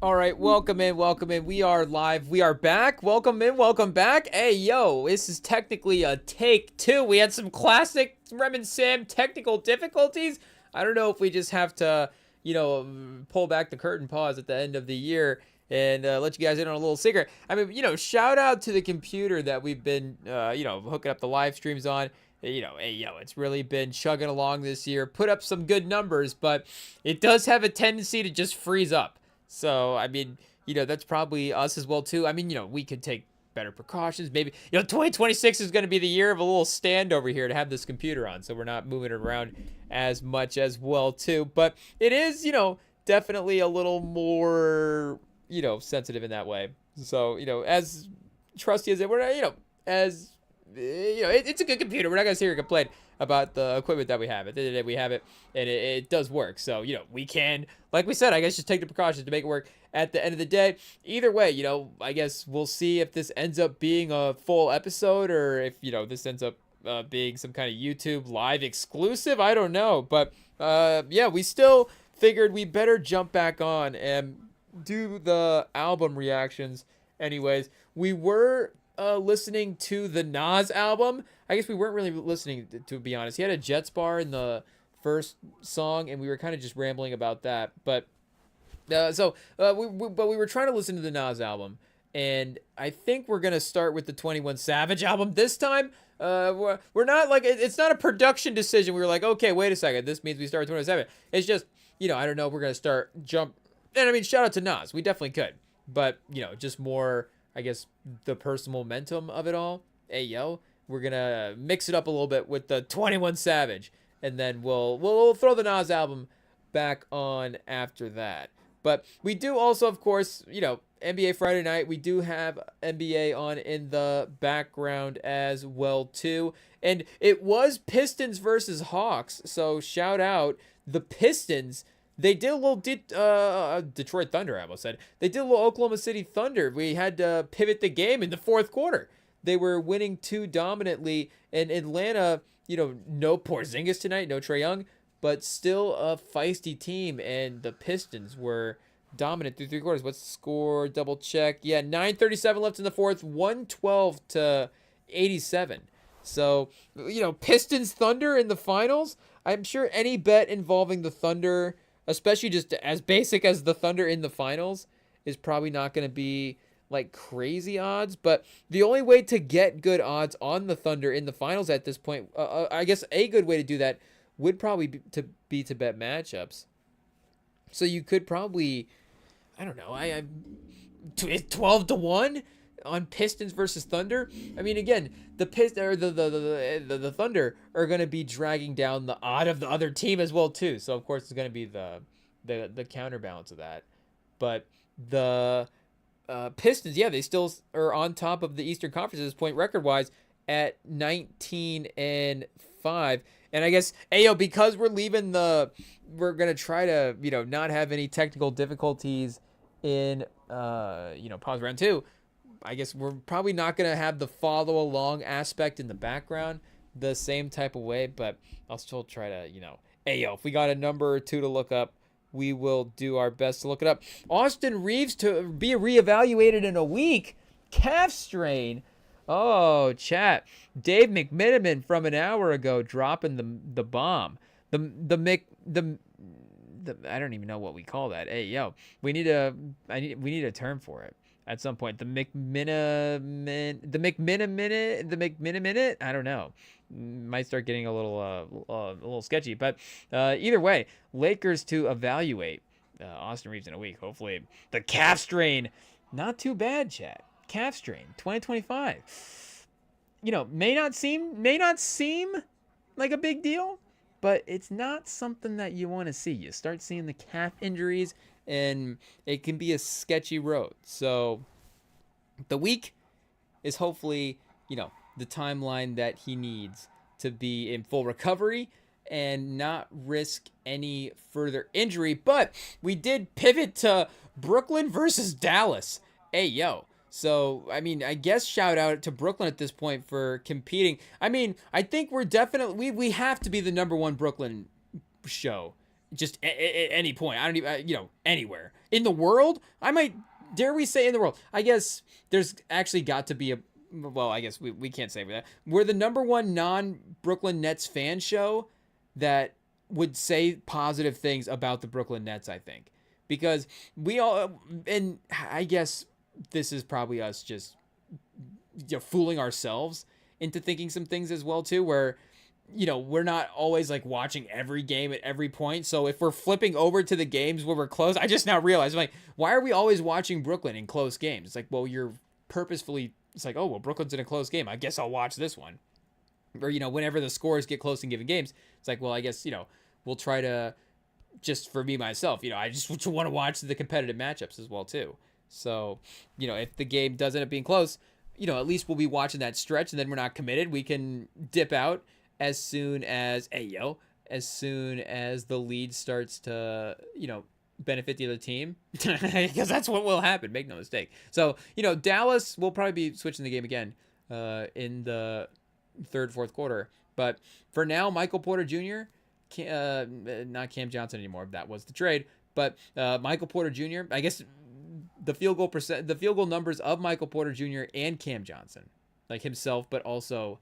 All right, welcome in, welcome in. We are live. We are back. Welcome in, welcome back. Hey, yo, this is technically a take two. We had some classic Rem and Sam technical difficulties. I don't know if we just have to, pull back the curtain pause at the end of the year and let you guys in on a little secret. I mean, shout out to the computer that we've been, hooking up the live streams on. Hey, yo, it's really been chugging along this year. Put up some good numbers, but it does have a tendency to just freeze up. So, I mean, that's probably us as well, too. I mean, we could take better precautions. Maybe, 2026 is going to be the year of a little stand over here to have this computer on. So we're not moving it around as much as well, too. But it is, definitely a little more, sensitive in that way. So, as trusty as it, we're, as it's a good computer. We're not gonna sit here and complain about the equipment that we have. At the end of the day, we have it, and it does work. So we can, like we said, I guess just take the precautions to make it work. At the end of the day, either way, I guess we'll see if this ends up being a full episode or if this ends up being some kind of YouTube live exclusive. I don't know, but yeah, we still figured we better jump back on and do the album reactions. Anyways, we were listening to the Nas album. I guess we weren't really listening to be honest. He had a Jets bar in the first song, and we were kind of just rambling about that. But we were trying to listen to the Nas album, and I think we're gonna start with the 21 Savage album this time. We're not like it's not a production decision. We were like, okay, wait a second, this means we start with 21 Savage. It's just I don't know. We're gonna start jump, and I mean shout out to Nas. We definitely could, but just more. I guess the personal momentum of it all. Hey yo, we're gonna mix it up a little bit with the 21 Savage, and then we'll throw the Nas album back on after that. But we do also, of course, NBA Friday night. We do have NBA on in the background as well too, and it was Pistons versus Hawks. So shout out the Pistons. They did a little Detroit Thunder, I almost said. They did a little Oklahoma City Thunder. We had to pivot the game in the fourth quarter. They were winning too dominantly. And Atlanta, no Porzingis tonight, no Trae Young, but still a feisty team. And the Pistons were dominant through three quarters. What's the score? Double check. Yeah, 9:37 left in the fourth, 112-87. So, Pistons Thunder in the finals. I'm sure any bet involving the Thunder, especially just as basic as the Thunder in the finals, is probably not going to be like crazy odds. But the only way to get good odds on the Thunder in the finals at this point, I guess a good way to do that would probably be to bet matchups. So you could probably, I don't know, 12-1 on Pistons versus Thunder. I mean, again, the Thunder are going to be dragging down the odd of the other team as well too. So of course it's going to be the counterbalance of that. But the Pistons, yeah, they still are on top of the Eastern Conference at this point record wise at 19-5. And I guess because we're gonna try to not have any technical difficulties in pause round two. I guess we're probably not going to have the follow along aspect in the background the same type of way, but I'll still try to, if we got a number or two to look up, we will do our best to look it up. Austin Reeves to be reevaluated in a week. Calf strain. Oh, chat. Dave McMiniman from an hour ago dropping the bomb. The I don't even know what we call that. We need a term for it. At some point, the McMiniminute, I don't know. Might start getting a little sketchy, but either way, Lakers to evaluate Austin Reeves in a week. Hopefully, the calf strain, not too bad, chat. Calf strain, 2025. May not seem like a big deal, but it's not something that you want to see. You start seeing the calf injuries, and it can be a sketchy road. So the week is hopefully, the timeline that he needs to be in full recovery and not risk any further injury. But we did pivot to Brooklyn versus Dallas. So, I mean, I guess shout out to Brooklyn at this point for competing. I mean, I think we're definitely, we have to be the number one Brooklyn show just at any point. I don't even, anywhere in the world. I might, dare we say in the world? I guess there's actually got to be a, well, I guess we can't say that. We're the number one non-Brooklyn Nets fan show that would say positive things about the Brooklyn Nets, I think. Because we all, and I guess this is probably us just fooling ourselves into thinking some things as well too, where we're not always like watching every game at every point. So if we're flipping over to the games where we're close, I just now realized, I'm like, why are we always watching Brooklyn in close games? It's like, well, you're purposefully, it's like, oh, well, Brooklyn's in a close game, I guess I'll watch this one. Or whenever the scores get close in given games, it's like, well, I guess we'll try to, just for me myself, I just want to watch the competitive matchups as well too. So if the game does end up being close, at least we'll be watching that stretch, and then we're not committed. We can dip out as soon as as soon as the lead starts to benefit the other team, because that's what will happen, make no mistake. So Dallas will probably be switching the game again in the third, fourth quarter, but for now, Michael Porter Jr., not Cam Johnson anymore, that was the trade, but Michael Porter Jr., I guess the field goal numbers of Michael Porter Jr. and Cam Johnson, like himself, but also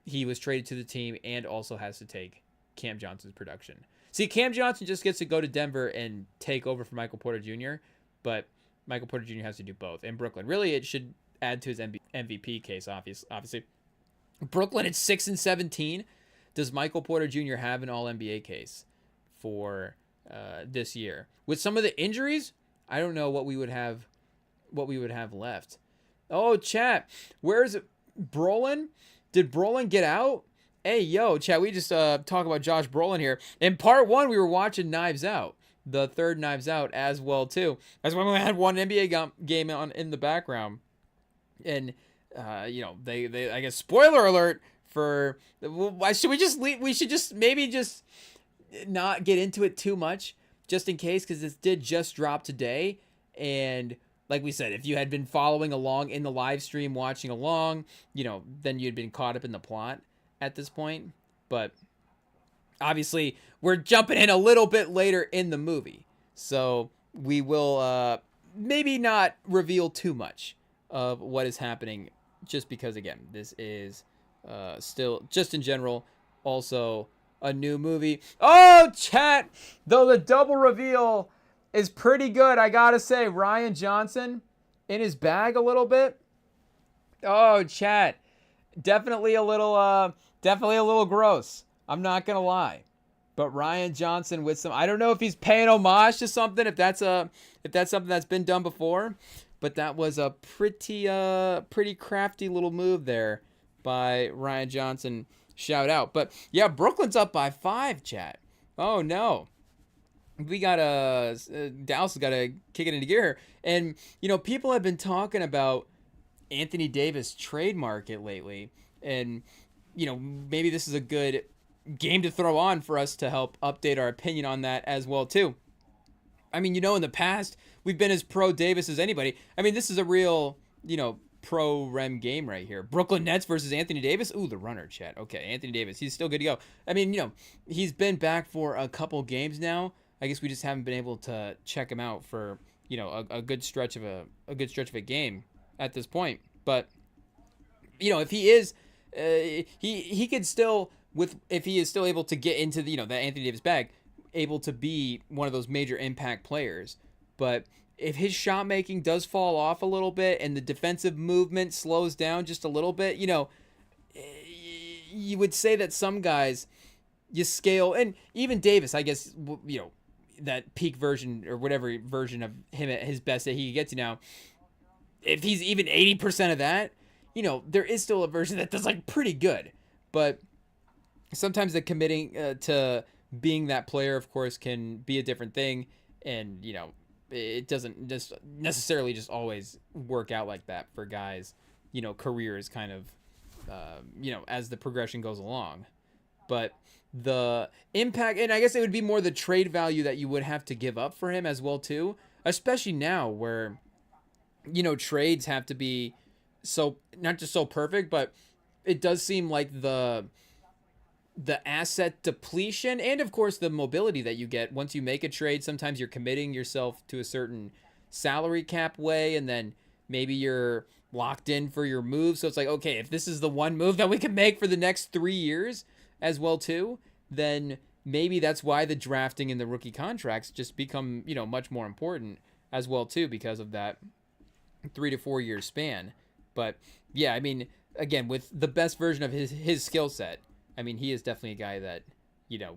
he was traded to the team and also has to take Cam Johnson's production. See, Cam Johnson just gets to go to Denver and take over for Michael Porter Jr., but Michael Porter Jr. has to do both. And Brooklyn, really, it should add to his MVP case, obviously. Brooklyn at 6-17. Does Michael Porter Jr. have an All-NBA case for this year? With some of the injuries, I don't know what we would have left. Oh, chat, where's Brolin? Did Brolin get out? Hey, yo, chat, we just talk about Josh Brolin here. In part one, we were watching Knives Out, the third Knives Out as well, too. That's when we had one NBA game on in the background. And, they I guess, spoiler alert for, why should we just leave? We should just maybe just not get into it too much, just in case, because this did just drop today. And like we said, if you had been following along in the live stream, watching along, then you'd been caught up in the plot at this point. But obviously, we're jumping in a little bit later in the movie, so we will maybe not reveal too much of what is happening, just because, again, this is still, just in general, also a new movie. Oh, chat, though the double reveal is pretty good, I gotta say. Ryan Johnson in his bag a little bit. Oh, chat, definitely a little gross, I'm not gonna lie. But Ryan Johnson with some, I don't know if he's paying homage to something, if that's something that's been done before, but that was a pretty crafty little move there by Ryan Johnson. Shout out. But yeah, Brooklyn's up by 5, chat. Oh no. We got Dallas has got to kick it into gear here. And people have been talking about Anthony Davis trade market lately, and maybe this is a good game to throw on for us to help update our opinion on that as well too. I mean, in the past we've been as pro Davis as anybody. I mean, this is a real pro rem game right here. Brooklyn Nets versus Anthony Davis. Ooh, the runner, chat. Okay, Anthony Davis, he's still good to go. I mean, he's been back for a couple games now. I guess we just haven't been able to check him out for a good stretch of a game at this point. But if he is, he could still, if he is still able to get into the the Anthony Davis bag, able to be one of those major impact players. But if his shot making does fall off a little bit and the defensive movement slows down just a little bit, you would say that some guys you scale, and even Davis, I guess, that peak version or whatever version of him at his best that he can get to now, if he's even 80% of that, there is still a version that does like pretty good. But sometimes the committing to being that player, of course, can be a different thing. And, it doesn't just necessarily just always work out like that for guys, careers kind of, as the progression goes along. But the impact, and I guess it would be more the trade value that you would have to give up for him as well too, especially now where, trades have to be so, not just so perfect, but it does seem like the the asset depletion, and of course the mobility that you get once you make a trade. Sometimes you're committing yourself to a certain salary cap way, and then maybe you're locked in for your move. So it's like, okay, if this is the one move that we can make for the next 3 years as well too, then maybe that's why the drafting and the rookie contracts just become, much more important as well too, because of that 3 to 4 year span. But yeah, I mean, again, with the best version of his skill set, I mean, he is definitely a guy that,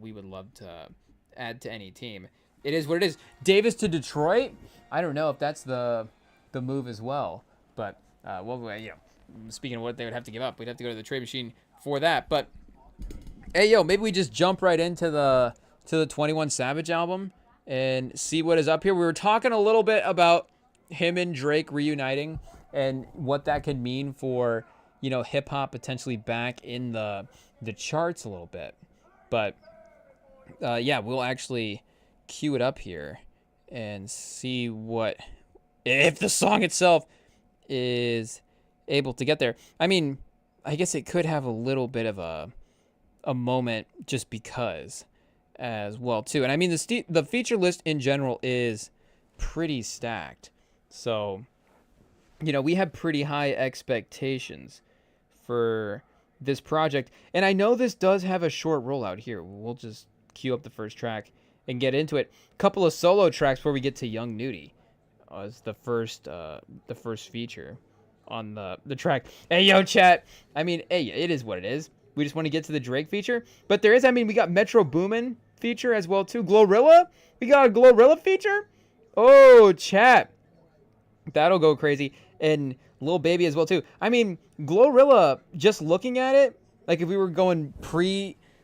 we would love to add to any team. It is what it is. Davis to Detroit. I don't know if that's the move as well. But, speaking of what they would have to give up, we'd have to go to the trade machine for that. But, hey, maybe we just jump right into the 21 Savage album and see what is up here. We were talking a little bit about him and Drake reuniting and what that could mean for, hip hop potentially back in the charts a little bit. But we'll actually cue it up here and see if the song itself is able to get there. I mean, I guess it could have a little bit of a moment just because as well too. And I mean, the feature list in general is pretty stacked. So, we have pretty high expectations for this project. And I know this does have a short rollout here. We'll just cue up the first track and get into it. A couple of solo tracks before we get to Young Nudie as the first feature on the track. Hey, yo, chat. I mean, hey, it is what it is. We just want to get to the Drake feature. But we got Metro Boomin feature as well, too. Glorilla? We got a Glorilla feature? Oh, chat. That'll go crazy. And Lil Baby as well, too. I mean, Glorilla, just looking at it, like if we were going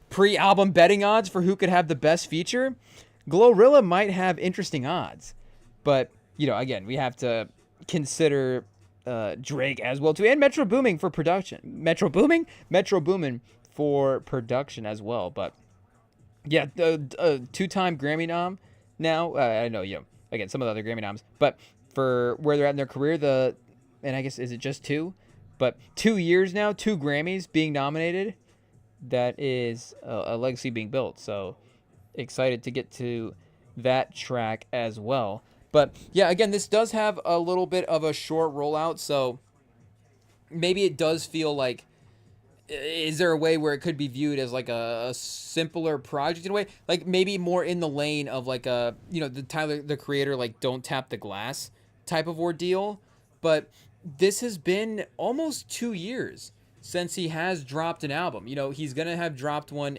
pre-album betting odds for who could have the best feature, Glorilla might have interesting odds. But, again, we have to consider Drake as well, too. And Metro Boomin for production. Metro Boomin for production as well. But, yeah, two-time Grammy nom now. I know, again, some of the other Grammy noms. But for where they're at in their career, and I guess, is it just two? But 2 years now, 2 Grammys being nominated. That is a legacy being built. So excited to get to that track as well. But yeah, again, this does have a little bit of a short rollout. So maybe it does feel like, is there a way where it could be viewed as like a simpler project in a way? Like maybe more in the lane of like the Tyler, the Creator, like Don't Tap the Glass type of ordeal. But this has been almost 2 years since he has dropped an album. He's going to have dropped one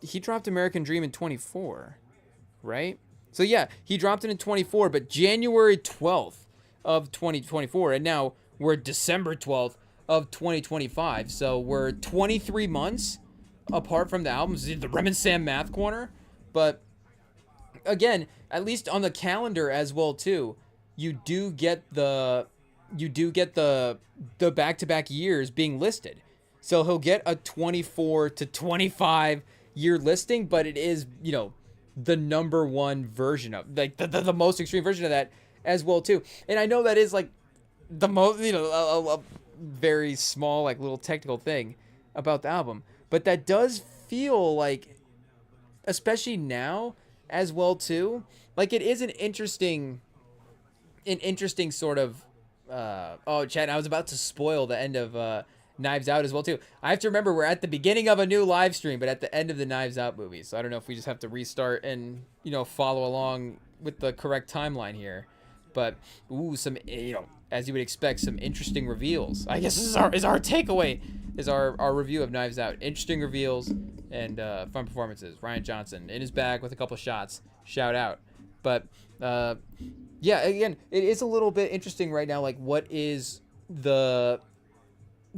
he dropped American Dream in 24, right? So yeah, he dropped it in 24, but January 12th of 2024, and now we're December 12th of 2025. So we're 23 months apart from the albums. The Rem and Sam Math Corner. But again, at least on the calendar as well too, you do get the back-to-back years being listed. So he'll get a 24 to 25 year listing, but it is, the number one version of, like, the most extreme version of that as well too. And I know that is like the most, a very small, like, little technical thing about the album, but that does feel like, especially now as well too, like it is an interesting sort of Chad, I was about to spoil the end of Knives Out as well too. I have to remember we're at the beginning of a new live stream, but at the end of the Knives Out movie. So I don't know if we just have to restart and follow along with the correct timeline here. But some as you would expect, some interesting reveals. I guess this is our takeaway, is our review of Knives Out. Interesting reveals and fun performances. Ryan Johnson in his bag with a couple shots. Shout out. But yeah, again, it is a little bit interesting right now. Like, what is the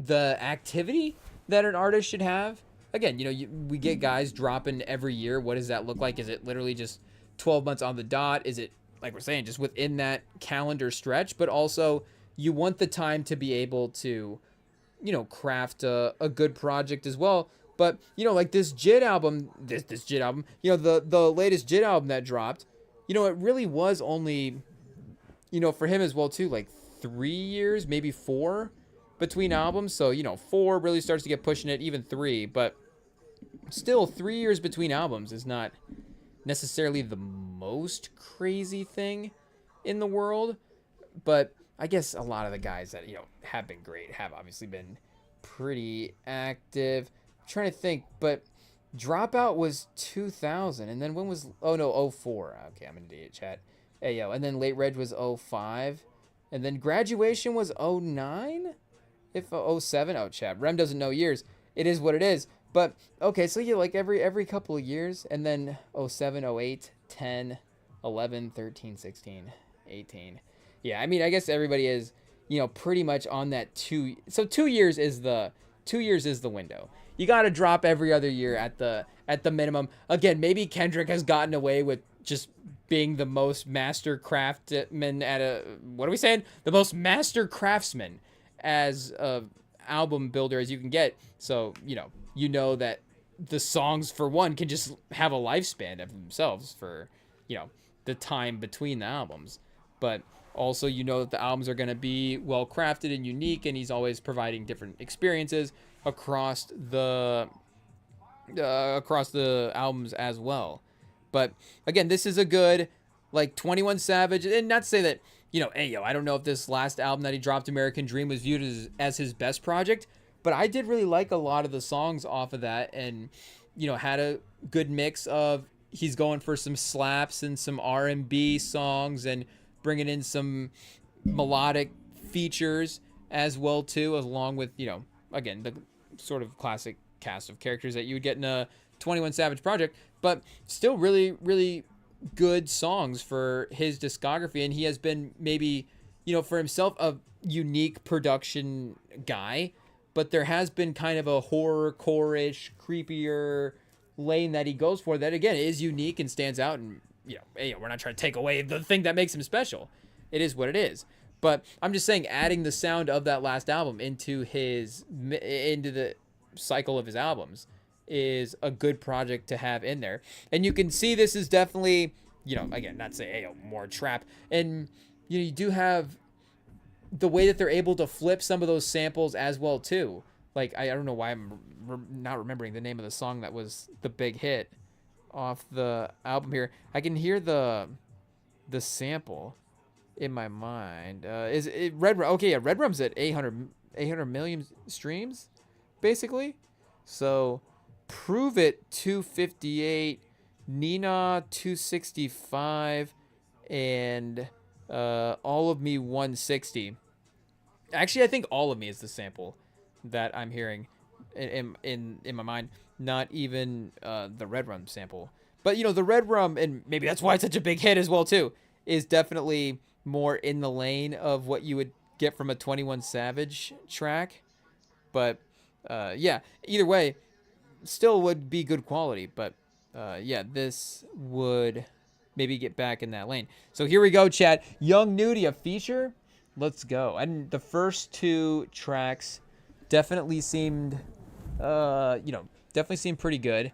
activity that an artist should have? Again, we get guys dropping every year. What does that look like? Is it literally just 12 months on the dot? Is it, like we're saying, just within that calendar stretch? But also, you want the time to be able to, craft a good project as well. But, like this JIT album, the latest JIT album that dropped, it really was only, for him as well too, like 3 years, maybe 4 between albums. So, 4 really starts to get pushing it, even 3. But still 3 years between albums is not necessarily the most crazy thing in the world, but I guess a lot of the guys that, have been great have obviously been pretty active. I'm trying to think, but Dropout was 2000, and then when was, oh no, '04. Okay, I'm an idiot, chat. Hey, yo, and then Late Reg was '05, and then Graduation was '09? If '07, oh, chat. Rem doesn't know years. It is what it is. But, okay, so yeah, like every couple of years, and then '07, '08, 10, 11, 13, 16, 18. Yeah, I mean, I guess everybody is, pretty much on that so 2 years is the window. You got to drop every other year at the minimum. Again, maybe Kendrick has gotten away with just being the most master craftsman what are we saying? The most master craftsman as a album builder as you can get. So, that the songs, for one, can just have a lifespan of themselves for, the time between the albums. But also, that the albums are going to be well crafted and unique, and he's always providing different experiences across the albums as well. But again, this is a good, like, 21 Savage, and not to say that, I don't know if this last album that he dropped, American Dream, was viewed as his best project, but I did really like a lot of the songs off of that, and had a good mix of, he's going for some slaps and some R&B songs and bringing in some melodic features as well too, along with, again, the sort of classic cast of characters that you would get in a 21 Savage project, but still really, really good songs for his discography. And he has been maybe, for himself, a unique production guy, but there has been kind of a horrorcore-ish, creepier lane that he goes for that, again, is unique and stands out. And hey, we're not trying to take away the thing that makes him special. It is what it is. But I'm just saying, adding the sound of that last album into the cycle of his albums is a good project to have in there. And you can see this is definitely, again, not to say, hey, more trap. And, you do have the way that they're able to flip some of those samples as well too. Like, I don't know why I'm not remembering the name of the song that was the big hit off the album here. I can hear the sample in my mind. Is it Red Rum? Okay, yeah, Red Rum's at 800 million streams, basically. So, Prove It 258, Nina 265, and All of Me 160. Actually, I think All of Me is the sample that I'm hearing in my mind, not even the Red Rum sample. But the Red Rum, and maybe that's why it's such a big hit as well too, is definitely more in the lane of what you would get from a 21 Savage track. But yeah, either way, still would be good quality. But yeah, this would maybe get back in that lane. So here we go, chat. Young Nudie, a feature. Let's go. And the first two tracks definitely seemed, definitely seemed pretty good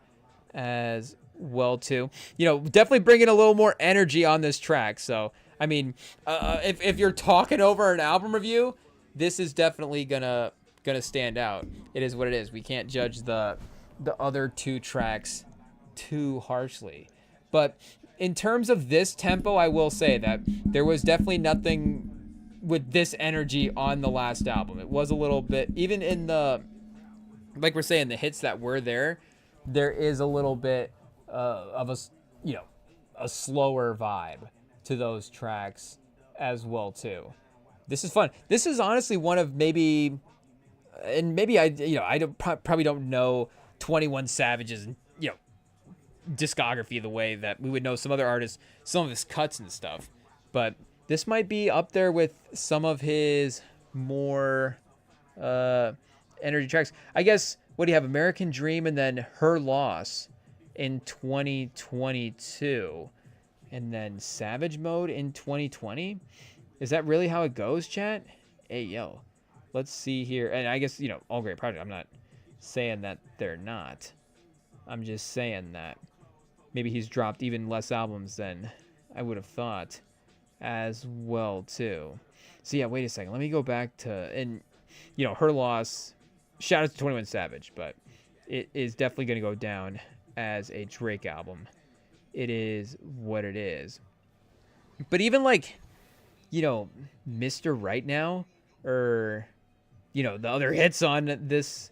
as well too. Definitely bringing a little more energy on this track. So, I mean, if you're talking over an album review, this is definitely gonna stand out. It is what it is. We can't judge the other two tracks too harshly. But in terms of this tempo, I will say that there was definitely nothing with this energy on the last album. It was a little bit, even in the, like we're saying, the hits that were there is a little bit of a slower vibe to those tracks as well too. This is fun. This is honestly one of maybe, and maybe probably don't know 21 Savage's discography the way that we would know some other artists, some of his cuts and stuff, but this might be up there with some of his more energy tracks. I guess, what do you have? American Dream and then Her Loss in 2022. And then Savage Mode in 2020. Is that really how it goes, chat? Hey, yo. Let's see here. And I guess, all great projects. I'm not saying that they're not. I'm just saying that maybe he's dropped even less albums than I would have thought as well too. So yeah, wait a second, let me go back to, and Her Loss, shout out to 21 Savage, but it is definitely going to go down as a Drake album. It is what it is. But even like, Mr. Right Now, or the other hits on this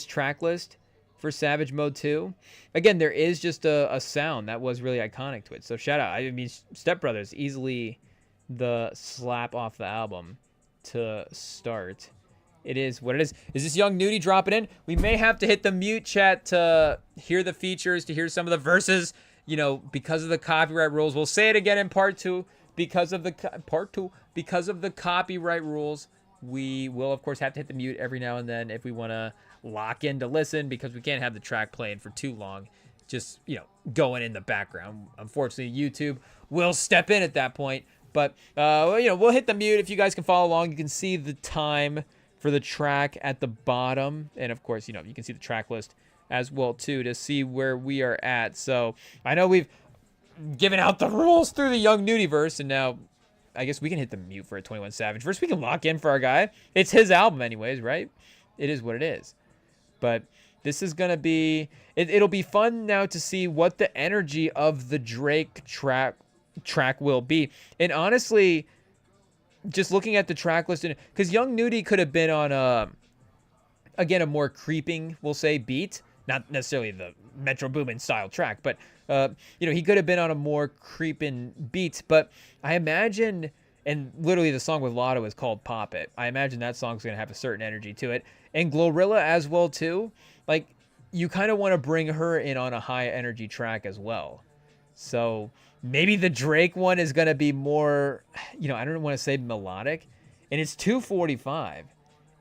track list for Savage Mode 2. Again, there is just a sound that was really iconic to it. So shout out. I mean, Step Brothers, easily the slap off the album to start. It is what it is. Is this Young Nudie dropping in? We may have to hit the mute chat to hear the features, to hear some of the verses, because of the copyright rules. We'll say it again in part 2. Because of the copyright rules, we will, of course, have to hit the mute every now and then if we want to lock in to listen, because we can't have the track playing for too long, just, going in the background. Unfortunately, YouTube will step in at that point. But, we'll hit the mute. If you guys can follow along, you can see the time for the track at the bottom. And, of course, you can see the track list as well, too, to see where we are at. So I know we've given out the rules through the Young Nudie verse, and now I guess we can hit the mute for a 21 Savage. First, we can lock in for our guy. It's his album anyways, right? It is what it is. But this is going to be... It'll be fun now to see what the energy of the Drake track will be. And honestly, just looking at the track list, because Young Nudie could have been on a more creeping, we'll say, beat. Not necessarily the Metro Boomin style track, but he could have been on a more creeping beat. But I imagine, and literally the song with Lotto is called Pop It. I imagine that song's gonna have a certain energy to it, and Glorilla as well too. Like, you kind of want to bring her in on a high energy track as well. So maybe the Drake one is gonna be more, I don't want to say melodic, and it's 2:45.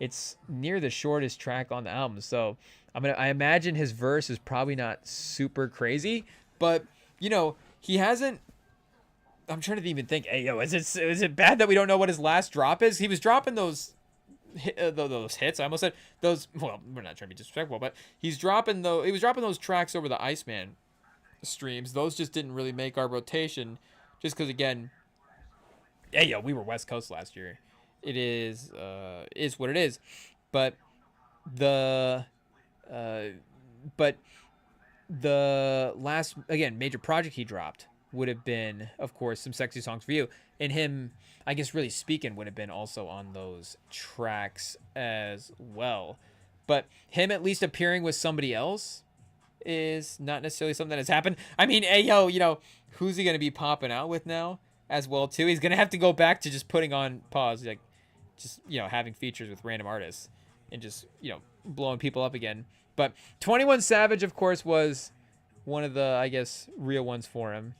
It's near the shortest track on the album, so I imagine his verse is probably not super crazy, but he hasn't. I'm trying to even think. Hey, is it bad that we don't know what his last drop is? He was dropping those hits. I almost said those. Well, we're not trying to be disrespectful, but he was dropping those tracks over the Iceman streams. Those just didn't really make our rotation, just because, again, we were West Coast last year. It is what it is, but the last, again, major project he dropped would have been, of course, Some Sexy Songs for You, and him, I guess, really speaking, would have been also on those tracks as well. But him at least appearing with somebody else is not necessarily something that has happened. I mean, who's he gonna be popping out with now as well too? He's gonna have to go back to just putting on pause, like just having features with random artists and just blowing people up again. But 21 Savage, of course, was one of the, I guess, real ones for him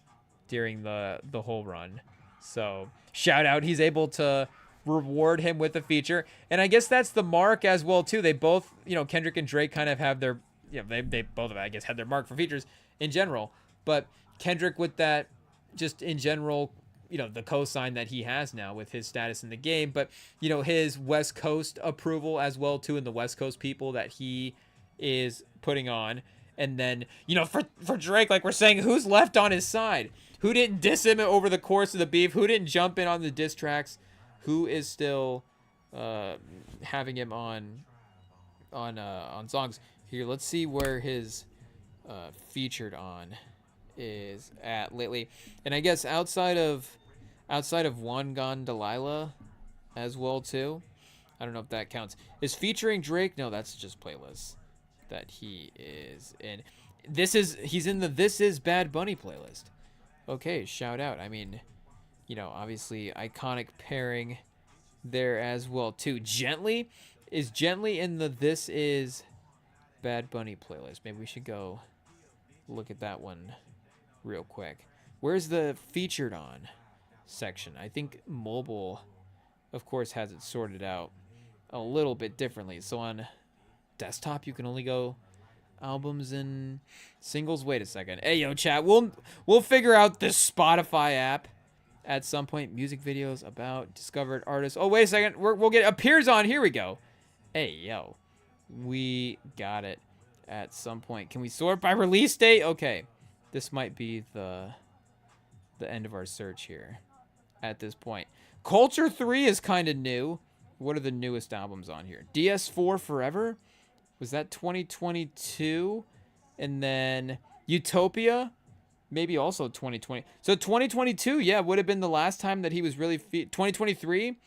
during the whole run. So shout out, he's able to reward him with a feature, and I guess that's the mark as well too. They both, Kendrick and Drake kind of have their, they both, I guess, had their mark for features in general. But Kendrick with that, just in general, the cosign that he has now with his status in the game, but his West Coast approval as well too, and the West Coast people that he is putting on. And then for Drake, like we're saying, who's left on his side? Who didn't diss him over the course of the beef? Who didn't jump in on the diss tracks? Who is still having him on songs? Here, let's see where his featured on is at lately. And I guess outside of One Gone Delilah as well too, I don't know if that counts. Is featuring Drake? No, that's just playlists that he is in. He's in the This Is Bad Bunny playlist. Okay, shout out. I mean, obviously iconic pairing there as well too. Gently in the This Is Bad Bunny playlist. Maybe we should go look at that one real quick. Where's the featured on section? I think mobile, of course, has it sorted out a little bit differently. So on desktop, you can only go albums and singles. Wait a second. Hey, chat, we'll figure out this Spotify app at some point. Music videos about discovered artists. Oh, wait a second. We'll get appears on. Here we go. Hey, we got it at some point. Can we sort by release date? Okay, this might be the end of our search here at this point. Culture 3 is kind of new. What are the newest albums on here? DS4 Forever? Was that 2022? And then Utopia, maybe also 2020. So 2022, yeah, would have been the last time that he was really 2023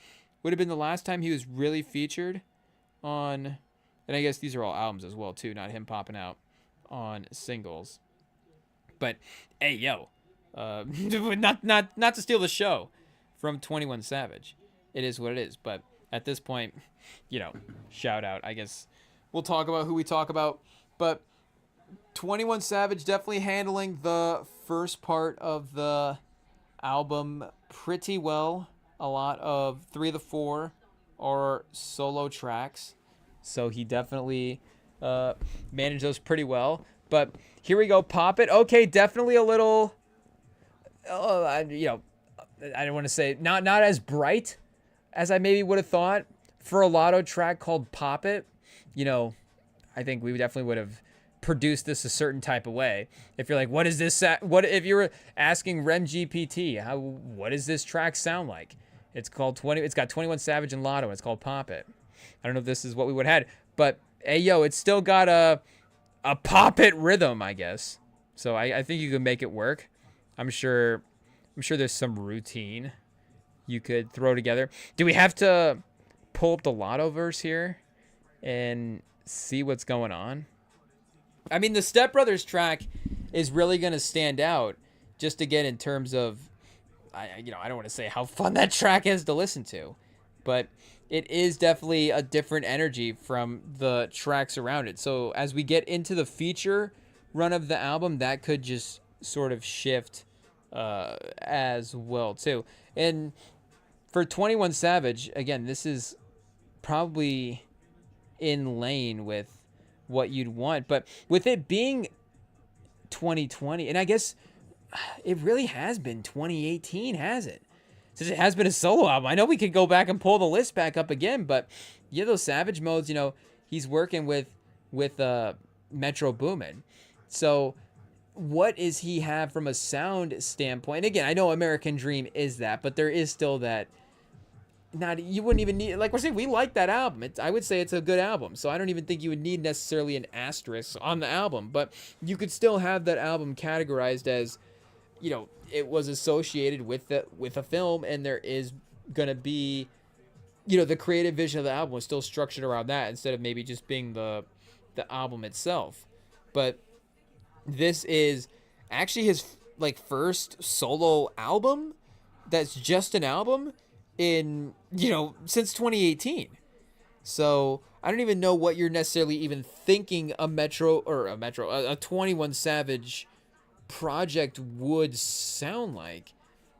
would have been the last time he was really featured on, and I guess these are all albums as well too, not him popping out on singles. But hey, yo, not to steal the show from 21 Savage. It is what it is. But at this point, shout out. I guess we'll talk about who we talk about. But 21 Savage definitely handling the first part of the album pretty well. A lot of 3 of the 4 are solo tracks. So he definitely managed those pretty well. But here we go, Pop It. Okay, definitely a little, I don't want to say, not as bright as I maybe would have thought. For a Lotto track called Pop It, I think we definitely would have produced this a certain type of way. If you're like, what is this? What if you were asking Rem GPT, what does this track sound like? It's called 20. It's got 21 Savage and Lotto. It's called Pop It. I don't know if this is what we would have had, but hey, yo, it's still got a pop it rhythm, I guess. So I think you can make it work. I'm sure there's some routine you could throw together. Do we have to pull up the Lotto verse here and see what's going on? I mean, the Step Brothers track is really going to stand out just again in terms of, I don't want to say how fun that track is to listen to, but it is definitely a different energy from the tracks around it. So as we get into the feature run of the album, that could just sort of shift as well too. And for 21 Savage, again, this is probably in lane with what you'd want, but with it being 2020, and I guess it really has been 2018, has it? Since it has been a solo album. I know we could go back and pull the list back up again, but yeah, those Savage modes, he's working with Metro Boomin. So what does he have from a sound standpoint? Again, I know American Dream is that, but there is still that. You wouldn't even need, like we're saying, we like that album. I would say it's a good album, so I don't even think you would need necessarily an asterisk on the album, but you could still have that album categorized as, it was associated with a film, and there is gonna be, the creative vision of the album was still structured around that instead of maybe just being the album itself. But this is actually his first solo album that's just an album in since 2018. So I don't even know what you're necessarily even thinking a 21 Savage project would sound like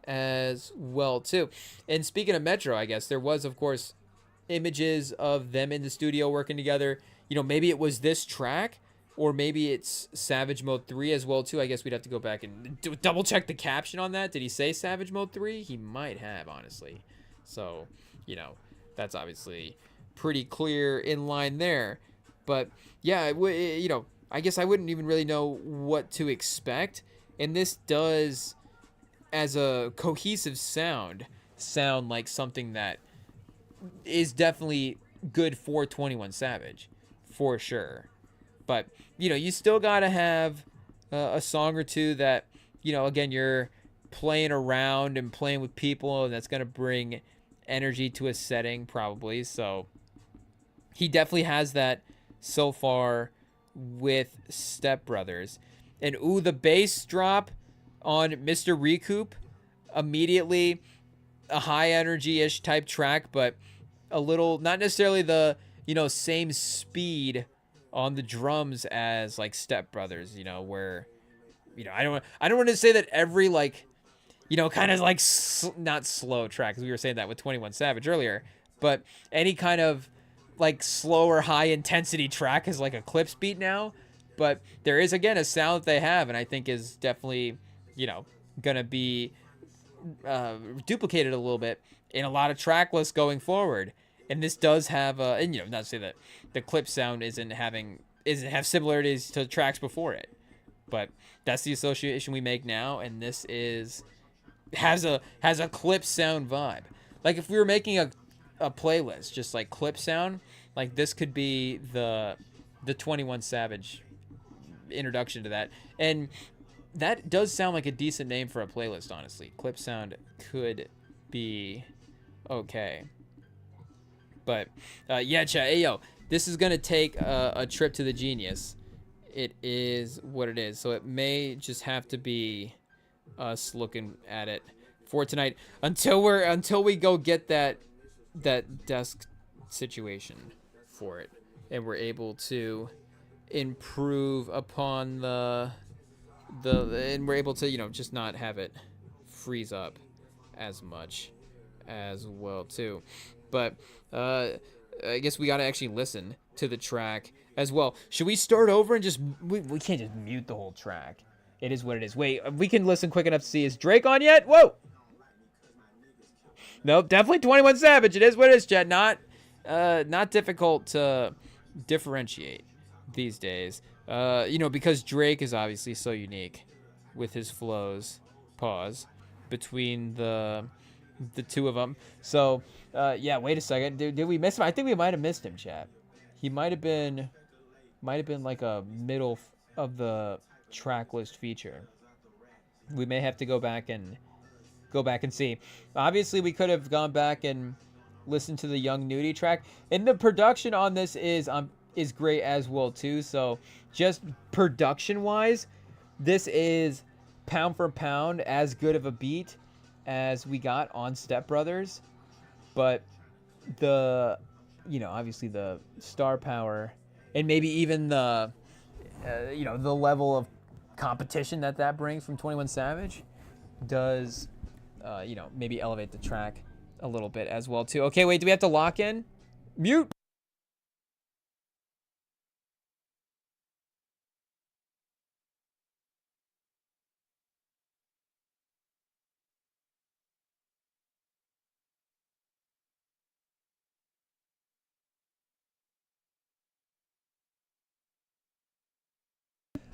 as well too. And speaking of Metro, I guess there was of course images of them in the studio working together. Maybe it was this track, or maybe it's Savage Mode 3 as well too. I guess we'd have to go back and double check the caption on that. Did he say Savage Mode 3? He might have, honestly. So that's obviously pretty clear in line there. But yeah, I guess I wouldn't even really know what to expect. And this does, as a cohesive sound like something that is definitely good for 21 Savage, for sure. But, you still got to have a song or two that, again, you're playing around and playing with people, and that's going to bring energy to a setting probably. So he definitely has that so far with Step Brothers. And the bass drop on Mr. Recoup, immediately a high energy-ish type track, but a little, not necessarily the same speed on the drums as Step Brothers, where I don't want to say that every kind of not slow track, because we were saying that with 21 Savage earlier, but any kind of slow or high intensity track is a Clips beat now. But there is, again, a sound that they have, and I think is definitely gonna be duplicated a little bit in a lot of track lists going forward. And this does have and not to say that the Clips sound isn't have similarities to tracks before it, but that's the association we make now, and this has a Clip sound vibe. If we were making a playlist just Clip sound, this could be the the 21 Savage introduction to that. And that does sound like a decent name for a playlist, honestly. Clip sound could be okay. But yeah, chat. Hey, yo, this is going to take a trip to the genius. It is what it is. So it may just have to be us looking at it for tonight until we go get that desk situation for it, and we're able to improve upon and we're able to, just not have it freeze up as much as well too. But I guess we got to actually listen to the track as well. Should we start over and just we can't just mute the whole track. It is what it is. Wait, we can listen quick enough to see, is Drake on yet? Whoa. Nope, definitely 21 Savage. It is what it is, chat. Not difficult to differentiate these days. Because Drake is obviously so unique with his flows, pause, between the two of them. So, yeah, wait a second. Did we miss him? I think we might have missed him, chat. He might have been like a middle of the track list feature. We may have to go back and see. Obviously, we could have gone back and listened to the Young Nudie track. And the production on this is great as well too. So just production wise, this is pound for pound as good of a beat as we got on Step Brothers. But obviously the star power and maybe even the level of competition that brings from 21 Savage does maybe elevate the track a little bit as well too. Okay, wait, do we have to lock in? Mute.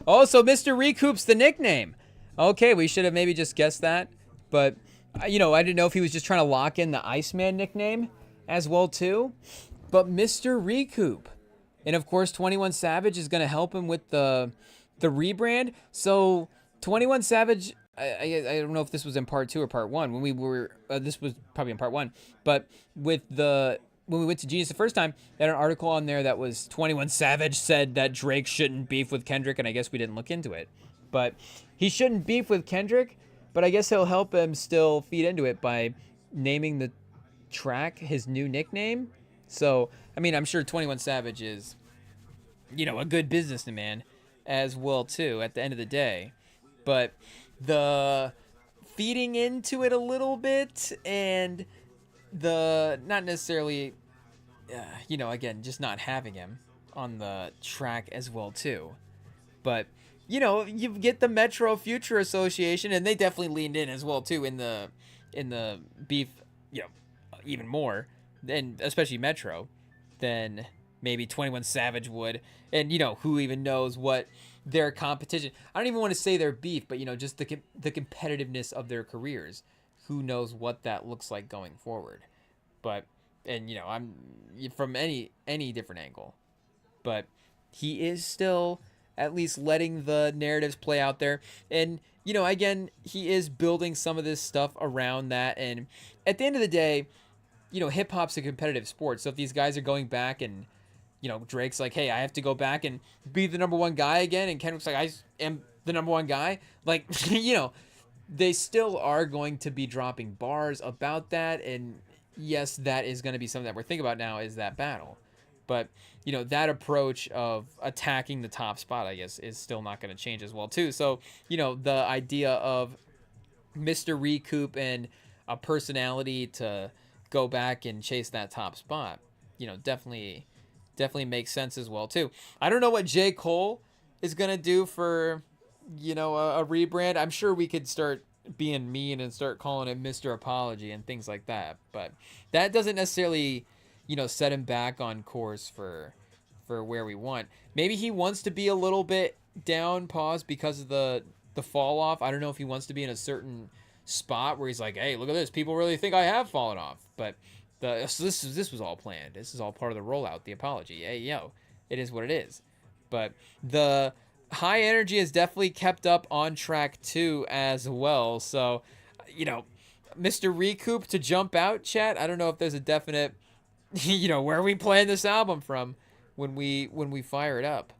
Oh, so Mr. Recoup's the nickname. Okay, we should have maybe just guessed that. But, I didn't know if he was just trying to lock in the Iceman nickname as well, too. But Mr. Recoup. And, of course, 21 Savage is going to help him with the rebrand. So, 21 Savage, I don't know if this was in part 2 or part 1. When we were, this was probably in part 1. But when we went to Genius the first time, they had an article on there that was 21 Savage said that Drake shouldn't beef with Kendrick, and I guess we didn't look into it. But he shouldn't beef with Kendrick, but I guess he'll help him still feed into it by naming the track his new nickname. So, I mean, I'm sure 21 Savage is, a good businessman as well, too, at the end of the day. But the feeding into it a little bit and the not necessarily again, just not having him on the track as well too, but you get the Metro Future Association, and they definitely leaned in as well too in the beef, even more than especially Metro than maybe 21 Savage would. And who even knows what their competition, I don't even want to say their beef, but just the competitiveness of their careers, who knows what that looks like going forward. But I'm from any different angle, but he is still at least letting the narratives play out there. And again, he is building some of this stuff around that. And at the end of the day, hip hop's a competitive sport. So if these guys are going back and Drake's like, hey, I have to go back and be the number one guy again, and Kendrick's like, I am the number one guy, like they still are going to be dropping bars about that. And yes, that is going to be something that we're thinking about now, is that battle. But that approach of attacking the top spot, I guess, is still not going to change as well too. So the idea of Mr. Recoup and a personality to go back and chase that top spot, definitely makes sense as well too. I don't know what J. Cole is going to do for a rebrand. I'm sure we could start being mean and start calling it Mr. Apology and things like that, but that doesn't necessarily set him back on course for where we want. Maybe he wants to be a little bit down, pause, because of the fall off. I don't know if he wants to be in a certain spot where he's like, hey, look at this, people really think I have fallen off. But so this was all planned. This is all part of the rollout, the apology. Hey, it is what it is. But the high energy is definitely kept up on track 2 as well. So, Mr. Recoup to jump out, chat. I don't know if there's a definite, where are we playing this album from when we fire it up.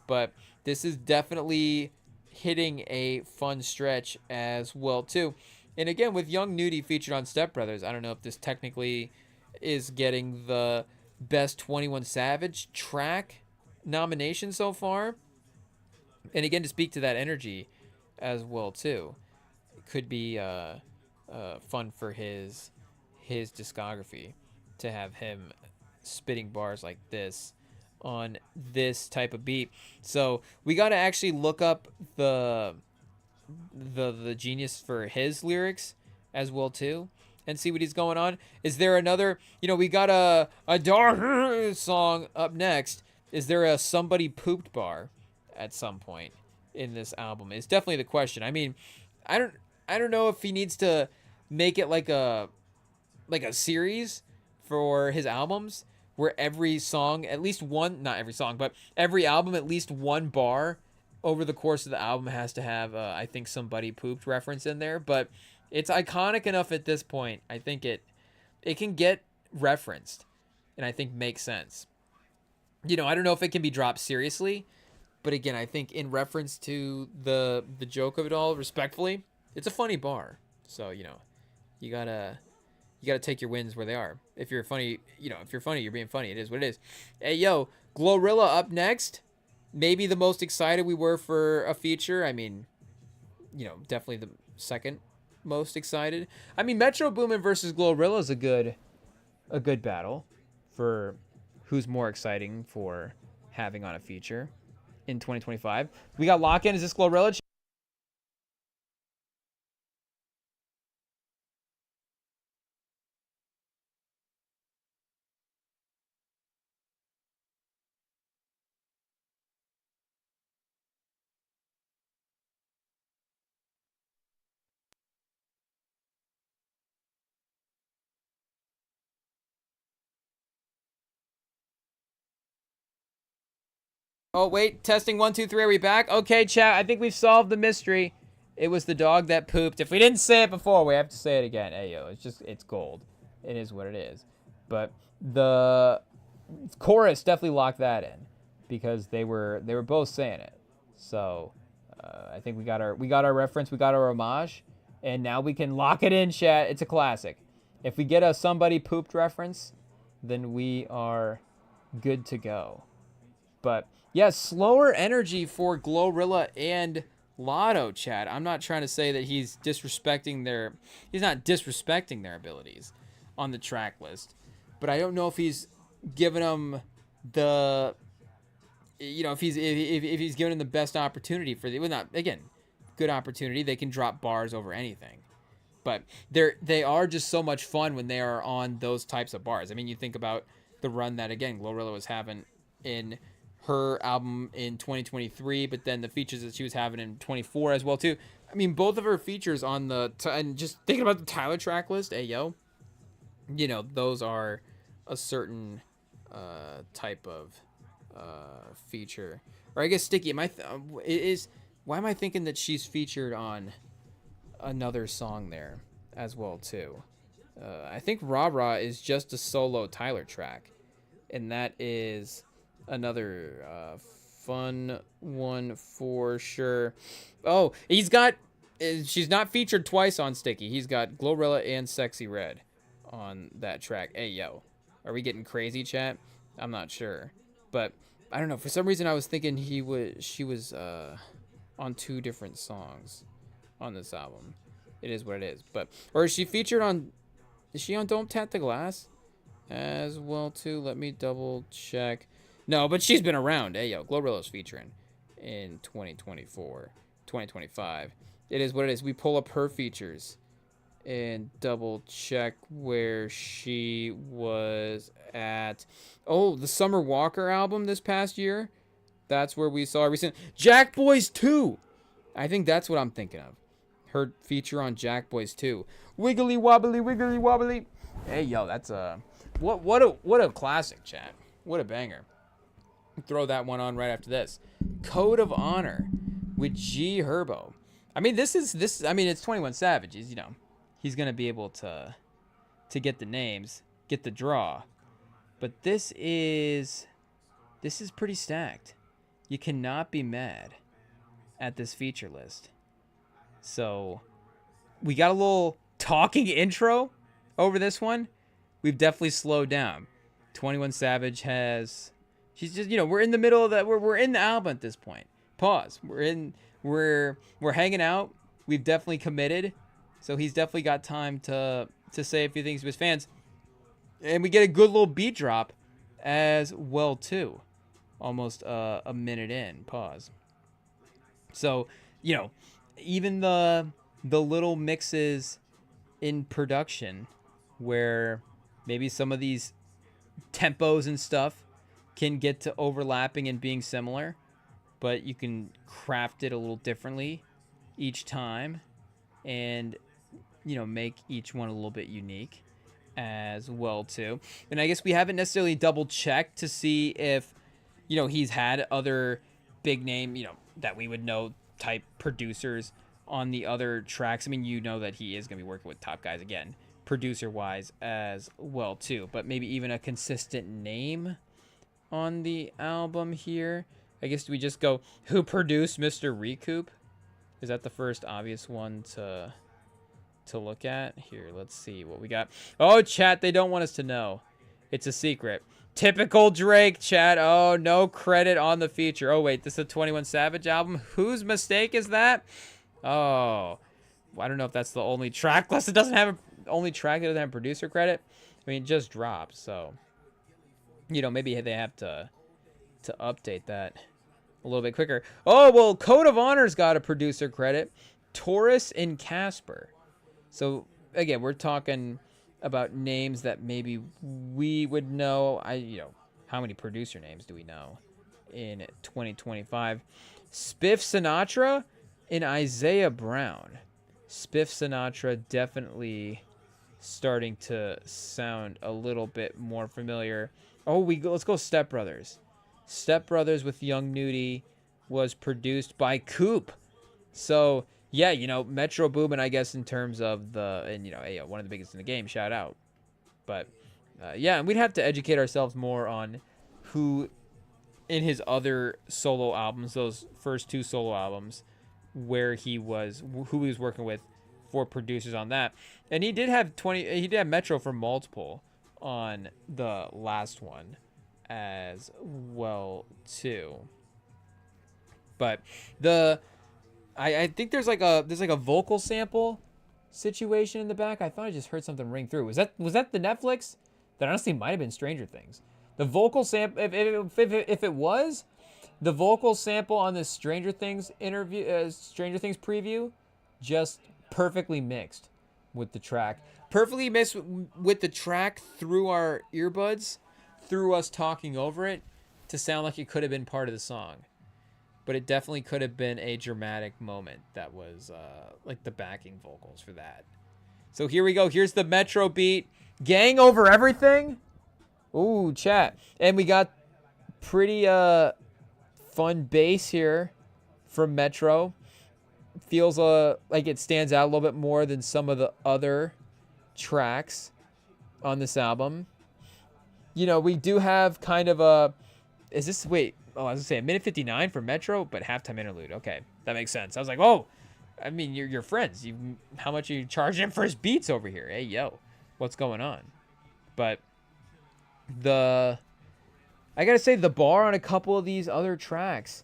But this is definitely hitting a fun stretch as well too. And again, with Young Nudie featured on Step Brothers, I don't know if this technically is getting the best 21 Savage track nomination so far. And again, to speak to that energy as well too, it could be fun for his discography to have him spitting bars like this on this type of beat. So we got to actually look up the genius for his lyrics as well too, and see what he's going on. Is there another? We got a dark song up next. Is there a somebody pooped bar at some point in this album? Is definitely the question. I mean, I don't know if he needs to make it like a series for his albums where every song, at least one, not every song, but every album, at least one bar over the course of the album has to have, I think, somebody pooped reference in there. But it's iconic enough at this point. I think it can get referenced, and I think makes sense. I don't know if it can be dropped seriously, but again, I think in reference to the joke of it all, respectfully, it's a funny bar. So you gotta take your wins where they are. If you're funny, you're being funny. It is what it is. Hey, yo, Glorilla up next. Maybe the most excited we were for a feature. I mean, definitely the second most excited. I mean, Metro Boomin versus Glorilla is a good battle for who's more exciting for having on a feature in 2025. We got lock-in. Is this Glorilla? Oh, wait. Testing 1, 2, 3. Are we back? Okay, chat. I think we've solved the mystery. It was the dog that pooped. If we didn't say it before, we have to say it again. Hey, yo, it's gold. It is what it is. But the chorus definitely locked that in because they were both saying it. So I think we got our reference. We got our homage. And now we can lock it in, chat. It's a classic. If we get a somebody pooped reference, then we are good to go. But yeah, slower energy for Glorilla and Lotto, chat. I'm not trying to say that he's not disrespecting their abilities on the track list, but I don't know if he's giving them the, if he's giving them the best opportunity for good opportunity. They can drop bars over anything, but they are just so much fun when they are on those types of bars. I mean, you think about the run that again Glorilla was having in her album in 2023, but then the features that she was having in 24 as well too. I mean, both of her features on and just thinking about the Tyler track list, hey yo, those are a certain type of feature. Or I guess Sticky. Why am I thinking that she's featured on another song there as well too? I think Rah Rah is just a solo Tyler track, and that is another fun one for sure. Oh, she's not featured twice on Sticky. He's got Glorilla and Sexy Red on that track. Hey, yo. Are we getting crazy, chat? I'm not sure. But I don't know. For some reason, I was thinking she was on two different songs on this album. It is what it is. Or is she featured on... Is she on Don't Tap the Glass as well, too? Let me double check. No, but she's been around. Hey, yo, Glorilla's featuring in 2024, 2025. It is what it is. We pull up her features and double check where she was at. Oh, the Summer Walker album this past year. That's where we saw recent Jack Boys 2. I think that's what I'm thinking of. Her feature on Jack Boys 2. Wiggly wobbly, wiggly wobbly. Hey, yo, that's a what a classic, chat. What a banger. Throw that one on right after this. Code of Honor with G Herbo. I mean, this. I mean, it's 21 Savage. He's, he's gonna be able to get the names, get the draw. But this is pretty stacked. You cannot be mad at this feature list. So we got a little talking intro over this one. We've definitely slowed down. 21 Savage has. She's just, we're in the middle of that. We're in the album at this point. Pause. We're hanging out. We've definitely committed. So he's definitely got time to say a few things to his fans. And we get a good little beat drop as well too. Almost a minute in. Pause. So, even the little mixes in production where maybe some of these tempos and stuff can get to overlapping and being similar, but you can craft it a little differently each time and, make each one a little bit unique as well too. And I guess we haven't necessarily double checked to see if, he's had other big name, that we would know type producers on the other tracks. I mean, that he is going to be working with top guys again, producer wise as well too, but maybe even a consistent name on the album here. I guess we just go, who produced Mr. Recoup? Is that the first obvious one to look at? Here, let's see what we got. Oh, chat, they don't want us to know. It's a secret. Typical Drake, chat. Oh, no credit on the feature. Oh, wait, this is a 21 Savage album. Whose mistake is that? Oh, I don't know if that's the only track list. It doesn't have only track that doesn't have producer credit. I mean, it just dropped, so maybe they have to update that a little bit quicker. Oh, well, Code of Honor's got a producer credit. Taurus and Casper. So, again, we're talking about names that maybe we would know. How many producer names do we know in 2025? Spiff Sinatra and Isaiah Brown. Spiff Sinatra definitely starting to sound a little bit more familiar. Oh, let's go Step Brothers. Step Brothers with Young Nudie was produced by Coop. So, yeah, Metro Boomin, I guess, in terms of one of the biggest in the game, shout out. But, yeah, and we'd have to educate ourselves more on who in his other solo albums, those first two solo albums, who he was working with for producers on that. And he did have Metro for multiple on the last one as well too. But I think there's like a vocal sample situation in the back. I thought I just heard something ring through. Was that the Netflix? That honestly might have been Stranger Things. The vocal sample, if it was, the vocal sample on this Stranger Things preview, just perfectly mixed with the track. Perfectly mixed with the track through our earbuds, through us talking over it, to sound like it could have been part of the song. But it definitely could have been a dramatic moment that was like the backing vocals for that. So here we go. Here's the Metro beat. Gang over everything. Ooh, chat. And we got pretty fun bass here from Metro. Feels like it stands out a little bit more than some of the other tracks on this album. We do have kind of a... Is this... Wait. Oh, I was going to say a minute 59 for Metro, but halftime interlude. Okay, that makes sense. I was like, oh, I mean, you're friends. How much are you charging for his beats over here? Hey, yo, what's going on? But I got to say, the bar on a couple of these other tracks,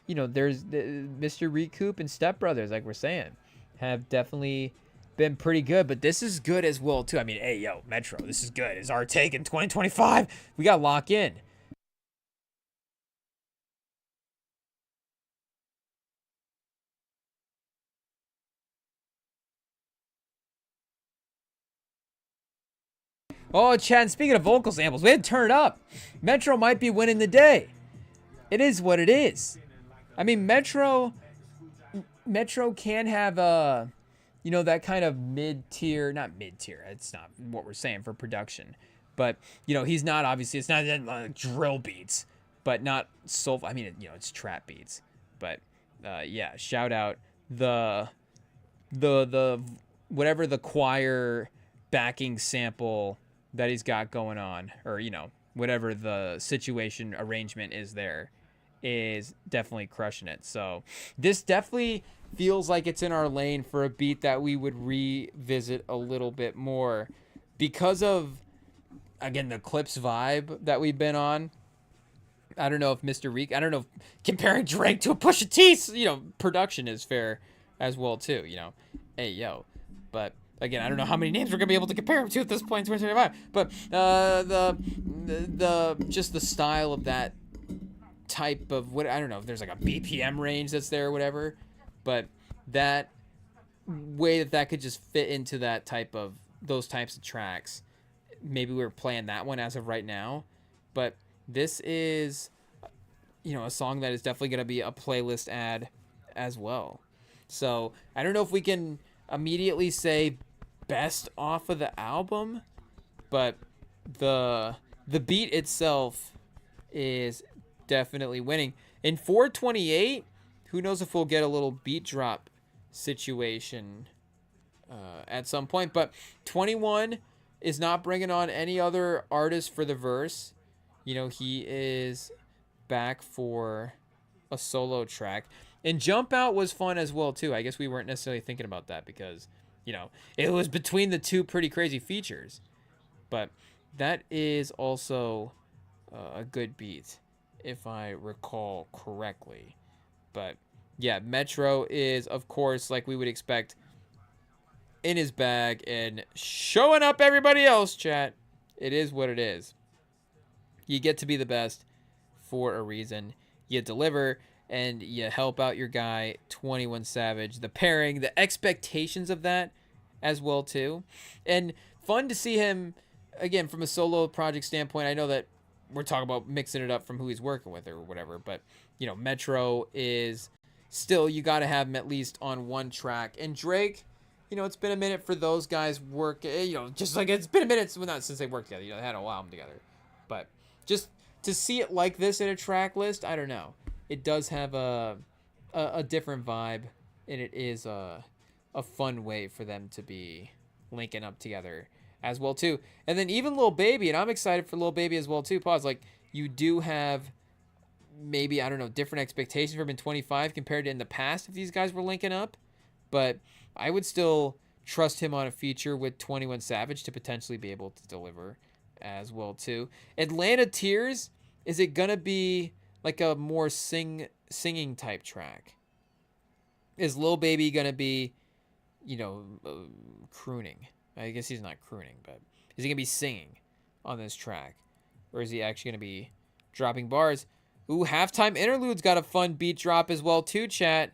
there's Mr. Recoup and Step Brothers, like we're saying, have definitely been pretty good. But this is good as well, too. I mean, hey, yo, Metro, this is good. It's our take in 2025. We got to lock in. Oh, Chad, speaking of vocal samples, we had to turn it up. Metro might be winning the day. It is what it is. I mean, Metro can have that kind of mid-tier, not mid-tier, it's not what we're saying for production. But, he's not, obviously, it's not drill beats but not soul. I mean, it's trap beats. But yeah, shout out the whatever the choir backing sample that he's got going on, or whatever the situation arrangement is there, is definitely crushing it. So this definitely feels like it's in our lane for a beat that we would revisit a little bit more because of, again, the Clips vibe that we've been on. I don't know if I don't know if comparing Drake to a Pusha T, production is fair as well too. Hey yo, but again, I don't know how many names we're gonna be able to compare him to at this point in 2025. But the just the style of that type of what, I don't know if there's like a BPM range that's there or whatever, but that way that could just fit into those types of tracks. Maybe we're playing that one as of right now, but this is a song that is definitely going to be a playlist ad as well. So I don't know if we can immediately say best off of the album, but the beat itself is definitely winning. In 428, who knows if we'll get a little beat drop situation at some point, but 21 is not bringing on any other artist for the verse. He is back for a solo track. And Jump Out was fun as well too. I guess we weren't necessarily thinking about that because it was between the two pretty crazy features, but that is also a good beat if I recall correctly. But yeah, Metro is, of course, like we would expect, in his bag and showing up everybody else, chat. It is what it is. You get to be the best for a reason. You deliver and you help out your guy 21 Savage. The pairing, the expectations of that as well too. And fun to see him again from a solo project standpoint. I know that we're talking about mixing it up from who he's working with or whatever, but Metro is still, you got to have him at least on one track. And Drake, it's been a minute for those guys work, just like it's been a minute, not since they worked together, they had a whole album together, but just to see it like this in a track list, I don't know. It does have a different vibe, and it is a fun way for them to be linking up together as well too. And then even Lil Baby, and I'm excited for Lil Baby as well too. Pause. Like, you do have maybe, I don't know, different expectations from him in 25 compared to in the past if these guys were linking up, but I would still trust him on a feature with 21 Savage to potentially be able to deliver as well too. Atlanta Tears, is it gonna be like a more singing type track? Is Lil Baby gonna be, crooning? I guess he's not crooning, but is he gonna be singing on this track, or is he actually gonna be dropping bars? Ooh, Halftime Interlude's got a fun beat drop as well too, chat.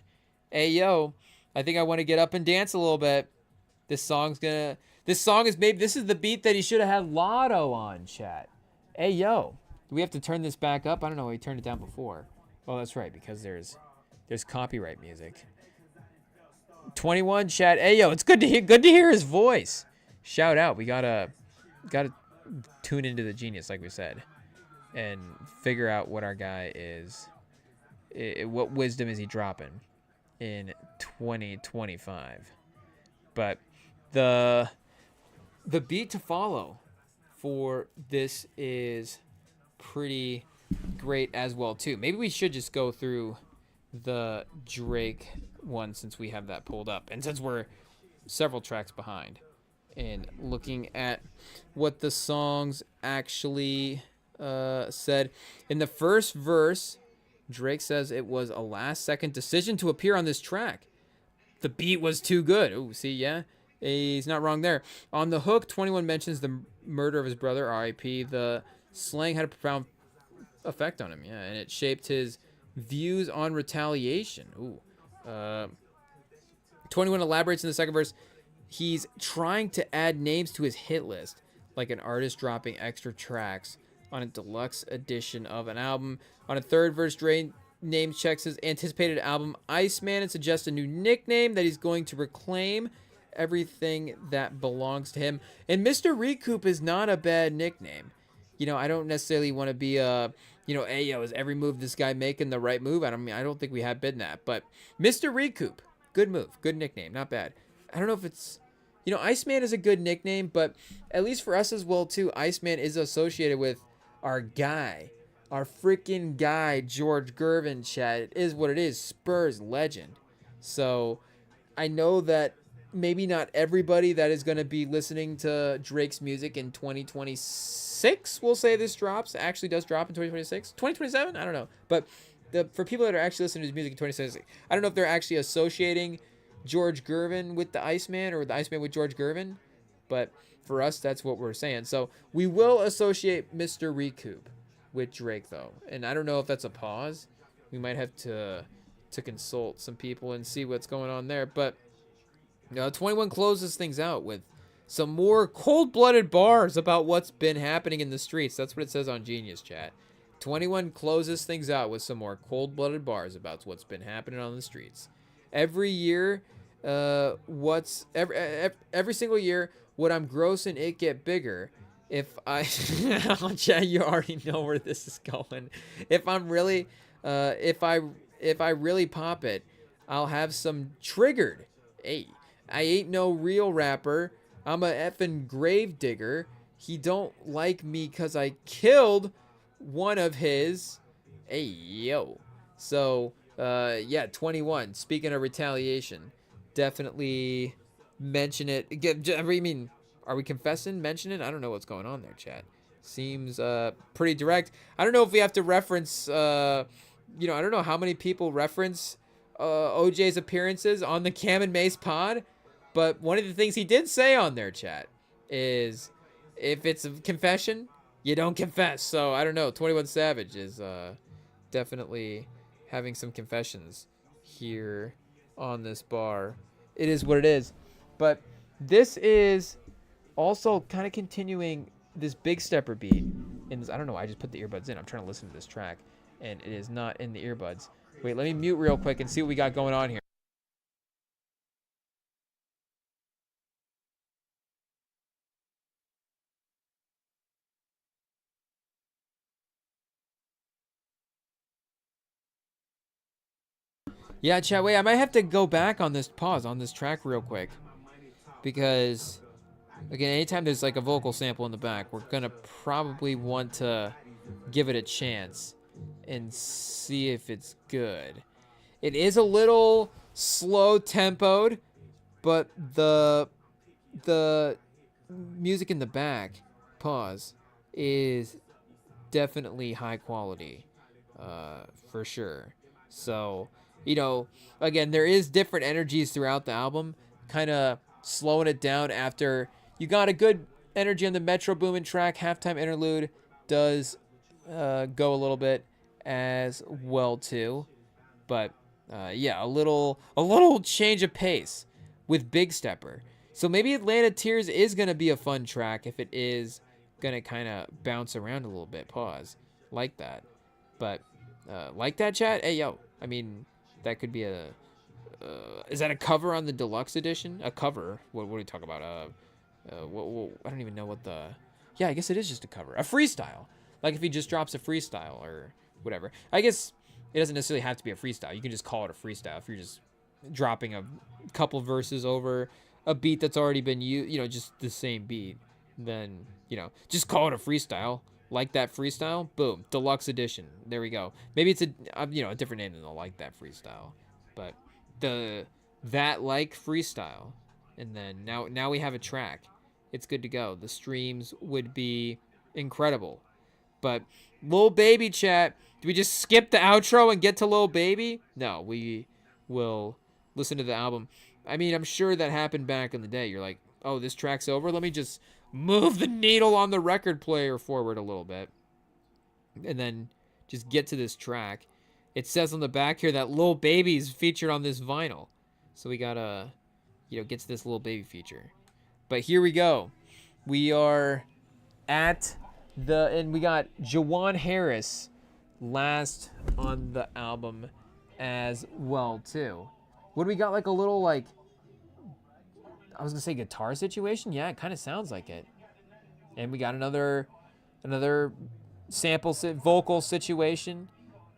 Hey yo, I think I want to get up and dance a little bit. This song is this is the beat that he should have had Lotto on, chat. Hey yo, do we have to turn this back up? I don't know, we turned it down before. Oh, that's right, because there's copyright music. 21 chat. Hey yo, it's good to hear his voice. Shout out. We gotta tune into the genius, like we said, and figure out what our guy is. What wisdom is he dropping in 2025? But the beat to follow for this is pretty great as well too. Maybe we should just go through the Drake one since we have that pulled up, and since we're several tracks behind, and looking at what the songs actually said. In the first verse, Drake says it was a last-second decision to appear on this track. The beat was too good. Ooh, see, yeah, he's not wrong there. On the hook, 21 mentions the murder of his brother, R.I.P. The slang had a profound effect on him, yeah, and it shaped his views on retaliation. Ooh. 21 elaborates in the second verse. He's trying to add names to his hit list, like an artist dropping extra tracks on a deluxe edition of an album. On a third verse, Dre name checks his anticipated album Iceman and suggests a new nickname that he's going to reclaim everything that belongs to him. And Mr. Recoup is not a bad nickname. I don't necessarily want to be hey yo, is every move this guy making the right move? I don't think we have been that, but Mr. Recoup, good move, good nickname, not bad. I don't know if it's, Iceman is a good nickname, but at least for us as well too, Iceman is associated with our guy, our freaking guy, George Gervin. Chat, it is what it is. Spurs legend. So I know that maybe not everybody that is going to be listening to Drake's music in 2026, we'll say this drops, actually does drop in 2026, 2027, I don't know. But for people that are actually listening to his music in 2026, I don't know if they're actually associating George Gervin with the Iceman or the Iceman with George Gervin, but for us, that's what we're saying. So we will associate Mr. Recoup with Drake, though. And I don't know if that's a pause. We might have to consult some people and see what's going on there. But 21 closes things out with some more cold-blooded bars about what's been happening in the streets. That's what it says on Genius Chat. 21 closes things out with some more cold-blooded bars about what's been happening on the streets. Every year, every single year, what I'm grossing, it get bigger. If I, Chat, you already know where this is going. If I'm really, if I really pop it, I'll have some triggered. Hey, I ain't no real rapper. I'm a effing grave digger. He don't like me cause I killed one of his. Hey, yo. So, yeah, 21. Speaking of retaliation, definitely mention it. I mean, are we confessing? Mention it? I don't know what's going on there, chat. Seems pretty direct. I don't know if we have to reference, I don't know how many people reference OJ's appearances on the Cam and Mace pod, but one of the things he did say on their chat is if it's a confession, you don't confess. So I don't know. 21 Savage is definitely having some confessions here on this bar. It is what it is. But this is also kind of continuing this Big Stepper beat. And I don't know. I just put the earbuds in. I'm trying to listen to this track, and it is not in the earbuds. Wait, let me mute real quick and see what we got going on here. Yeah, chat, wait, I might have to go back on this pause on this track real quick. Because, again, anytime there's like a vocal sample in the back, we're going to probably want to give it a chance and see if it's good. It is a little slow tempoed, but the music in the back, pause, is definitely high quality, for sure. So, again, there is different energies throughout the album, kind of slowing it down after you got a good energy on the Metro Boomin track. Halftime interlude does go a little bit as well too, but yeah, a little change of pace with Big Stepper. So maybe Atlanta Tears is gonna be a fun track if it is gonna kind of bounce around a little bit. Pause, like that, but like that, chat. Hey yo, I mean, that could be a. Is that a cover on the deluxe edition? A cover? What are we talking about? I don't even know what the. Yeah, I guess it is just a cover. A freestyle. Like if he just drops a freestyle or whatever. I guess it doesn't necessarily have to be a freestyle. You can just call it a freestyle if you're just dropping a couple verses over a beat that's already been used. Just the same beat. Then just call it a freestyle. Like that freestyle, boom, deluxe edition. There we go. Maybe it's a different name than the Like That freestyle, but that like freestyle, and then now we have a track. It's good to go. The streams would be incredible, but Lil Baby, chat. Do we just skip the outro and get to Lil Baby? No, we will listen to the album. I mean, I'm sure that happened back in the day. You're like, oh, this track's over. Let me just move the needle on the record player forward a little bit and then just get to this track. It says on the back here that Lil Baby's featured on this vinyl, so we gotta get to this Lil Baby feature. But here we go. We are at and we got Jawan Harris last on the album as well too. What do we got? Like a little I was gonna say guitar situation. Yeah, it kind of sounds like it. And we got another Another vocal situation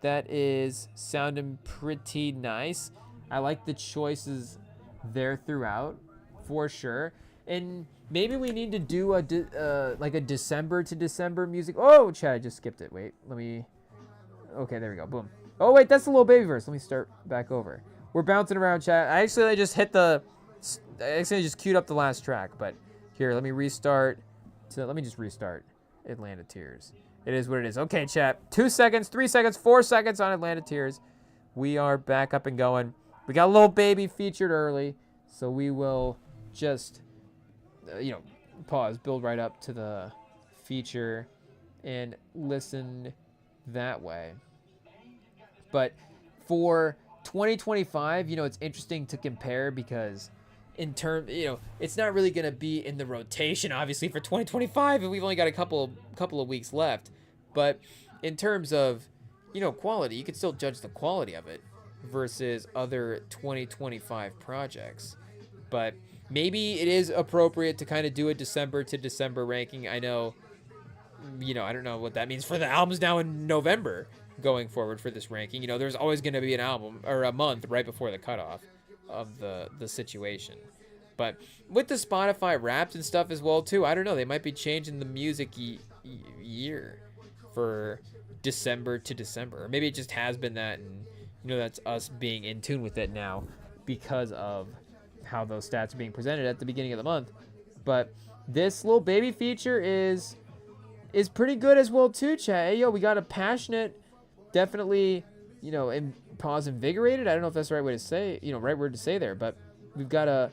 that is sounding pretty nice. I like the choices there throughout, for sure. And maybe we need to do like a December to December music. Oh, chat, I just skipped it. Wait, let me. Okay, there we go. Boom. Oh wait, that's the Lil Baby verse. Let me start back over. We're bouncing around, chat. I just hit the. I actually just queued up the last track, but here, let me restart. Let me just restart Atlanta Tears. It is what it is. Okay, chat. 2 seconds, 3 seconds, 4 seconds on Atlanta Tears. We are back up and going. We got Lil Baby featured early, so we will just, pause, build right up to the feature, and listen that way. But for 2025, it's interesting to compare because in terms, it's not really going to be in the rotation, obviously, for 2025, and we've only got a couple of weeks left. But in terms of, quality, you can still judge the quality of it versus other 2025 projects. But maybe it is appropriate to kind of do a December to December ranking. I know, I don't know what that means for the albums now in November going forward for this ranking. There's always going to be an album or a month right before the cutoff of the situation. But with the Spotify Wrapped and stuff as well too, I don't know, they might be changing the music year for December to December, or maybe it just has been that, and that's us being in tune with it now because of how those stats are being presented at the beginning of the month. But this Lil Baby feature is pretty good as well too, chat. Hey, yo, we got a passionate, definitely, invigorated. I don't know if that's the right way to say, right word to say there, but we've got a,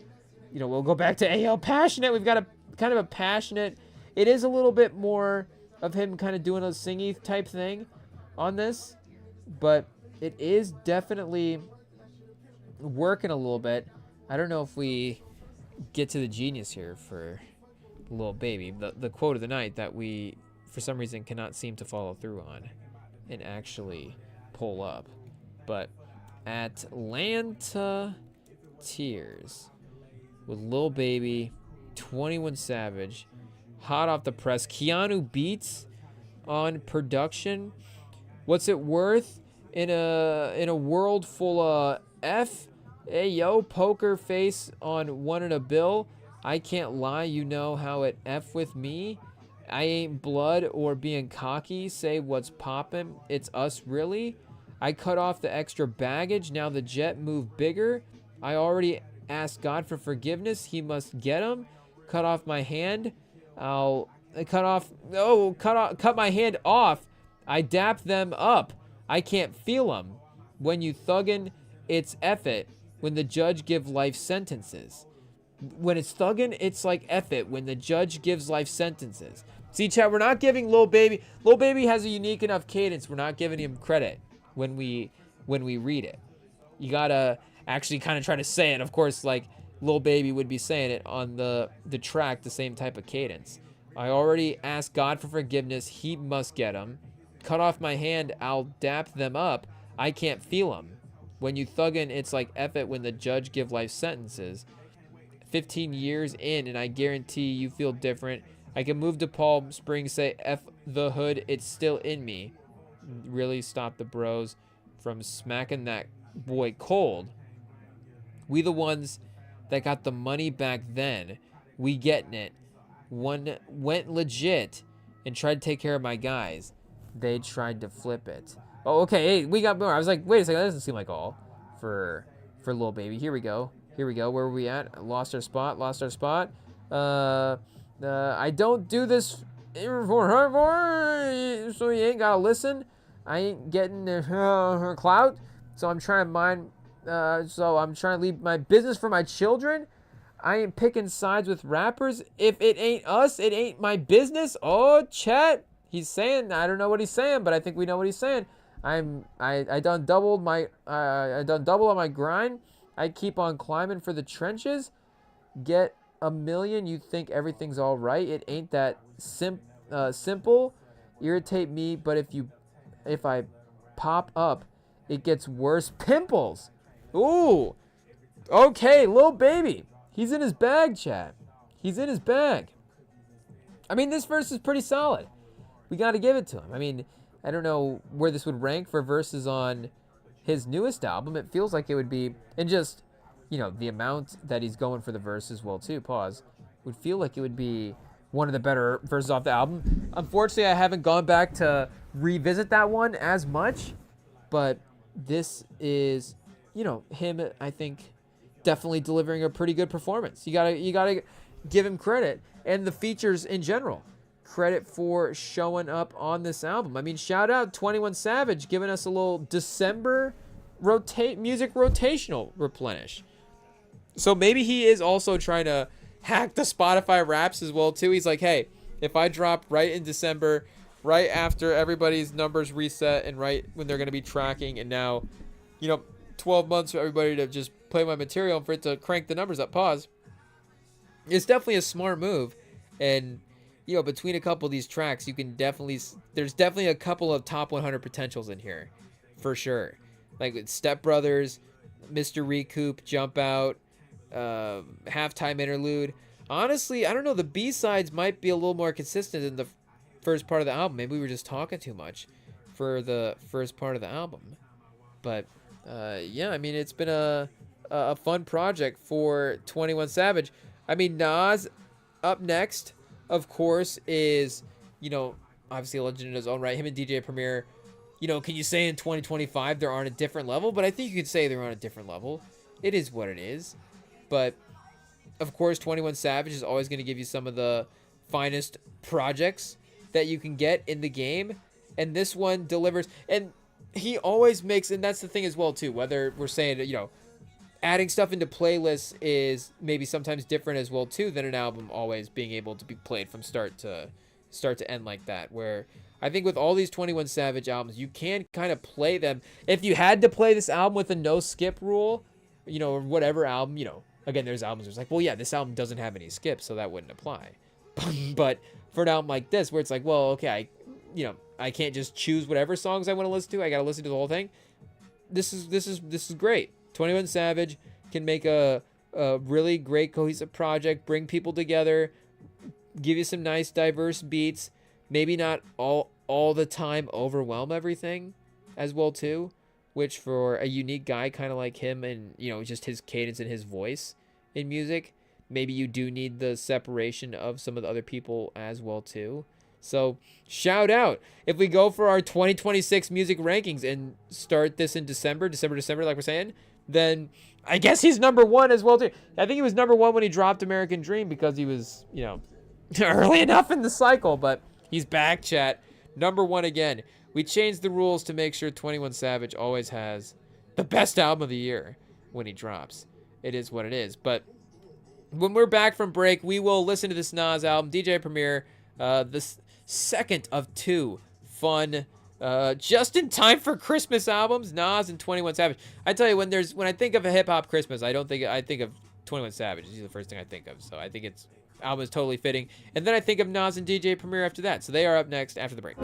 we'll go back to AL passionate. We've got a kind of a passionate. It is a little bit more of him kind of doing a singy type thing on this, but it is definitely working a little bit. I don't know if we get to the genius here for Lil Baby, the quote of the night that we, for some reason, cannot seem to follow through on and actually pull up. But Atlanta Tears with Lil Baby, 21 Savage, hot off the press. Keanu Beats on production. What's it worth in a world full of F? Hey yo, poker face on one in a bill. I can't lie, you know how it F with me. I ain't blood or being cocky. Say what's poppin'. It's us really. I cut off the extra baggage. Now the jet moved bigger. I already asked God for forgiveness. He must get 'em. Cut off my hand. I'll cut my hand off. I dap them up. I can't feel 'em. When you thuggin', it's F it. When the judge give life sentences. When it's thuggin', it's like F it. When the judge gives life sentences. See, chat, we're not giving Lil Baby. Lil Baby has a unique enough cadence. We're not giving him credit when we read it. You gotta actually kind of try to say it. Of course, like Lil Baby would be saying it on the track, the same type of cadence. I already asked God for forgiveness. He must get 'em. Cut off my hand. I'll dap them up. I can't feel 'em. When you thuggin', it's like F it when the judge give life sentences. 15 years in, and I guarantee you feel different. I can move to Palm Springs, say F the hood, it's still in me. Really stop the bros from smacking that boy cold. We the ones that got the money back then. We getting it. One went legit and tried to take care of my guys. They tried to flip it. Oh, okay, hey, we got more. I was like, wait a second, that doesn't seem like all for Lil Baby. Here we go. Where were we at? Lost our spot. I don't do this for her, so you ain't gotta listen. I ain't getting her clout, so I'm trying to leave my business for my children. I ain't picking sides with rappers. If it ain't us, it ain't my business. Oh, chat. He's saying, I don't know what he's saying, but I think we know what he's saying. I done double on my grind. I keep on climbing for the trenches. Get a million, you think everything's all right. It ain't that simple. Irritate me, but if I pop up, it gets worse. Pimples. Ooh. Okay, Lil Baby. He's in his bag, chat. He's in his bag. I mean, this verse is pretty solid. we got to give it to him. I mean, I don't know where this would rank for verses on his newest album. It feels like it would be, and just, you know, the amount that he's going for the verses, well, too, pause, would feel like it would be one of the better verses off the album. Unfortunately, I haven't gone back to revisit that one as much, but this is, you know, him, I think, definitely delivering a pretty good performance. You gotta give him credit, and the features in general. Credit for showing up on this album. I mean, shout out 21 Savage giving us a little December music rotational replenish. So maybe he is also trying to hack the Spotify Wraps as well too. He's like, hey, if I drop right in December, right after everybody's numbers reset and right when they're going to be tracking, and now, you know, 12 months for everybody to just play my material and for it to crank the numbers up, pause. It's definitely a smart move. And, you know, between a couple of these tracks, you can definitely, there's definitely a couple of top 100 potentials in here, for sure. Like Step Brothers, Mr. Recoup, Jump Out, Halftime Interlude. Honestly, I don't know, the B-sides might be a little more consistent in the first part of the album. Maybe we were just talking too much for the first part of the album. But, yeah, I mean, it's been a fun project for 21 Savage. I mean, Nas up next, of course, is, you know, obviously a legend in his own right. Him and DJ Premier, you know, can you say in 2025 they're on a different level? But I think you could say they're on a different level. It is what it is. But, of course, 21 Savage is always going to give you some of the finest projects that you can get in the game. And this one delivers. And he always makes, and that's the thing as well, too, whether we're saying, you know, adding stuff into playlists is maybe sometimes different as well too than an album always being able to be played from start to end like that, where I think with all these 21 Savage albums you can kind of play them. If you had to play this album with a no skip rule, you know, or whatever album, you know, again, there's albums where it's like, well, yeah, this album doesn't have any skips, so that wouldn't apply. But for an album like this where it's like, well, okay, I can't just choose whatever songs I want to listen to, I gotta listen to the whole thing. This is great. 21 Savage can make a really great cohesive project, bring people together, give you some nice diverse beats, maybe not all the time overwhelm everything as well too, which for a unique guy kind of like him and, you know, just his cadence and his voice in music, maybe you do need the separation of some of the other people as well too. So shout out. If we go for our 2026 music rankings and start this in December, like we're saying, then I guess he's number one as well too. I think he was number one when he dropped American Dream because he was, you know, early enough in the cycle, but he's back, chat. Number one again. We changed the rules to make sure 21 Savage always has the best album of the year when he drops. It is what it is. But when we're back from break, we will listen to this Nas album, DJ Premier, this second of two fun just in time for Christmas albums, Nas and 21 Savage. I tell you, when I think of a hip hop Christmas, I think of 21 Savage. He's the first thing I think of. So I think it's album is totally fitting. And then I think of Nas and DJ Premier after that. So they are up next after the break.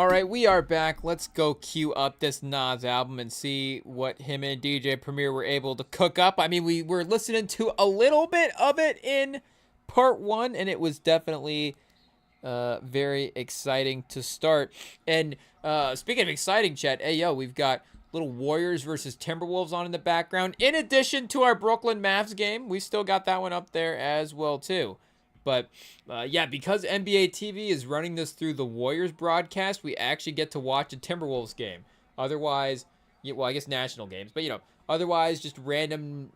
All right, we are back. Let's go queue up this Nas album and see what him and DJ Premier were able to cook up. I mean, we were listening to a little bit of it in part one, and it was definitely very exciting to start. And speaking of exciting, chat, hey, yo, we've got little Warriors versus Timberwolves on in the background. In addition to our Brooklyn Mavs game, we still got that one up there as well, too. But, yeah, because NBA TV is running this through the Warriors broadcast, we actually get to watch a Timberwolves game. Otherwise, well, I guess national games. But, otherwise just random,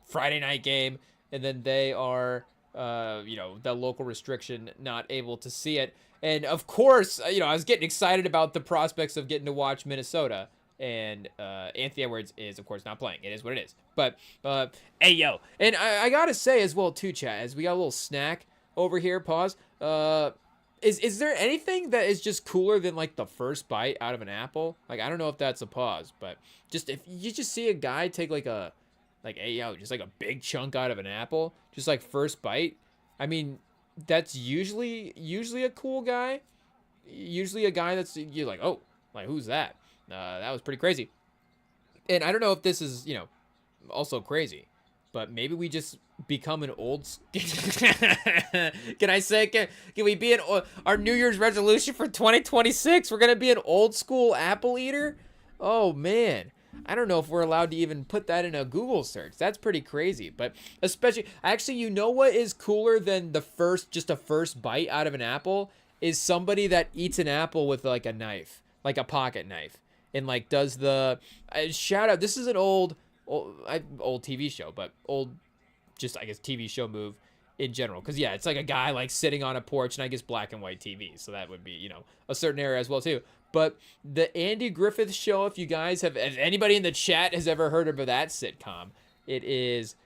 Friday night game. And then they are, the local restriction, not able to see it. And, of course, I was getting excited about the prospects of getting to watch Minnesota. And Anthony Edwards is, of course, not playing. It is what it is. But, hey, yo. And I got to say as well, too, chat, as we got a little snack over here, pause. Is there anything that is just cooler than, like, the first bite out of an apple? Like, I don't know if that's a pause, but just if you just see a guy take, hey, yo, just, like, a big chunk out of an apple, just, like, first bite. I mean, that's usually a cool guy. Usually a guy that's, you're like, oh, like, who's that? That was pretty crazy. And I don't know if this is, also crazy, but maybe we just become an old... Can I say, can we be our New Year's resolution for 2026? We're going to be an old school apple eater? Oh, man. I don't know if we're allowed to even put that in a Google search. That's pretty crazy. But especially, actually, you know what is cooler than just a first bite out of an apple? Is somebody that eats an apple with like a knife, like a pocket knife. And like does the shout out. This is an old TV show, but old, just I guess TV show move in general. Because yeah, it's like a guy like sitting on a porch, and I guess black and white TV. So that would be a certain area as well too. But the Andy Griffith Show, if you guys if anybody in the chat has ever heard of that sitcom, it is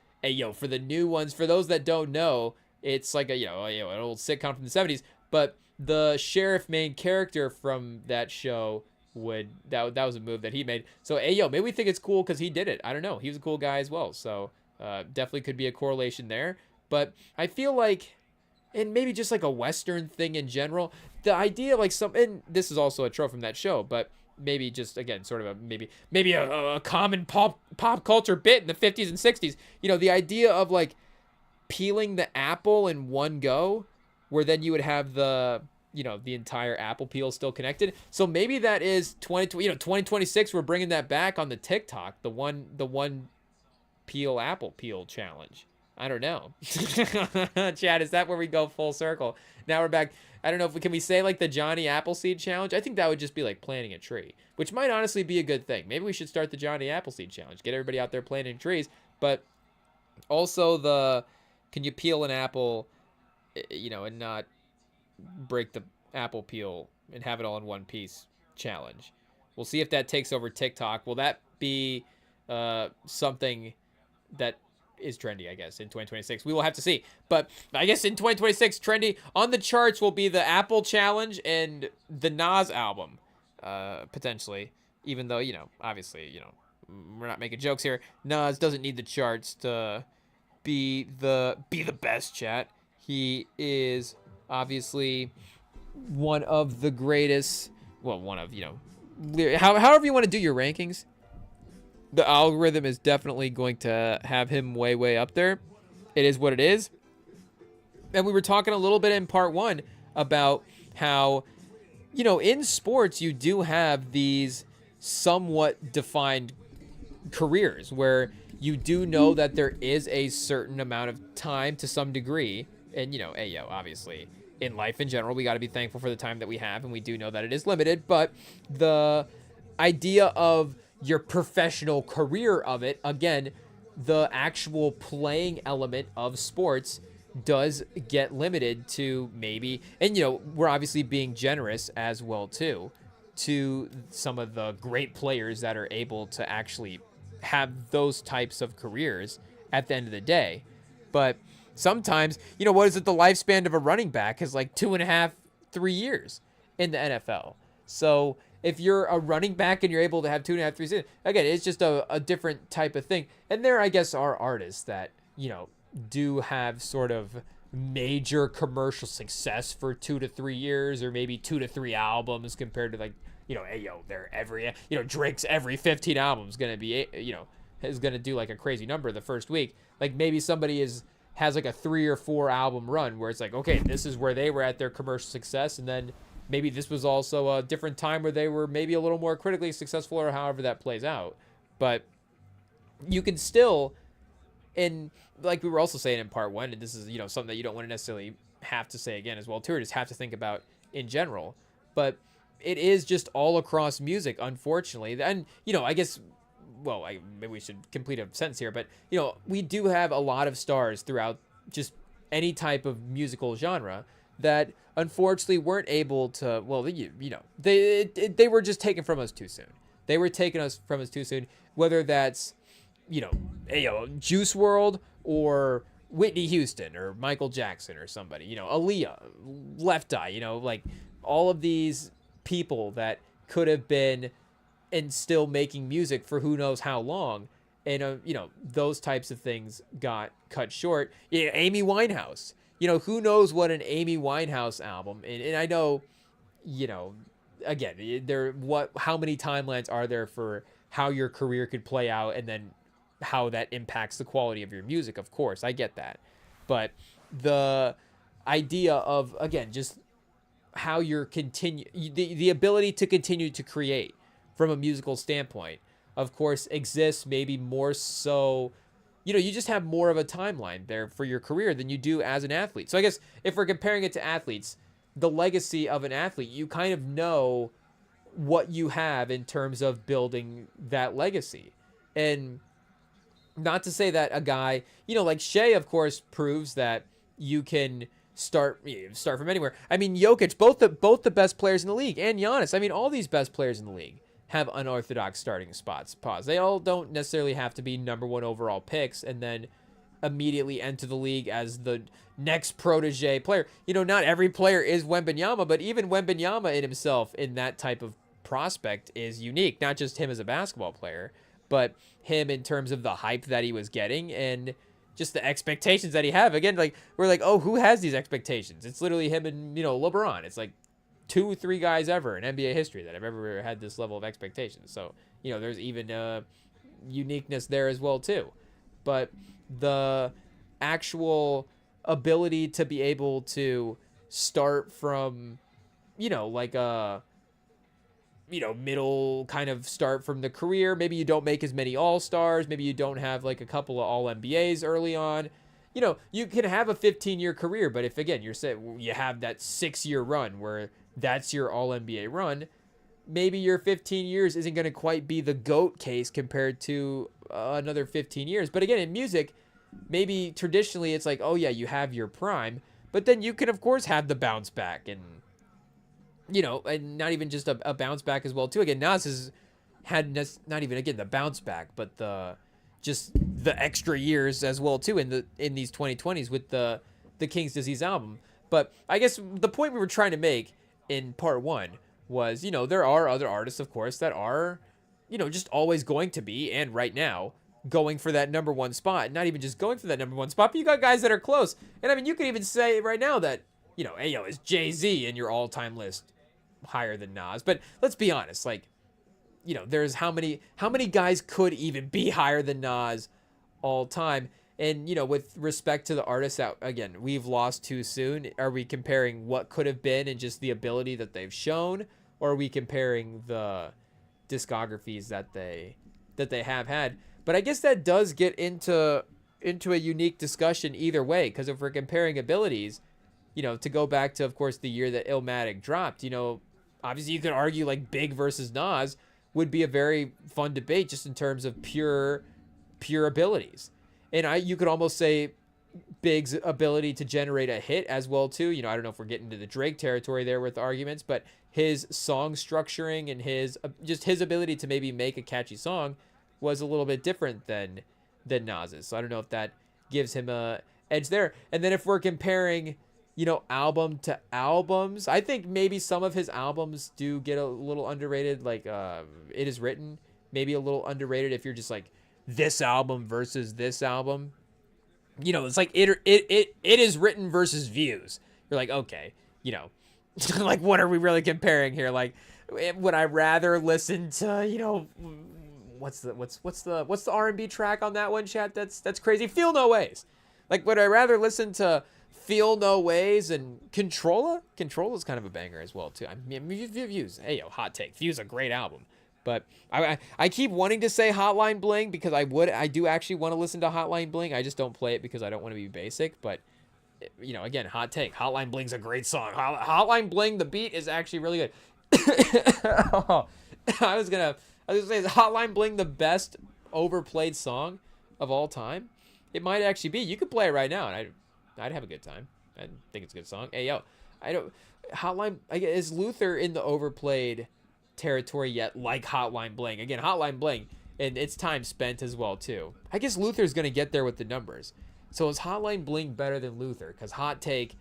for the new ones. For those that don't know, it's like an old sitcom from the 70s. But the sheriff main character from that show. That was a move that he made. So maybe we think it's cool because he did it. I don't know. He was a cool guy as well. So definitely could be a correlation there. But I feel like, and maybe just like a Western thing in general, the idea like and this is also a trope from that show, but maybe just again sort of maybe a common pop culture bit in the 50s and 60s. The idea of like peeling the apple in one go, where then you would have the entire apple peel still connected. So maybe that is 2026. We're bringing that back on the TikTok, the one peel apple peel challenge. I don't know. Chad, is that where we go full circle? Now we're back. I don't know if can we say like the Johnny Appleseed challenge? I think that would just be like planting a tree, which might honestly be a good thing. Maybe we should start the Johnny Appleseed challenge. Get everybody out there planting trees, but also can you peel an apple, and not break the apple peel and have it all in one piece challenge. We'll see if that takes over TikTok. Will that be something that is trendy, I guess, in 2026? We will have to see. But I guess in 2026, trendy on the charts will be the Apple Challenge and the Nas album, potentially. Even though, obviously, we're not making jokes here. Nas doesn't need the charts to be the best, chat. He is obviously one of the greatest, however you want to do your rankings, the algorithm is definitely going to have him way up there. It is what it is. And we were talking a little bit in part one about how, in sports, you do have these somewhat defined careers where you do know that there is a certain amount of time to some degree. And, obviously, in life in general, we got to be thankful for the time that we have, and we do know that it is limited. But the idea of your professional career of it, again, the actual playing element of sports does get limited to maybe, and, we're obviously being generous as well, too, to some of the great players that are able to actually have those types of careers at the end of the day. But sometimes, what is it? The lifespan of a running back is like 2.5, 3 years in the NFL. So if you're a running back and you're able to have 2.5, 3 seasons, again, it's just a different type of thing. And there, I guess, are artists that, do have sort of major commercial success for 2 to 3 years, or maybe 2 to 3 albums, compared to like, hey, yo, they're every, Drake's every 15 albums gonna be, is gonna do like a crazy number the first week. Like maybe somebody has like a 3 or 4 album run where it's like, okay, this is where they were at their commercial success, and then maybe this was also a different time where they were maybe a little more critically successful, or however that plays out. But you can still, and like we were also saying in part one, and this is, something that you don't want to necessarily have to say again as well too, or just have to think about in general, but it is just all across music, unfortunately. And, I guess, well, maybe we should complete a sentence here, but, we do have a lot of stars throughout just any type of musical genre that unfortunately weren't able to, well, they were just taken from us too soon. They were taken from us too soon, whether that's, Juice WRLD or Whitney Houston or Michael Jackson or somebody, Aaliyah, Left Eye, like all of these people that could have been and still making music for who knows how long. And, those types of things got cut short. Yeah, Amy Winehouse, who knows what an Amy Winehouse album, and I know, again, how many timelines are there for how your career could play out, and then how that impacts the quality of your music. Of course, I get that. But the idea of, again, just how you're the ability to continue to create from a musical standpoint, of course, exists maybe more so, you just have more of a timeline there for your career than you do as an athlete. So I guess if we're comparing it to athletes, the legacy of an athlete, you kind of know what you have in terms of building that legacy. And not to say that a guy, like Shea, of course, proves that you can start from anywhere. I mean, Jokic, both the best players in the league, and Giannis. I mean, all these best players in the league have unorthodox starting spots. They all don't necessarily have to be #1 overall picks and then immediately enter the league as the next protege player. Not every player is Wembanyama, but even Wembanyama in himself, in that type of prospect, is unique. Not just him as a basketball player, but him in terms of the hype that he was getting and just the expectations that he have. Again, like, we're like, oh, who has these expectations? It's literally him and, LeBron. It's like 2-3 guys ever in NBA history that have ever had this level of expectations. So, there's even uniqueness there as well too. But the actual ability to be able to start from, like a, middle kind of start from the career. Maybe you don't make as many all-stars. Maybe you don't have like a couple of all-NBAs early on. You can have a 15-year career, but if, again, you have that 6-year run where that's your all-NBA run, maybe your 15 years isn't going to quite be the GOAT case compared to another 15 years. But again, in music, maybe traditionally it's like, oh yeah, you have your prime, but then you can, of course, have the bounce back and, and not even just a bounce back as well too. Again, Nas has had not even, again, the bounce back, but the extra years as well too in these 2020s with the King's Disease album. But I guess the point we were trying to make in part one was, there are other artists, of course, that are, just always going to be, and right now, going for that #1 spot. Not even just going for that #1 spot, but you got guys that are close. And I mean, you could even say right now that, is Jay-Z in your all-time list higher than Nas? But let's be honest, like, there's how many guys could even be higher than Nas all time? And, with respect to the artists that, again, we've lost too soon, are we comparing what could have been and just the ability that they've shown? Or are we comparing the discographies that they have had? But I guess that does get into a unique discussion either way, because if we're comparing abilities, to go back to, of course, the year that Illmatic dropped, obviously you could argue like Big versus Nas would be a very fun debate just in terms of pure abilities. And you could almost say Big's ability to generate a hit as well too. I don't know if we're getting into the Drake territory there with arguments, but his song structuring and his ability to maybe make a catchy song was a little bit different than Nas's. So I don't know if that gives him a edge there. And then if we're comparing, album to albums, I think maybe some of his albums do get a little underrated, like It Is Written, maybe a little underrated if you're just like this album versus this album. it's like it is written versus views. You're like, okay, like what are we really comparing here? Like, would I rather listen to what's the R&B track on that one, chat? That's crazy. Feel No Ways. Like, would I rather listen to Feel No Ways and Controlla? Controlla's kind of a banger as well too. I mean, Views. Hey yo, hot take. Views a great album. But I keep wanting to say Hotline Bling because I do actually want to listen to Hotline Bling. I just don't play it because I don't want to be basic. But again, hot take. Hotline Bling's a great song. Hotline Bling, the beat is actually really good. I was gonna say, is Hotline Bling the best overplayed song of all time? It might actually be. You could play it right now, and I'd have a good time. I think it's a good song. Hey yo, is Luther in the overplayed territory yet, like Hotline Bling? Again, Hotline Bling, and it's time spent as well too. I guess Luther's gonna get there with the numbers. So is Hotline Bling better than Luther? Because hot take,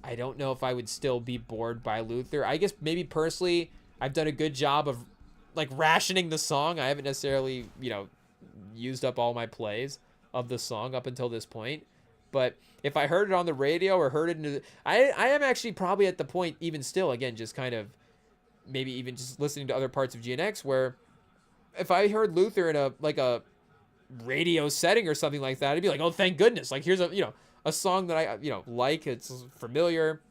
I don't know if I would still be bored by Luther. I guess maybe personally, I've done a good job of like rationing the song. I haven't necessarily, used up all my plays of the song up until this point. But if I heard it on the radio or heard it I am actually probably at the point even still, again, just kind of maybe even just listening to other parts of GNX where if I heard Luther in a radio setting or something like that, I'd be like, oh, thank goodness. Like, here's a song that I, like, it's familiar.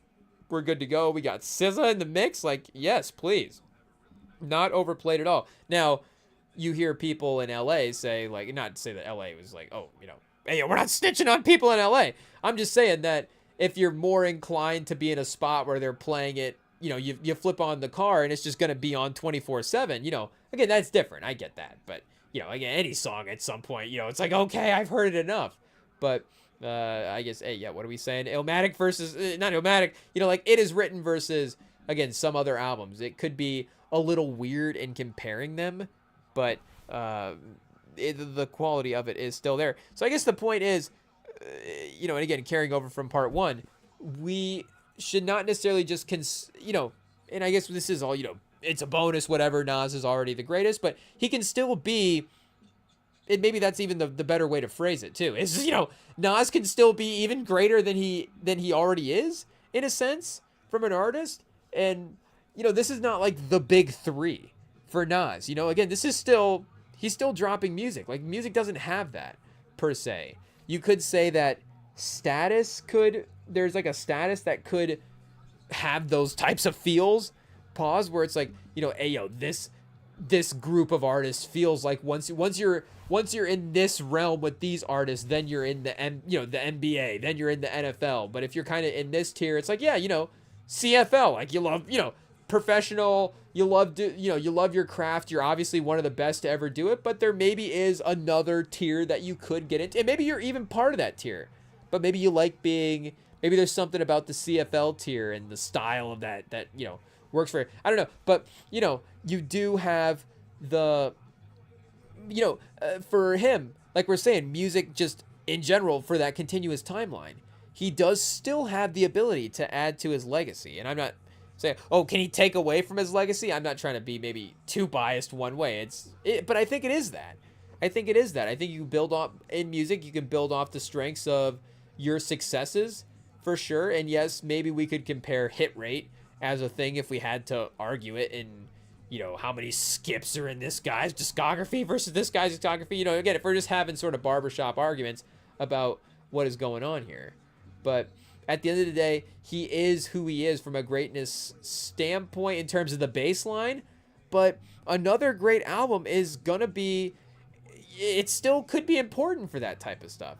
We're good to go. We got SZA in the mix. Like, yes, please. Not overplayed at all. Now, you hear people in LA say, like, not to say that LA was like, oh, hey, we're not snitching on people in LA. I'm just saying that if you're more inclined to be in a spot where they're playing it, you flip on the car and it's just going to be on 24/7, again, that's different. I get that. But, again, any song at some point, it's like, okay, I've heard it enough. But I guess, hey, yeah, what are we saying? Illmatic versus, not Illmatic, like It Is Written versus, again, some other albums. It could be a little weird in comparing them, but the quality of it is still there. So I guess the point is, and again, carrying over from part one, we should not necessarily just, and I guess this is all, it's a bonus, whatever, Nas is already the greatest, but he can still be, and maybe that's even the better way to phrase it too, is, Nas can still be even greater than he already is, in a sense, from an artist. And, this is not like the big three for Nas. Again, this is still, he's still dropping music. Like, music doesn't have that, per se. You could say that there's like a Status that could have those types of feels, where it's like, hey, yo, this group of artists feels like once you're in this realm with these artists, then you're in the NBA, then you're in the NFL. But if you're kind of in this tier, it's like, yeah, CFL, like you love, professional, you love you love your craft, you're obviously one of the best to ever do it, but there maybe is another tier that you could get into, and maybe you're even part of that tier, but maybe you like maybe there's something about the CFL tier and the style of that works for it. I don't know, but you do have the for him, like we're saying, music just in general, for that continuous timeline, he does still have the ability to add to his legacy. And I'm not saying, oh, can he take away from his legacy? I'm not trying to be maybe too biased one way. But I think it is that. I think you build off in music, you can build off the strengths of your successes for sure. And yes, maybe we could compare hit rate as a thing if we had to argue it in, how many skips are in this guy's discography versus this guy's discography. Again, if we're just having sort of barbershop arguments about what is going on here. But at the end of the day, he is who he is from a greatness standpoint in terms of the baseline. But another great album is going to be, it still could be important for that type of stuff.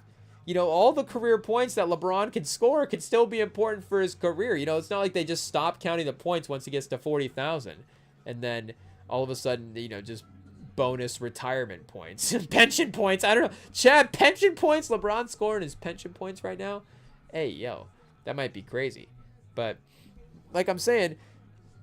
All the career points that LeBron can score could still be important for his career. It's not like they just stop counting the points once he gets to 40,000. And then all of a sudden, just bonus retirement points. Pension points. I don't know. Chad, pension points? LeBron scoring his pension points right now? Hey, yo, that might be crazy. But like I'm saying,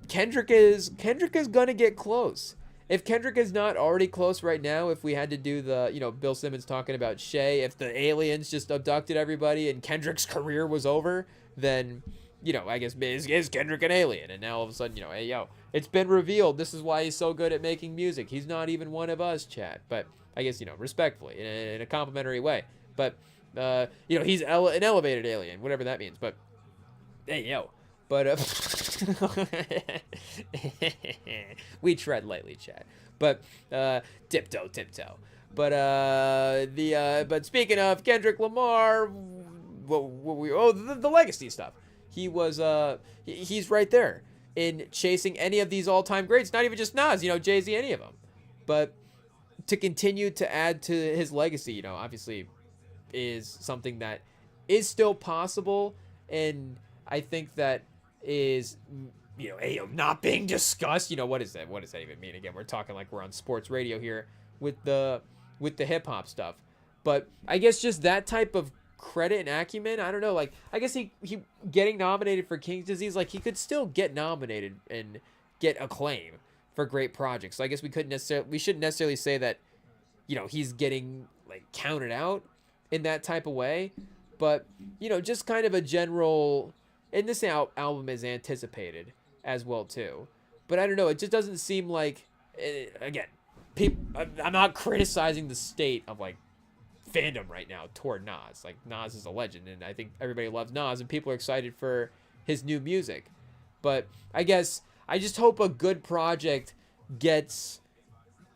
Kendrick is going to get close. If Kendrick is not already close right now, if we had to do the, Bill Simmons talking about Shay, if the aliens just abducted everybody and Kendrick's career was over, then, I guess, is Kendrick an alien? And now all of a sudden, hey, yo, it's been revealed. This is why he's so good at making music. He's not even one of us, Chad. But I guess, respectfully, in a complimentary way. But You know, he's an elevated alien, whatever that means. But hey, yo. But we tread lightly, Chad. But tiptoe. But but speaking of Kendrick Lamar, the legacy stuff. He's right there in chasing any of these all-time greats. Not even just Nas, you know, Jay-Z, any of them. But to continue to add to his legacy, you know, obviously is something that is still possible, and I think that is, you know, not being discussed. You know, what does that even mean? Again, we're talking like we're on sports radio here with the hip hop stuff. But I guess just that type of credit and acumen, I don't know, like I guess he getting nominated for King's Disease, like he could still get nominated and get acclaim for great projects. So I guess we shouldn't necessarily say that, you know, he's getting like counted out in that type of way. But, you know, just kind of a general, and this album is anticipated as well too. But I don't know, it just doesn't seem like, again, I'm not criticizing the state of like fandom right now toward Nas. Like, Nas is a legend, and I think everybody loves Nas, and people are excited for his new music. But I guess I just hope a good project gets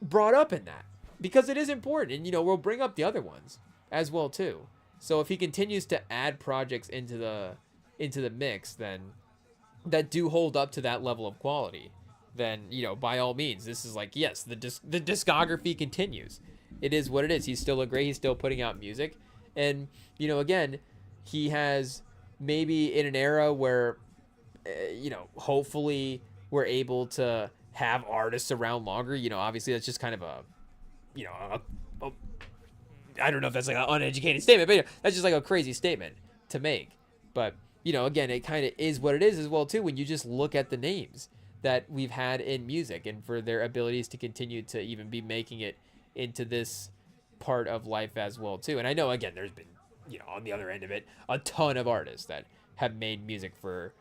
brought up in that, because it is important, and you know, we'll bring up the other ones as well too. So if he continues to add projects into the mix, then that do hold up to that level of quality, then, you know, by all means, this is like, yes, the discography continues. It is what it is. He's still he's still putting out music. And, you know, again, he has maybe in an era where, you know, hopefully we're able to have artists around longer. You know, obviously that's just kind of a, you know, I don't know if that's like an uneducated statement, but you know, that's just like a crazy statement to make. But, you know, again, it kind of is what it is as well too, when you just look at the names that we've had in music and for their abilities to continue to even be making it into this part of life as well too. And I know, again, there's been, you know, on the other end of it, a ton of artists that have made music for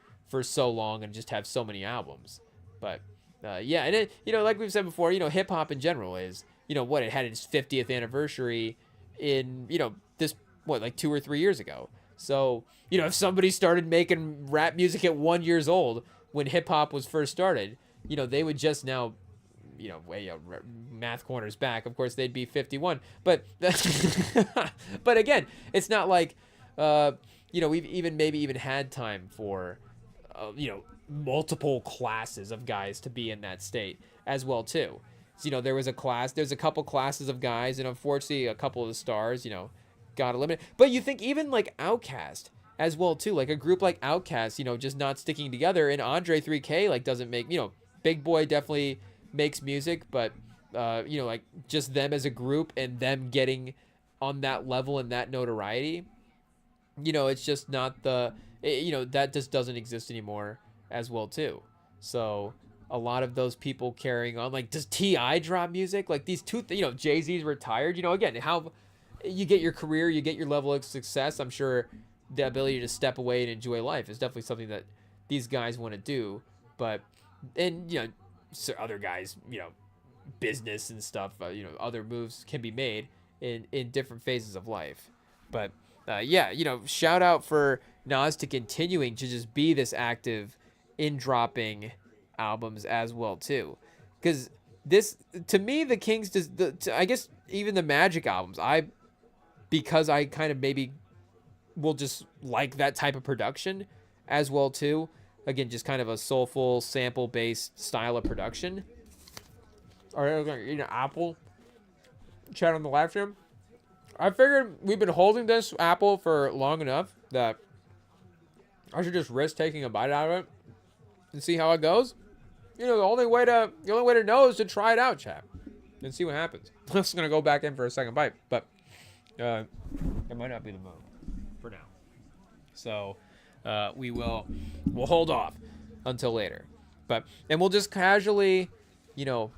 so long and just have so many albums. But yeah, and it, you know, like we've said before, you know, hip hop in general is, you know, what, it had its 50th anniversary in, you know, this, what, like 2 or 3 years ago. So, you know, if somebody started making rap music at 1 year old when hip hop was first started, you know, they would just now, you know, math corners back, of course they'd be 51. But but again, it's not like you know, we've even had time for you know, multiple classes of guys to be in that state as well too. So, you know, there's a couple classes of guys, and unfortunately a couple of the stars, you know, got eliminated. But you think even like Outkast as well too, like a group like Outkast, you know, just not sticking together, and Andre 3K like doesn't make, you know, Big Boy definitely makes music, but you know, like just them as a group and them getting on that level and that notoriety, you know, it's just not you know, that just doesn't exist anymore as well too. So a lot of those people carrying on, like, does T.I. drop music? Like these two, you know, Jay-Z's retired, you know, again, how you get your career, you get your level of success. I'm sure the ability to step away and enjoy life is definitely something that these guys want to do. But, and, you know, so other guys, you know, business and stuff, you know, other moves can be made in different phases of life. But yeah, you know, shout out for Nas to continuing to just be this active in dropping albums as well too, because this, to me, the Kings, I guess even the Magic albums, because I kind of maybe will just like that type of production as well too. Again, just kind of a soulful, sample-based style of production. All right, we're gonna eat an apple. Chat on the live stream. I figured we've been holding this apple for long enough that I should just risk taking a bite out of it and see how it goes. You know, the only way to know is to try it out, chat, and see what happens. I'm just gonna go back in for a second bite, but it might not be the move for now. So we'll hold off until later, and we'll just casually, you know,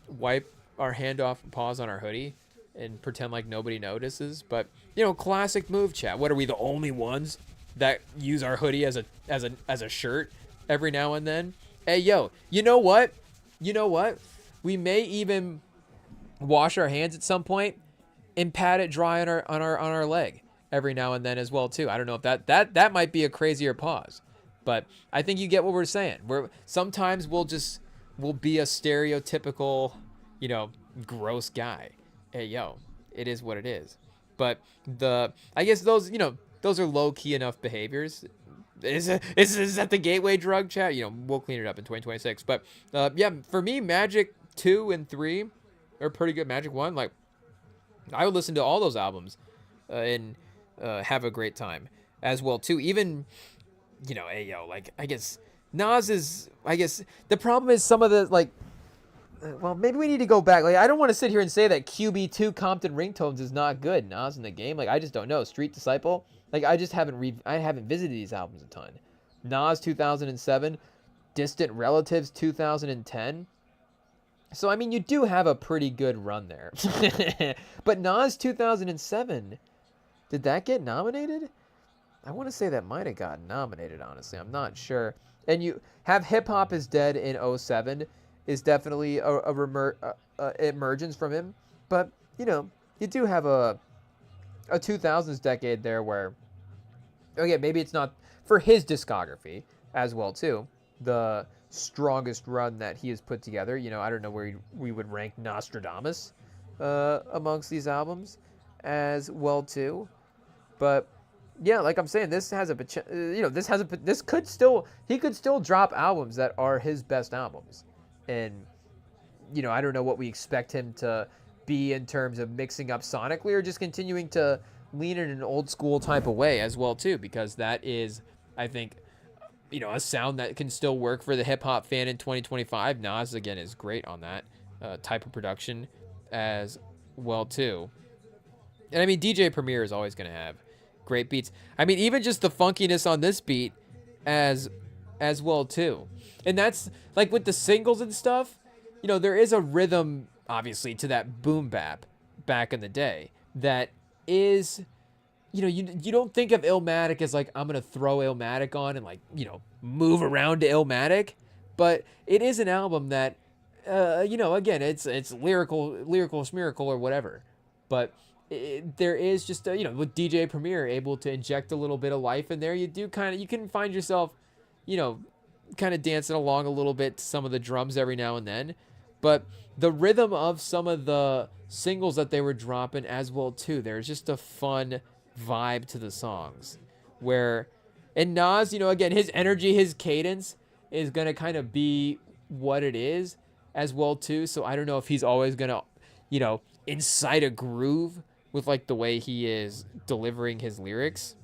wipe our hand off and pause on our hoodie and pretend like nobody notices. But, you know, classic move, chat. What, are we the only ones that use our hoodie as a shirt every now and then? Hey, yo, you know what? We may even wash our hands at some point and pat it dry on our leg every now and then as well too. I don't know if that might be a crazier pause, but I think you get what we're saying. Sometimes we'll be a stereotypical, gross guy. Hey yo, it is what it is. But I guess those are low key enough behaviors. Is that the gateway drug, chat? We'll clean it up in 2026. But yeah, for me, Magic 2 and 3 are pretty good. Magic 1, like, I would listen to all those albums and have a great time as well too. Even, hey yo, like, I guess Nas is, the problem is some of the, like, well, maybe we need to go back. Like, I don't want to sit here and say that QB2 Compton Ringtones is not good. Nas in the Game, like, I just don't know. Street Disciple, like, I haven't visited these albums a ton. Nas 2007, Distant Relatives 2010. So I mean, you do have a pretty good run there. But Nas 2007, did that get nominated? I want to say that might have gotten nominated, honestly. I'm not sure. And you have Hip Hop Is Dead in 07 is definitely a emergence from him. But, you do have a 2000s decade there where, okay, maybe it's not for his discography as well too, the strongest run that he has put together. I don't know where we would rank Nostradamus amongst these albums as well too. But yeah, like I'm saying, this has he could still drop albums that are his best albums. And, I don't know what we expect him to be in terms of mixing up sonically or just continuing to lean in an old school type of way as well too, because that is, I think, a sound that can still work for the hip hop fan in 2025. Nas, again, is great on that type of production as well too. And I mean, DJ Premier is always going to have great beats. I mean, even just the funkiness on this beat as well too. And that's like with the singles and stuff, there is a rhythm obviously to that boom bap back in the day that is, you don't think of Illmatic as like, I'm going to throw Illmatic on and like, move around to Illmatic, but it is an album that, again, it's lyrical miracle or whatever, but there is just with DJ Premier able to inject a little bit of life in there, you can find yourself, kind of dancing along a little bit to some of the drums every now and then. But the rhythm of some of the singles that they were dropping as well too, there's just a fun vibe to the songs where, and Nas, again, his energy, his cadence is going to kind of be what it is as well too. So I don't know if he's always going to, incite a groove with like the way he is delivering his lyrics.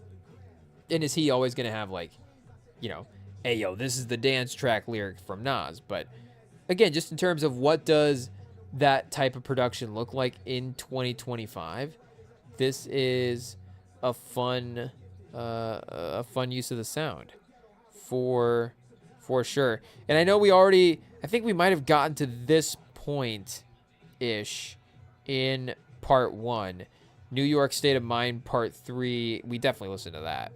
And is he always going to have like, hey yo, this is the dance track lyric from Nas. But again, just in terms of what does that type of production look like in 2025, this is a fun use of the sound for sure. And I know I think we might have gotten to this point ish in part 1. New York State of Mind part 3, we definitely listened to that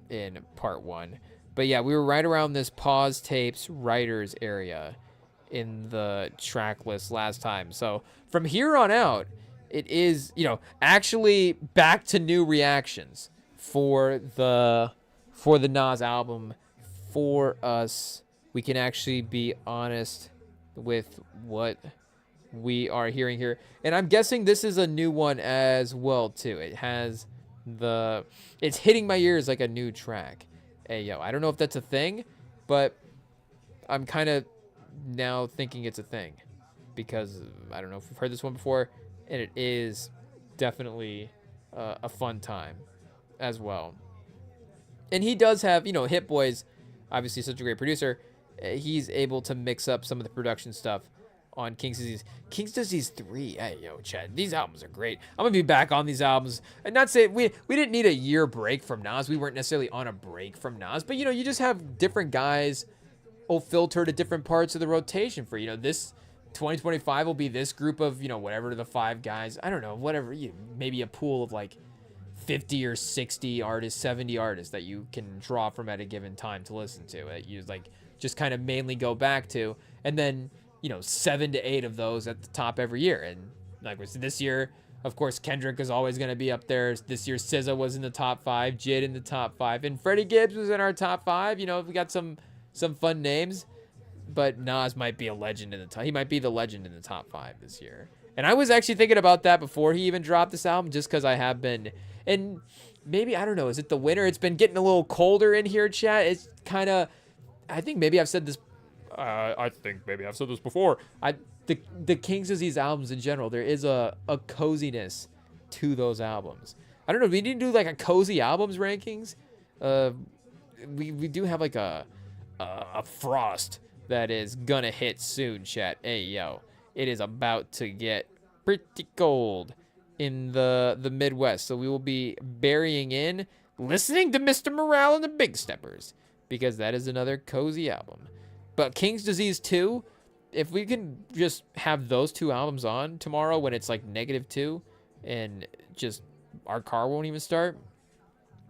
in part 1. But yeah, we were right around this pause tapes writers area in the track list last time. So from here on out, it is, actually back to new reactions for the Nas album for us. We can actually be honest with what we are hearing here. And I'm guessing this is a new one as well too. It's hitting my ears like a new track. Hey yo, I don't know if that's a thing, but I'm kind of now thinking it's a thing because I don't know if we've heard this one before, and it is definitely a fun time as well. And he does have, Hit Boy's obviously such a great producer. He's able to mix up some of the production stuff on King's Disease. King's Disease 3. Hey, yo, Chad, these albums are great. I'm going to be back on these albums. And not say we didn't need a year break from Nas. We weren't necessarily on a break from Nas. But, you just have different guys filter to different parts of the rotation for, this 2025 will be this group of, whatever the 5 guys. I don't know, whatever. Maybe a pool of like 50 or 60 artists, 70 artists that you can draw from at a given time to listen to. That you like just kind of mainly go back to. And then 7 to 8 of those at the top every year. And like this year, Of course, Kendrick is always going to be up there. This year, SZA was in the top 5, Jid in the top 5, and Freddie Gibbs was in our top 5. You know, we got some fun names, but Nas might be a legend in the top. He might be the legend in the top 5 this year. And I was actually thinking about that before he even dropped this album, just because I have been. And maybe, I don't know, is it the winter? It's been getting a little colder in here, chat. It's kind of, I think maybe I've said this. I think maybe I've said this before. The King's Disease albums in general, there is a coziness to those albums. I don't know. We need to do like a cozy albums rankings. We do have like a frost that is gonna hit soon, chat. Hey yo, it is about to get pretty cold in the Midwest, so we will be burying in listening to Mr. Morale and the Big Steppers, because that is another cozy album. But King's Disease 2, if we can just have those 2 albums on tomorrow when it's like -2 and just our car won't even start,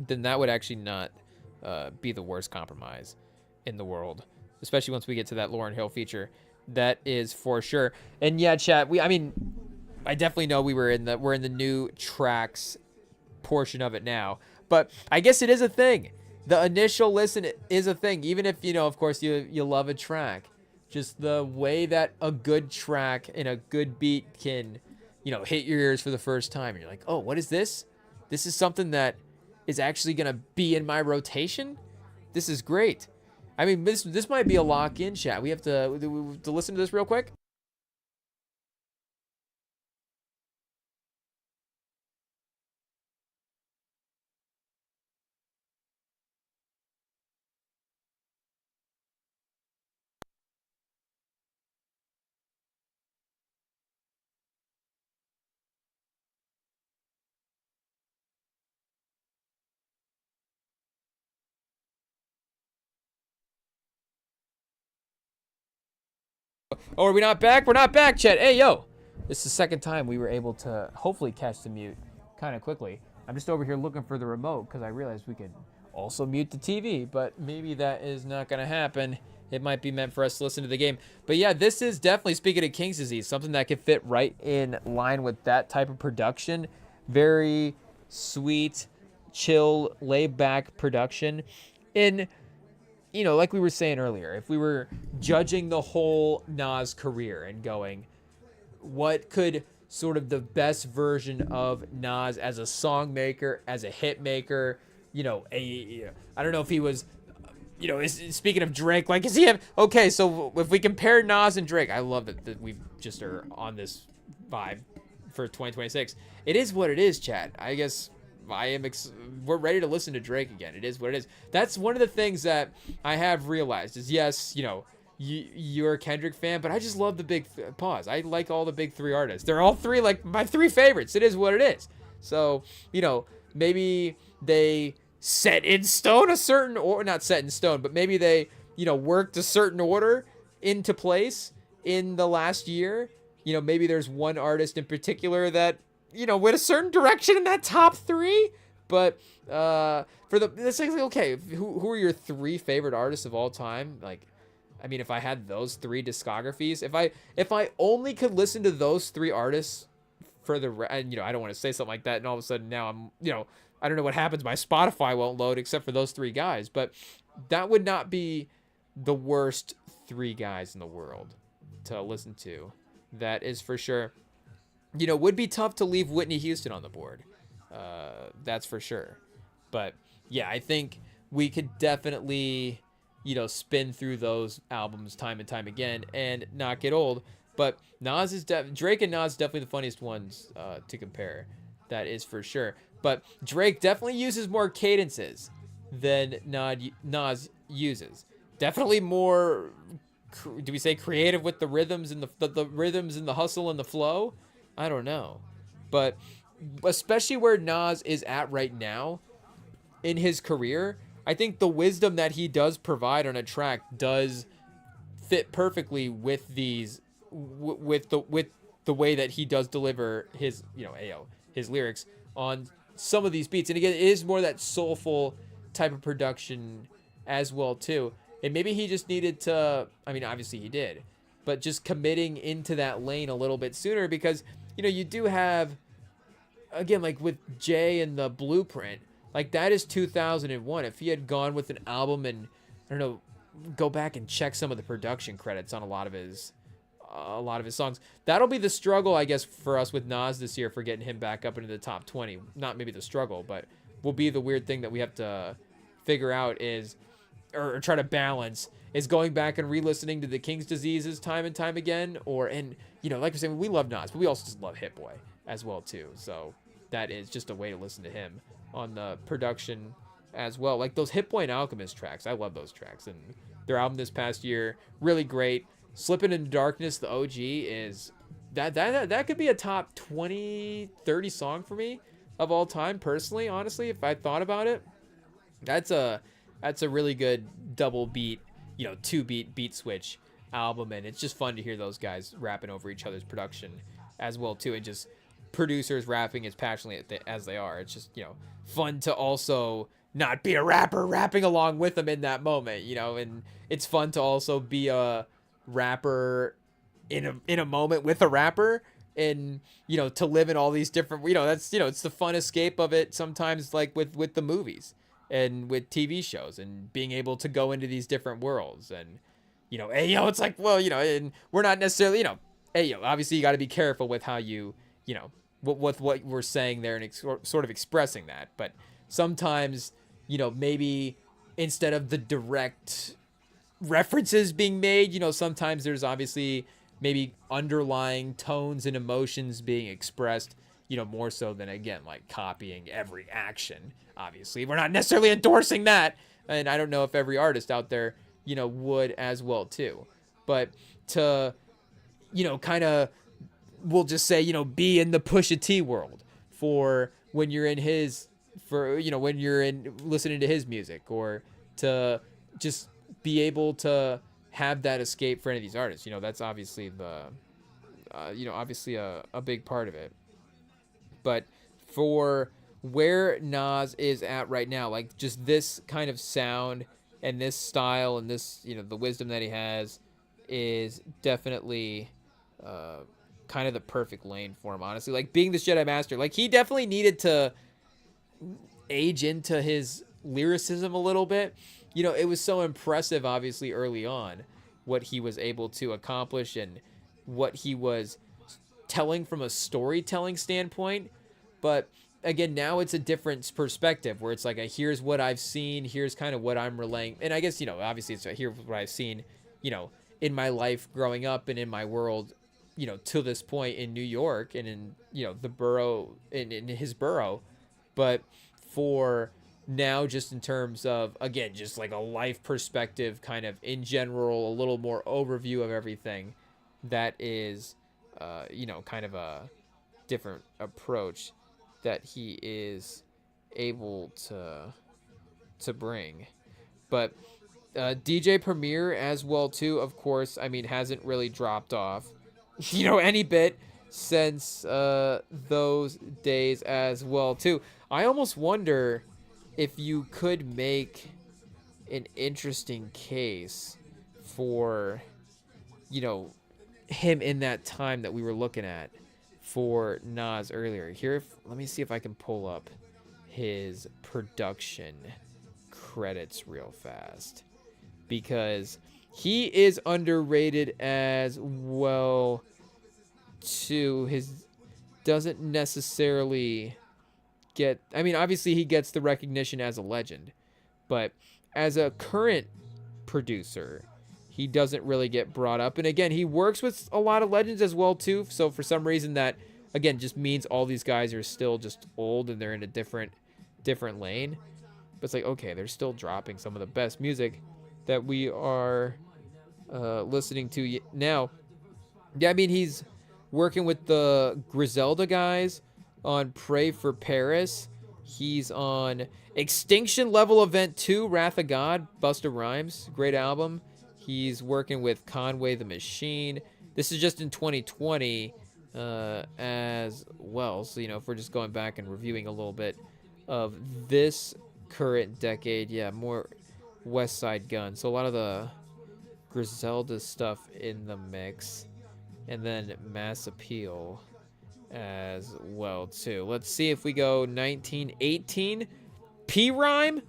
then that would actually not be the worst compromise in the world, especially once we get to that Lauryn Hill feature. That is for sure. And yeah, chat, I definitely know we're in the new tracks portion of it now, but I guess it is a thing. The initial listen is a thing, even if, you know, of course you love a track. Just the way that a good track and a good beat can, you know, hit your ears for the first time. You're like, oh, what is this? This is something that is actually going to be in my rotation? This is great. I mean, this might be a lock-in, chat. We have to listen to this real quick. Oh, are we not back? We're not back, chat. Hey, yo. This is the second time we were able to hopefully catch the mute kind of quickly. I'm just over here looking for the remote because I realized we could also mute the TV, but maybe that is not going to happen. It might be meant for us to listen to the game. But yeah, this is definitely, speaking of King's Disease, something that could fit right in line with that type of production. Very sweet, chill, laid-back production. In, you know, like we were saying earlier, if we were judging the whole Nas career and going, what could sort of the best version of Nas as a song maker, as a hit maker, you know, I don't know if he was, you know, speaking of Drake, like, is he okay, so if we compare Nas and Drake, I love that we just are on this vibe for 2026. It is what it is, chat. I guess we're ready to listen to Drake again. It is what it is. That's one of the things that I have realized is, yes, you know, you're a Kendrick fan, but I just love the big pause. I like all the big 3 artists. They're all 3 like my 3 favorites. It is what it is. So, you know, maybe they set in stone a certain, or not set in stone, but maybe they, you know, worked a certain order into place in the last year. You know, maybe there's one artist in particular that, you know, went a certain direction in that top 3, but it's like, okay, who are your 3 favorite artists of all time? Like, I mean, if I had those 3 discographies, if I only could listen to those 3 artists for and, you know, I don't want to say something like that and all of a sudden now I'm, you know, I don't know what happens, my Spotify won't load except for those 3 guys, but that would not be the worst 3 guys in the world to listen to. That is for sure. You know, would be tough to leave Whitney Houston on the board. That's for sure. But yeah, I think we could definitely, you know, spin through those albums time and time again and not get old. But Drake and Nas definitely the funniest ones to compare. That is for sure. But Drake definitely uses more cadences than Nas uses. Definitely more, do we say creative with the rhythms and the rhythms and the hustle and the flow? I don't know. But especially where Nas is at right now in his career, I think the wisdom that he does provide on a track does fit perfectly with these, with the way that he does deliver his, you know, his lyrics on some of these beats. And again, it is more that soulful type of production as well too. And maybe he just needed to, I mean, obviously he did, but just committing into that lane a little bit sooner, because, you know, you do have again, like with Jay and the Blueprint, like that is 2001. If he had gone with an album and I don't know, go back and check some of the production credits on a lot of his songs. That'll be the struggle, I guess, for us with Nas this year for getting him back up into the top 20. Not maybe the struggle, but will be the weird thing that we have to figure out is, or try to balance, is going back and re-listening to the King's Diseases time and time again, or, and, you know, like I said, we love Nas, but we also just love Hit Boy as well, too. So that is just a way to listen to him on the production as well. Like those Hit Boy and Alchemist tracks, I love those tracks, and their album this past year, really great. Slipping into Darkness, the OG, is that could be a top 20, 30 song for me of all time, personally, honestly, if I thought about it. That's a really good double beat, you know, 2-beat beat switch album, and it's just fun to hear those guys rapping over each other's production as well too, and just producers rapping as passionately as they are. It's just, you know, fun to also not be a rapper rapping along with them in that moment, you know, and it's fun to also be a rapper in a moment with a rapper, and, you know, to live in all these different, you know, that's, you know, it's the fun escape of it sometimes, like with the movies and with TV shows, and being able to go into these different worlds. And, you know, and, you know, it's like, well, you know, and we're not necessarily, you know, hey, you know, obviously you got to be careful with how you know, what we're saying there, and sort of expressing that. But sometimes, you know, maybe instead of the direct references being made, you know, sometimes there's obviously maybe underlying tones and emotions being expressed, you know, more so than, again, like copying every action. Obviously, we're not necessarily endorsing that, and I don't know if every artist out there, you know, would as well too. But to, you know, kind of, we'll just say, you know, be in the Pusha T world for when you're in his, for, you know, when you're in listening to his music, or to just be able to have that escape for any of these artists. You know, that's obviously the, you know, obviously a big part of it. But for where Nas is at right now, like just this kind of sound and this style and this, you know, the wisdom that he has is definitely kind of the perfect lane for him, honestly. Like being this Jedi Master, like he definitely needed to age into his lyricism a little bit. You know, it was so impressive, obviously, early on, what he was able to accomplish and what he was telling from a storytelling standpoint. But again, now it's a different perspective, where it's like, here's what I've seen, here's kind of what I'm relaying. And I guess, you know, obviously it's here's what I've seen, you know, in my life growing up and in my world, you know, to this point in New York and in, you know, the borough, in his borough. But for now, just in terms of, again, just like a life perspective, kind of in general, a little more overview of everything, that is, you know, kind of a different approach that he is able to bring. But DJ Premier as well too, of course, I mean, hasn't really dropped off, you know, any bit since those days as well too. I almost wonder if you could make an interesting case for, you know, him in that time that we were looking at for Nas earlier. Here, let me see if I can pull up his production credits real fast, because he is underrated as well too. His doesn't necessarily get, I mean, obviously he gets the recognition as a legend, but as a current producer, he doesn't really get brought up. And again, he works with a lot of legends as well too, so for some reason that, again, just means all these guys are still just old and they're in a different lane. But it's like, okay, they're still dropping some of the best music that we are listening to now. Yeah, I mean, he's working with the Griselda guys on Pray for Paris. He's on Extinction Level Event 2, Wrath of God, Busta Rhymes. Great album. He's working with Conway the Machine. This is just in 2020 as well. So, you know, if we're just going back and reviewing a little bit of this current decade, yeah, more West Side Gun. So a lot of the Griselda stuff in the mix. And then Mass Appeal as well too. Let's see if we go 1918. P-Rhyme?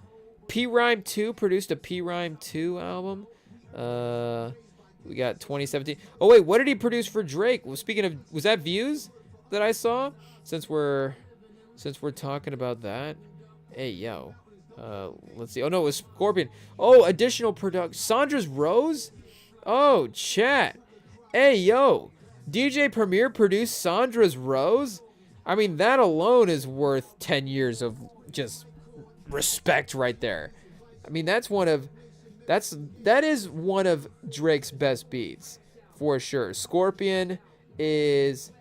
P-Rhyme 2 produced a P-Rhyme 2 album. We got 2017. Oh wait, what did he produce for Drake? Well, speaking of, was that Views that I saw? Since we're talking about that. Hey yo. Let's see. Oh no, it was Scorpion. Oh, additional production. Sandra's Rose? Oh, chat. Hey yo. DJ Premier produced Sandra's Rose? I mean, that alone is worth 10 years of just respect right there. I mean, that is one of Drake's best beats for sure. Scorpion is,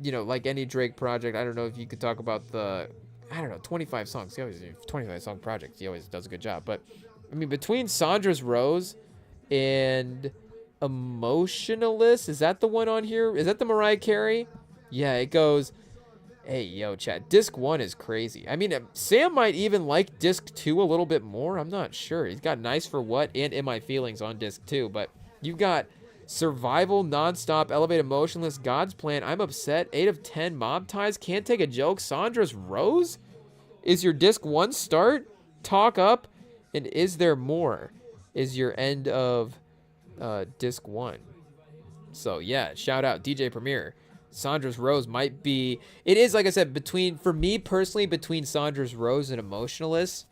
you know, like any Drake project. I don't know if you could talk about the, I don't know, 25 songs. He always 25 song projects. He always does a good job. But I mean, between Sandra's Rose and Emotionalist, is that the one on here? Is that the Mariah Carey? Yeah, it goes. Hey, yo, chat. Disc 1 is crazy. I mean, Sam might even like Disc 2 a little bit more. I'm not sure. He's got Nice for What and In My Feelings on Disc 2. But you've got Survival, Nonstop, Elevate Emotionless, God's Plan, I'm Upset, 8 of 10, Mob Ties, Can't Take a Joke, Sandra's Rose? Is your Disc 1 start? Talk Up? And Is There More? Is your end of Disc 1. So, yeah, shout out DJ Premier. Sandra's Rose might be, it is, like I said, for me personally, between Sandra's Rose and Emotionalist,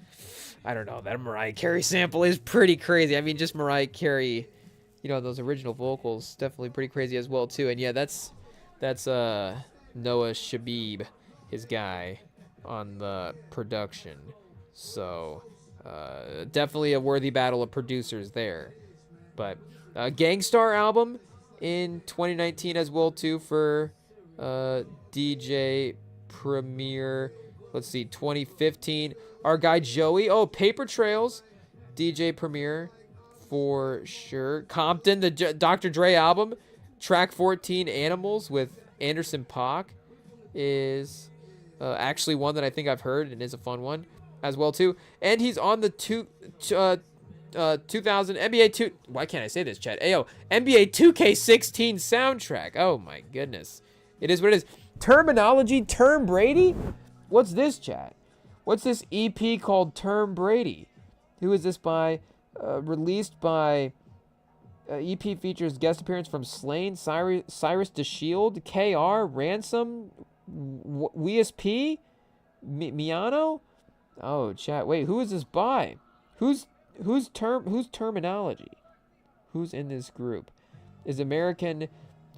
I don't know, that Mariah Carey sample is pretty crazy. I mean, just Mariah Carey, you know, those original vocals, definitely pretty crazy as well, too. And yeah, that's Noah Shabib, his guy, on the production. So, definitely a worthy battle of producers there. But, Gangstar album in 2019 as well too for DJ Premier. Let's see, 2015. Our guy Joey. Oh, Paper Trails. DJ Premier for sure. Compton, the Dr. Dre album. Track 14, Animals with Anderson .Paak is actually one that I think I've heard and is a fun one as well too. And he's on the 2000 NBA 2. Why can't I say this, chat? Ayo, NBA 2K16 soundtrack. Oh my goodness, it is what it is. Terminology, Term Brady. What's this, chat? What's this EP called Term Brady? Who is this by? Released by. EP features guest appearance from Slain, Cyrus the Shield, KR, Ransom, WSP, Miano. Oh, chat. Wait, who is this by? Who's Terminology? Who's in this group? Is American?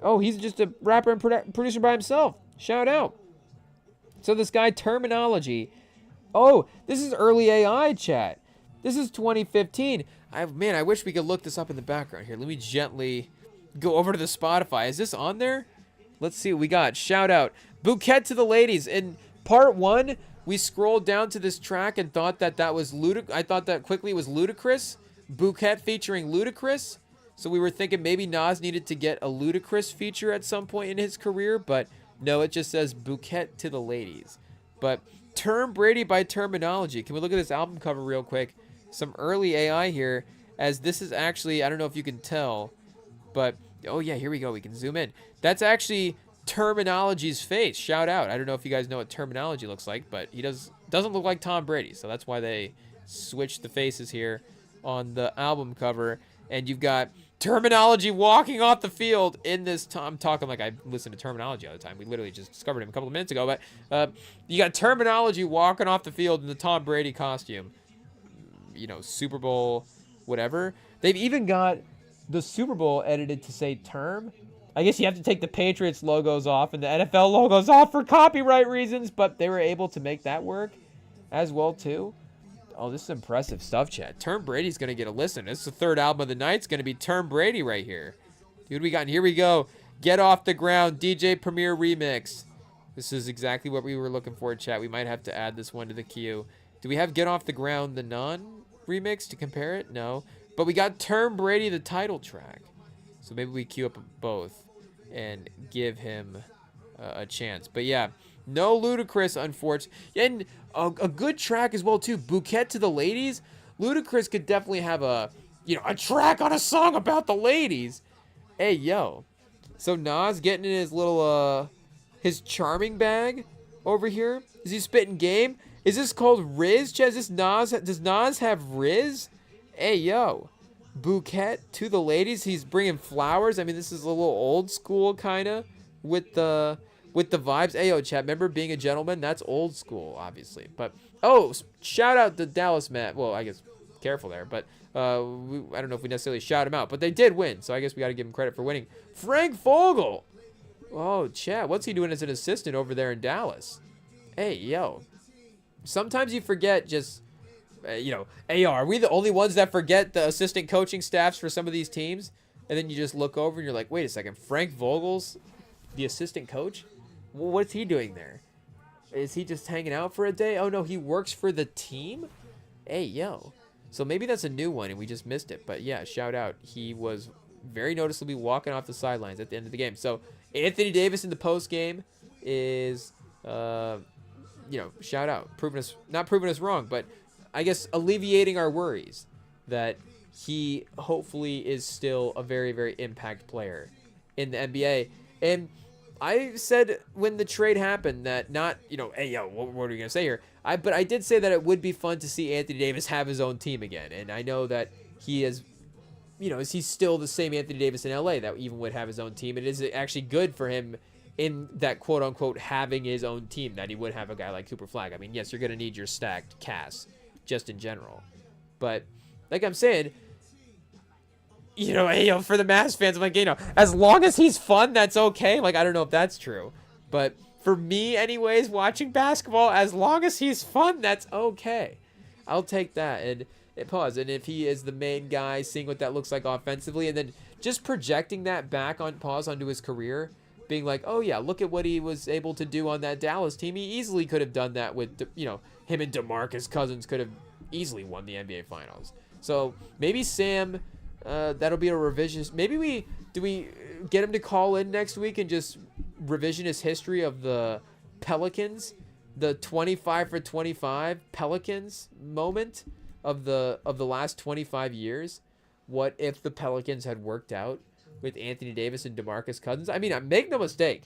Oh, he's just a rapper and producer by himself. Shout out. So this guy Terminology. Oh, this is early AI, chat. This is 2015. Man, I wish we could look this up in the background here. Let me gently go over to the Spotify. Is this on there? Let's see what we got. Shout out. Bouquet to the Ladies. In part 1, we scrolled down to this track and thought that was I thought that quickly was Ludacris. Bouquet featuring Ludacris. So we were thinking maybe Nas needed to get a Ludacris feature at some point in his career, but no, it just says Bouquet to the Ladies. But Term Brady by Terminology. Can we look at this album cover real quick? Some early AI here, as this is actually, I don't know if you can tell, but oh yeah, here we go. We can zoom in. That's actually Terminology's face. Shout out. I don't know if you guys know what Terminology looks like, but he doesn't look like Tom Brady, so that's why they switched the faces here on the album cover. And you've got Terminology walking off the field in this. I'm talking like I listen to Terminology all the time. We literally just discovered him a couple of minutes ago, but you got Terminology walking off the field in the Tom Brady costume. You know, Super Bowl, whatever. They've even got the Super Bowl edited to say term. I guess you have to take the Patriots logos off and the NFL logos off for copyright reasons, but they were able to make that work as well too. Oh, this is impressive stuff, chat. Term Brady's going to get a listen. This is the third album of the night. It's going to be Term Brady right here. Dude, we got, and here we go. Get Off the Ground, DJ Premier Remix. This is exactly what we were looking for, chat. We might have to add this one to the queue. Do we have Get Off the Ground, the non-remix, to compare it? No. But we got Term Brady, the title track. So maybe we queue up both and give him a chance. But yeah, no Ludacris, unfortunately. And a good track as well, too. Bouquet to the Ladies. Ludacris could definitely have a track on a song about the ladies. Hey, yo. So Nas getting in his little his charming bag over here? Is he spitting game? Is this called Riz? Is this Nas? Does Nas have Riz? Hey, yo. Bouquet to the ladies. He's bringing flowers. I mean, this is a little old school kind of with the vibes. Hey, yo, chat. Remember being a gentleman? That's old school, obviously. But, oh, shout out to Dallas Matt. Well, I guess careful there. But I don't know if we necessarily shout him out. But they did win. So I guess we got to give him credit for winning. Frank Vogel. Oh, chat. What's he doing as an assistant over there in Dallas? Hey, yo. Sometimes you forget just... are we the only ones that forget the assistant coaching staffs for some of these teams? And then you just look over and you're like, wait a second, Frank Vogel's the assistant coach? Well, what's he doing there? Is he just hanging out for a day? Oh, no, he works for the team? Hey, yo. So maybe that's a new one and we just missed it. But, yeah, shout out. He was very noticeably walking off the sidelines at the end of the game. So, Anthony Davis in the postgame is, shout out. Not proving us wrong, but... I guess alleviating our worries that he hopefully is still a very, very impact player in the NBA. And I said when the trade happened that not, hey, yo, what are we going to say here? But I did say that it would be fun to see Anthony Davis have his own team again. And I know that he is, he's still the same Anthony Davis in LA that even would have his own team. It is actually good for him in that quote unquote having his own team that he would have a guy like Cooper Flag. I mean, yes, you're going to need your stacked cast. Just in general. But like I'm saying, for the Mavs fans, I'm like, as long as he's fun, that's okay. Like, I don't know if that's true. But for me, anyways, watching basketball, as long as he's fun, that's okay. I'll take that. And pause. And if he is the main guy, seeing what that looks like offensively, and then just projecting that back on pause onto his career, being like, oh yeah, look at what he was able to do on that Dallas team. He easily could have done that with, him and DeMarcus Cousins could have easily won the NBA Finals. So maybe Sam, that'll be a revisionist. Maybe we get him to call in next week and just revision his history of the Pelicans, the 25 for 25 Pelicans moment of the last 25 years. What if the Pelicans had worked out with Anthony Davis and DeMarcus Cousins? I mean, make no mistake,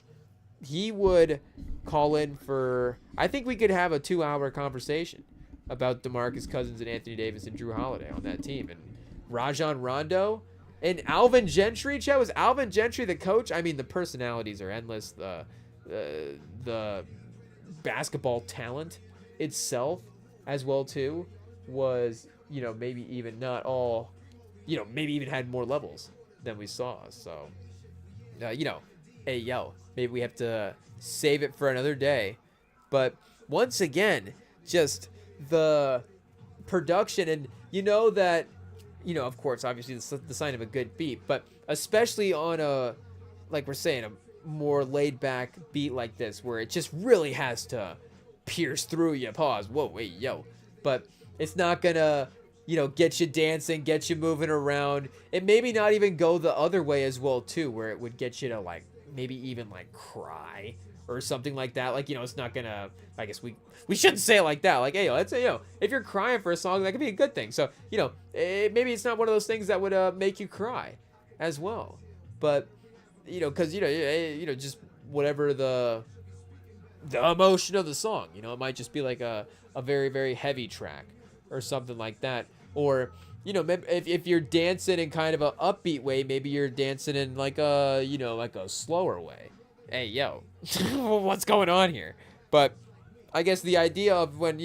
he would call in for... I think we could have a 2-hour conversation about DeMarcus Cousins and Anthony Davis and Drew Holiday on that team. And Rajon Rondo and Alvin Gentry. Chat, was Alvin Gentry the coach? I mean, the personalities are endless. The basketball talent itself as well, too, was, maybe even not all... maybe even had more levels than we saw. So, hey, yo, maybe we have to save it for another day. But once again, just the production, and that, of course, obviously the sign of a good beat, but especially on a, like we're saying, a more laid back beat like this, where it just really has to pierce through you. Pause. Whoa, wait, yo. But it's not gonna, get you dancing, get you moving around. It maybe not even go the other way as well, too, where it would get you to, like, maybe even, like, cry or something like that. Like, it's not gonna, I guess we shouldn't say it like that. Like, hey, let's say, if you're crying for a song, that could be a good thing. So, maybe it's not one of those things that would make you cry as well. But, because, just whatever the emotion of the song, it might just be like a very, very heavy track or something like that. Or, if you're dancing in kind of a upbeat way, maybe you're dancing in like a, like a slower way. Hey, yo, what's going on here? But I guess the idea of when,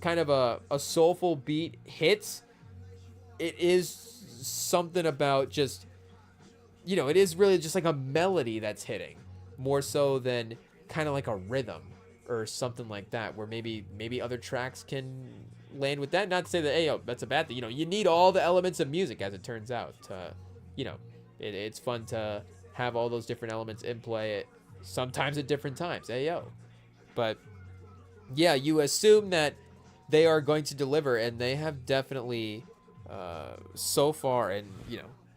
kind of a soulful beat hits, it is something about just, it is really just like a melody that's hitting more so than kind of like a rhythm or something like that, where maybe other tracks can land with that. Not to say that, hey, yo, that's a bad thing. You need all the elements of music, as it turns out. It's fun to have all those different elements in play sometimes at different times. Hey, yo. But, yeah, you assume that they are going to deliver, and they have definitely so far, and,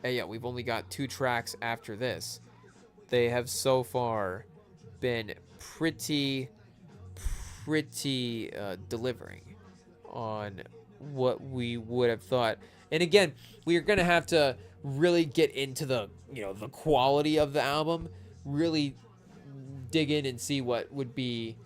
hey, yo, we've only got 2 tracks after this. They have so far been pretty delivering on what we would have thought. And again, we are going to have to really get into the, the quality of the album, really dig in and see what would be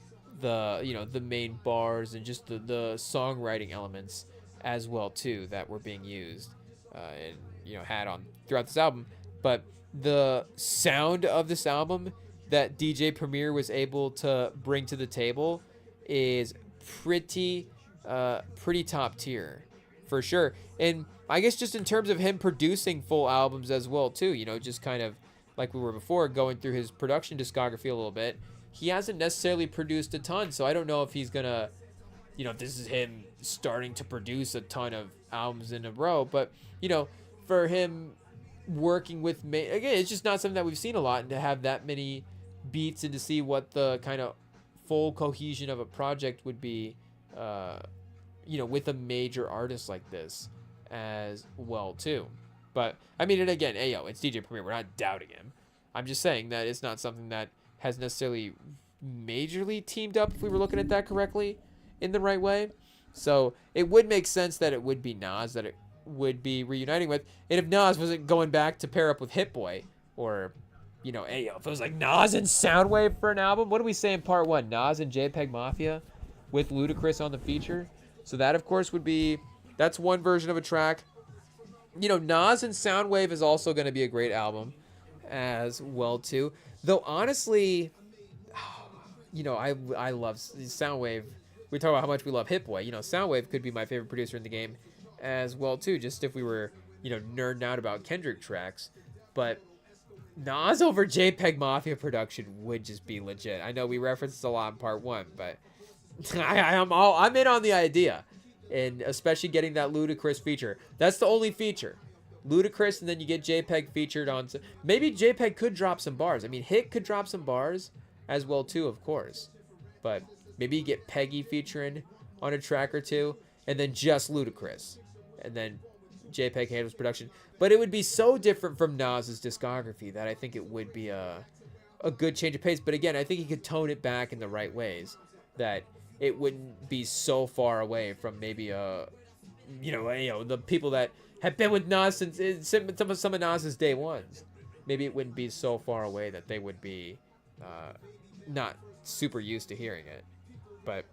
the main bars and just the songwriting elements as well too that were being used and had on throughout this album. But the sound of this album that DJ Premier was able to bring to the table is pretty top tier for sure. And I guess just in terms of him producing full albums as well too, just kind of like we were before, going through his production discography a little bit, he hasn't necessarily produced a ton. So I don't know if he's gonna, if this is him starting to produce a ton of albums in a row. But for him working with again, it's just not something that we've seen a lot, and to have that many beats and to see what the kind of full cohesion of a project would be, with a major artist like this as well too. But I mean, and again, it's DJ Premier. We're not doubting him. I'm just saying that it's not something that has necessarily majorly teamed up, if we were looking at that correctly, in the right way. So it would make sense that it would be Nas that it would be reuniting with. And if Nas wasn't going back to pair up with Hit Boy, or if it was like Nas and Soundwave for an album, what do we say in part 1? Nas and JPEG Mafia with Ludacris on the feature. So that, of course, that's one version of a track. Nas and Soundwave is also going to be a great album as well too. Though honestly, I love Soundwave. We talk about how much we love Hit Boy. Soundwave could be my favorite producer in the game as well too. Just if we were nerding out about Kendrick tracks, but Nas over JPEG Mafia production would just be legit. I know we referenced this a lot in part 1, but I'm in on the idea. And especially getting that Ludacris feature. That's the only feature. Ludacris, and then you get JPEG featured on. Maybe JPEG could drop some bars. I mean, Hit could drop some bars as well too, of course. But maybe you get Peggy featuring on a track or two, and then just Ludacris, and then JPEG handles production. But it would be so different from Nas's discography that I think it would be a good change of pace. But again, I think he could tone it back in the right ways, that it wouldn't be so far away from maybe the people that have been with Nas since some of Nas's day ones. Maybe it wouldn't be so far away that they would be not super used to hearing it. But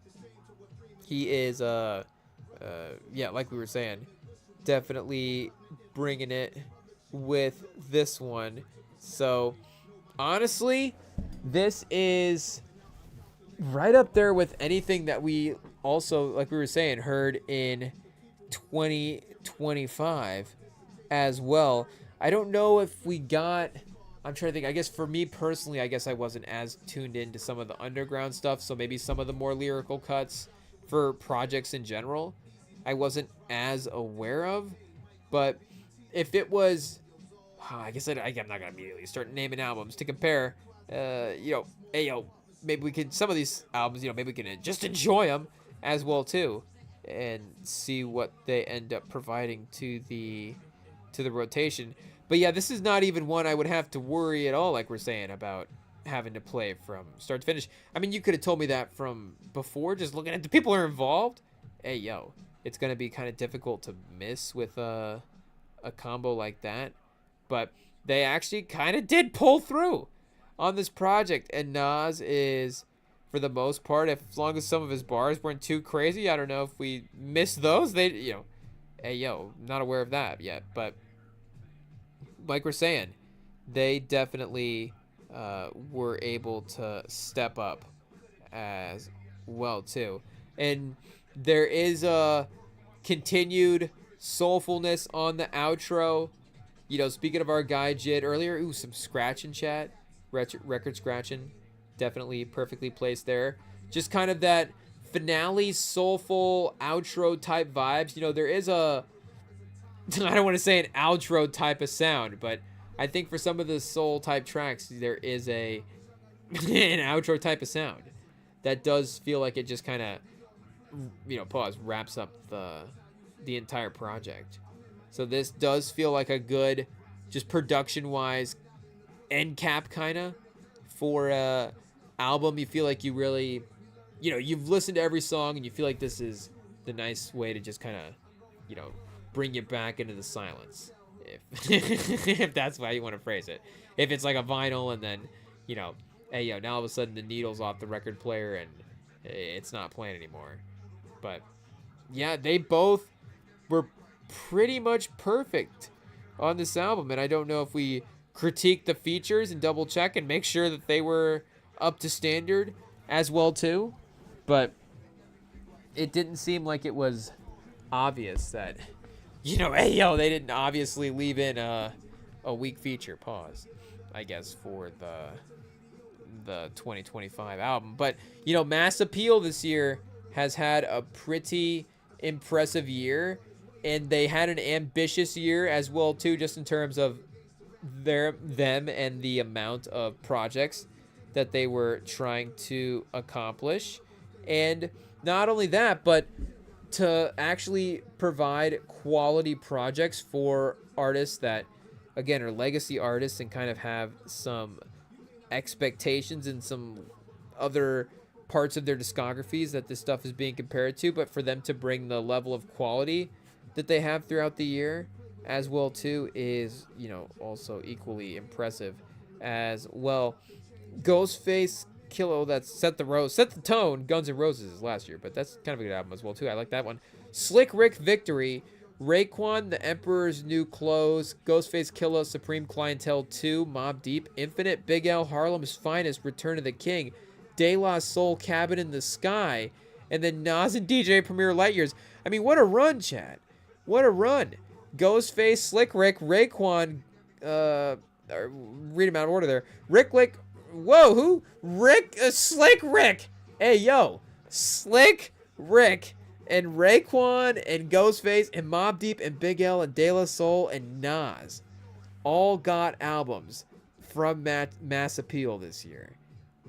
he is like we were saying, definitely bringing it with this one. So honestly, this is right up there with anything that we also, like we were saying, heard in 2025 as well. I don't know if we got, I'm trying to think, I guess for me personally, I guess I wasn't as tuned into some of the underground stuff, so maybe some of the more lyrical cuts for projects in general I wasn't as aware of. But if it was, I guess I'm not gonna immediately start naming albums to compare. Maybe we could, some of these albums, maybe we can just enjoy them as well too, and see what they end up providing to the rotation. But yeah, this is not even one I would have to worry at all, like we're saying, about having to play from start to finish. I mean, you could have told me that from before, just looking at the people who are involved. It's gonna be kind of difficult to miss with a combo like that, but they actually kind of did pull through on this project. And Nas is, for the most part, as long as some of his bars weren't too crazy, I don't know if we missed those. They, not aware of that yet. But like we're saying, they definitely were able to step up as well too. And there is a continued soulfulness on the outro. Speaking of our guy Jid earlier, some scratching chat. Record scratching, definitely perfectly placed there. Just kind of that finale, soulful outro type vibes. There is a, I don't want to say an outro type of sound, but I think for some of the soul type tracks, there is an outro type of sound that does feel like it just kind of, wraps up the entire project. So this does feel like a good, just production wise, end cap kind of for a album. You feel like you really, you've listened to every song, and you feel like this is the nice way to just kind of, bring you back into the silence, if if that's how you want to phrase it. If it's like a vinyl, and then hey, yo, now all of a sudden the needle's off the record player and it's not playing anymore. But yeah, they both were pretty much perfect on this album, and I don't know if we critique the features and double check and make sure that they were up to standard as well too, but it didn't seem like it was obvious that, hey, yo, they didn't obviously leave in a weak feature. Pause, I guess, for the 2025 album. But, Mass Appeal this year has had a pretty impressive year, and they had an ambitious year as well too, just in terms of them and the amount of projects that they were trying to accomplish. And not only that, but to actually provide quality projects for artists that, again, are legacy artists and kind of have some expectations in some other parts of their discographies that this stuff is being compared to, but for them to bring the level of quality that they have throughout the year as well too is, also equally impressive as well. Ghostface Killah, that's Set the Tone, Guns N' Roses is last year, but that's kind of a good album as well too. I like that one. Slick Rick Victory, Raekwon, The Emperor's New Clothes, Ghostface Killah, Supreme Clientele 2, Mobb Deep, Infinite, Big L, Harlem's Finest, Return of the King, De La Soul, Cabin in the Sky, and then Nas and DJ Premier Light Years. I mean, what a run, Chad. What a run. Ghostface, Slick Rick, Raekwon, read them out of order there. Slick Rick. Hey, yo. Slick Rick and Raekwon and Ghostface and Mobb Deep and Big L and De La Soul and Nas all got albums from Mass Appeal this year.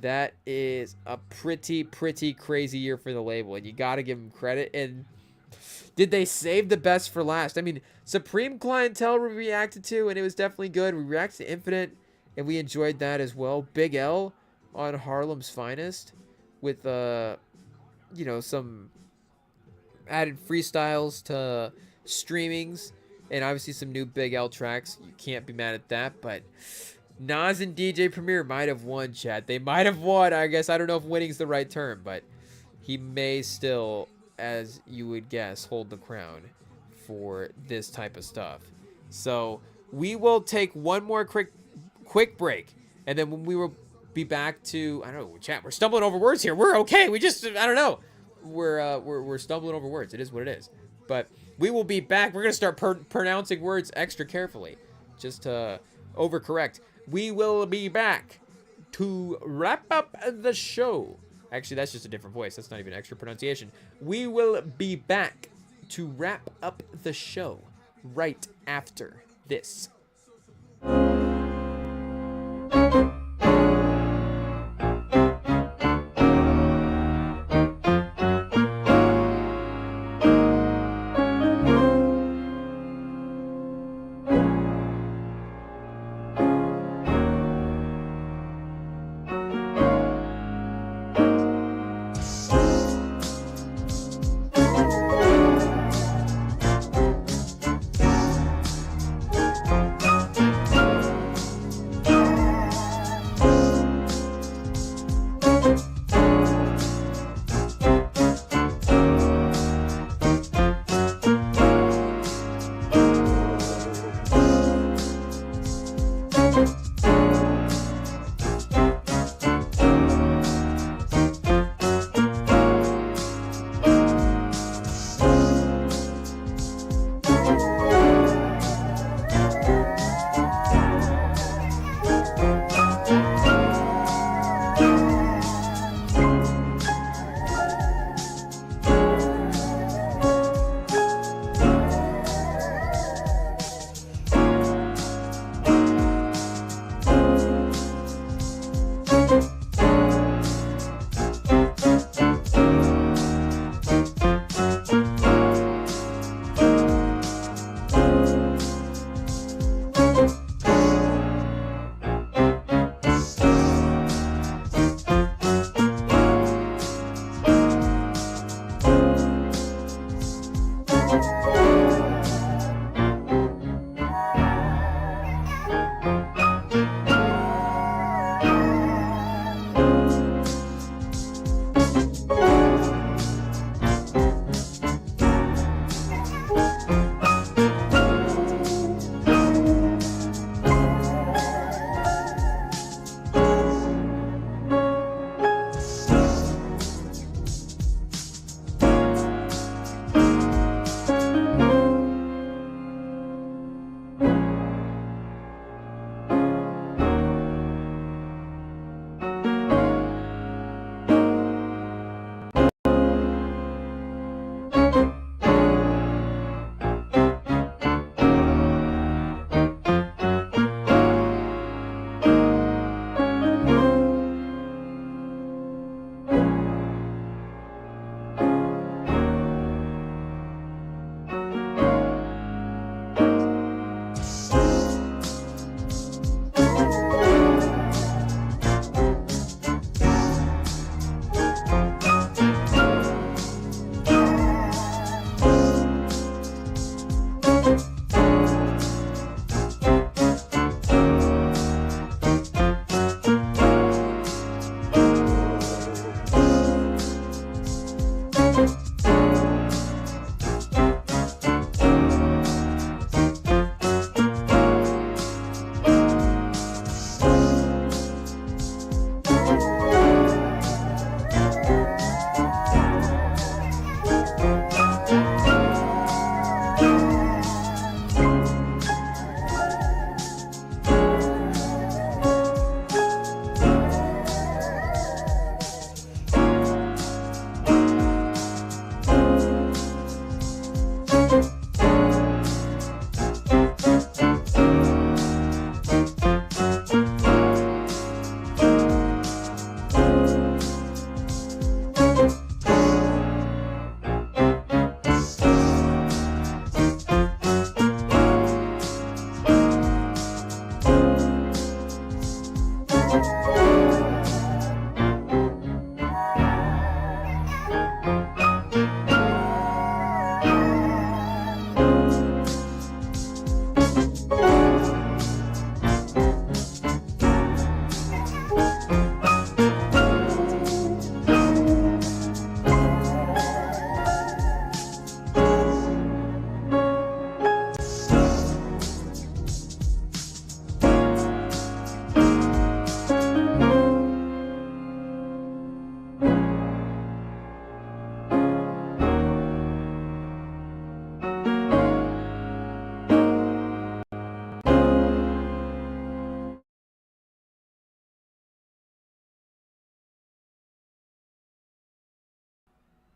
That is a pretty crazy year for the label, and you got to give them credit. And did they save the best for last? I mean, Supreme Clientele we reacted to, and it was definitely good. We reacted to Infinite, and we enjoyed that as well. Big L on Harlem's Finest with, some added freestyles to streamings, and obviously some new Big L tracks. You can't be mad at that, but Nas and DJ Premier might have won, Chad. They might have won, I guess. I don't know if winning's the right term, but he may still, as you would guess, hold the crown for this type of stuff. So we will take one more quick break, and then when we will be back to, I don't know, chat. We're stumbling over words here. We're okay. We just, I don't know. We're stumbling over words. It is what it is. But we will be back. We're gonna start pronouncing words extra carefully, just to overcorrect. We will be back to wrap up the show. Actually, that's just a different voice. That's not even extra pronunciation. We will be back to wrap up the show right after this.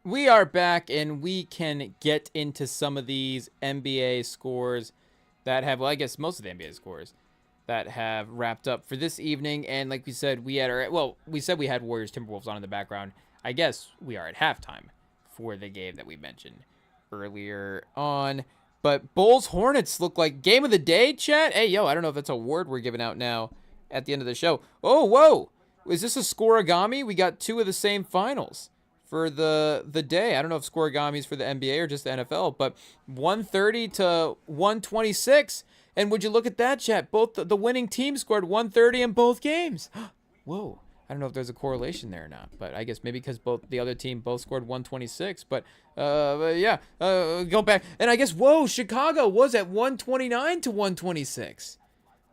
We are back, and we can get into some of these NBA scores that have, well, I guess most of the NBA scores that have wrapped up for this evening. And like we said, we said we had Warriors Timberwolves on in the background. I guess we are at halftime for the game that we mentioned earlier on. But Bulls Hornets look like game of the day, chat. Hey, yo, I don't know if that's a word we're giving out now at the end of the show. Oh, whoa. Is this a scoregami? We got two of the same finals for the day. I don't know if scoregami is for the NBA or just the NFL, but 130 to 126. And would you look at that, chat? Both the winning team scored 130 in both games. Whoa. I don't know if there's a correlation there or not, but I guess maybe because both the other team both scored 126. But yeah, go back. And I guess, whoa, Chicago was at 129 to 126.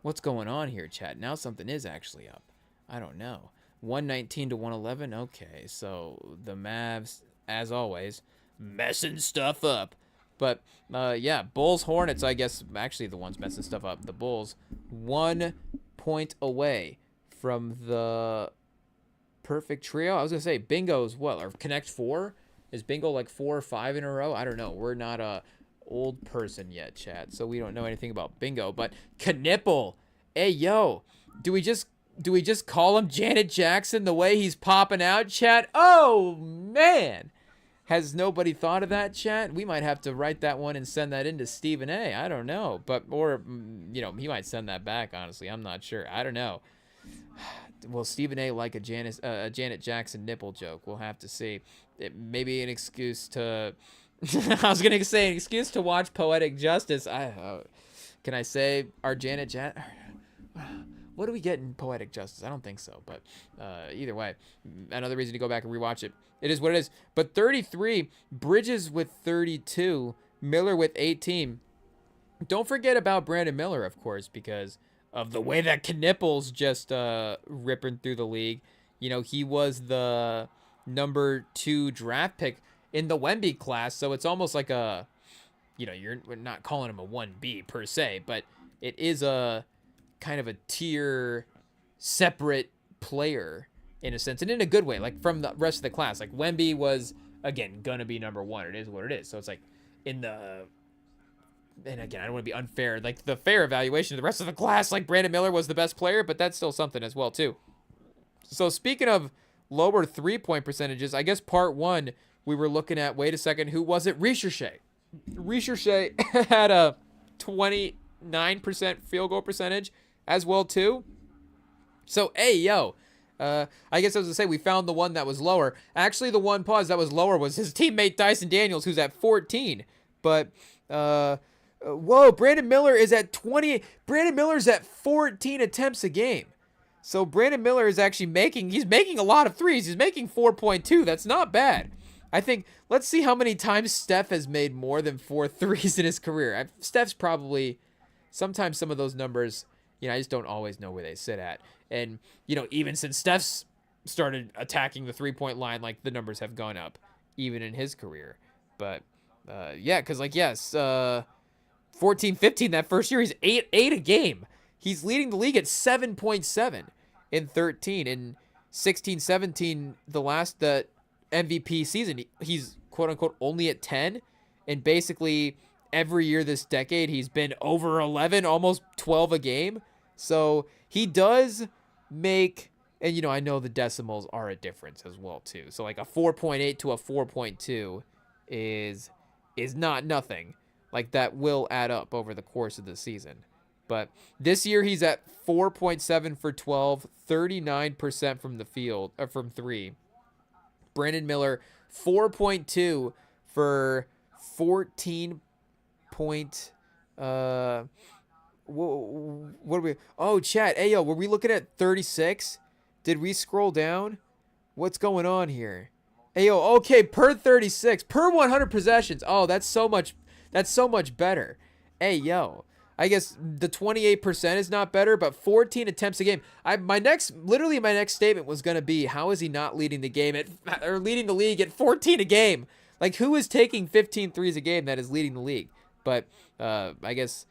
What's going on here, chat? Now something is actually up. I don't know. 119 to 111. Okay, so the Mavs, as always, messing stuff up. But yeah, Bulls Hornets, I guess, actually the ones messing stuff up. The Bulls 1 point away from the perfect trio. I was gonna say bingo's what, or Connect 4? Is bingo like 4 or 5 in a row? I don't know. We're not a old person yet, chat, so we don't know anything about bingo. But Knipple, hey yo, do we just call him Janet Jackson the way he's popping out, chat? Oh man, has nobody thought of that, chat? We might have to write that one and send that in to Stephen A. I don't know, but or he might send that back. Honestly, I'm not sure. I don't know. Will Stephen A. like a Janet Jackson nipple joke? We'll have to see. It may be an excuse to. I was gonna say an excuse to watch Poetic Justice. Can I say our Janet What do we get in Poetic Justice? I don't think so, but either way, another reason to go back and rewatch it. It is what it is. But 33, Bridges with 32, Miller with 18. Don't forget about Brandon Miller, of course, because of the way that Knipple's just ripping through the league. He was the number 2 draft pick in the Wemby class, so it's almost like we're not calling him a 1B per se, but it is a kind of a tier separate player in a sense, and in a good way, like from the rest of the class. Like Wemby was, again, gonna be number 1. It is what it is. So it's like and again, I don't want to be unfair. Like the fair evaluation of the rest of the class, like Brandon Miller was the best player, but that's still something as well too. So speaking of lower 3-point percentages, I guess part 1 we were looking at. Wait a second, who was it? Recherche had a 29% field goal percentage as well too. So hey yo, I guess I was gonna say we found the one that was lower. Actually, the one that was lower was his teammate Dyson Daniels, who's at 14. But whoa, Brandon Miller is at 20. Brandon Miller's at 14 attempts a game. So Brandon Miller is actually making a lot of threes. He's making 4.2. That's not bad. I think, let's see how many times Steph has made more than 4 threes in his career. Steph's probably, sometimes some of those numbers, I just don't always know where they sit at. And, even since Steph's started attacking the 3-point line, like the numbers have gone up, even in his career. But, yeah, because, 14-15 that first year, he's 8 a game. He's leading the league at 7.7 in 13. In 16-17, the MVP season, he's quote-unquote only at 10. And basically every year this decade, he's been over 11, almost 12 a game. So he does make, and I know the decimals are a difference as well too. So like a 4.8 to a 4.2 is not nothing. Like that will add up over the course of the season. But this year he's at 4.7 for 12, 39% from the field, or from 3. Brandon Miller, 4.2 for 14 point, what are we? Oh, chat. Hey, yo, were we looking at 36? Did we scroll down? What's going on here? Hey, yo, okay, per 36, per 100 possessions. Oh, that's so much better. Hey, yo, I guess the 28% is not better, but 14 attempts a game. My next statement was going to be, how is he not leading the game leading the league at 14 a game? Like, who is taking 15 threes a game that is leading the league? But I guess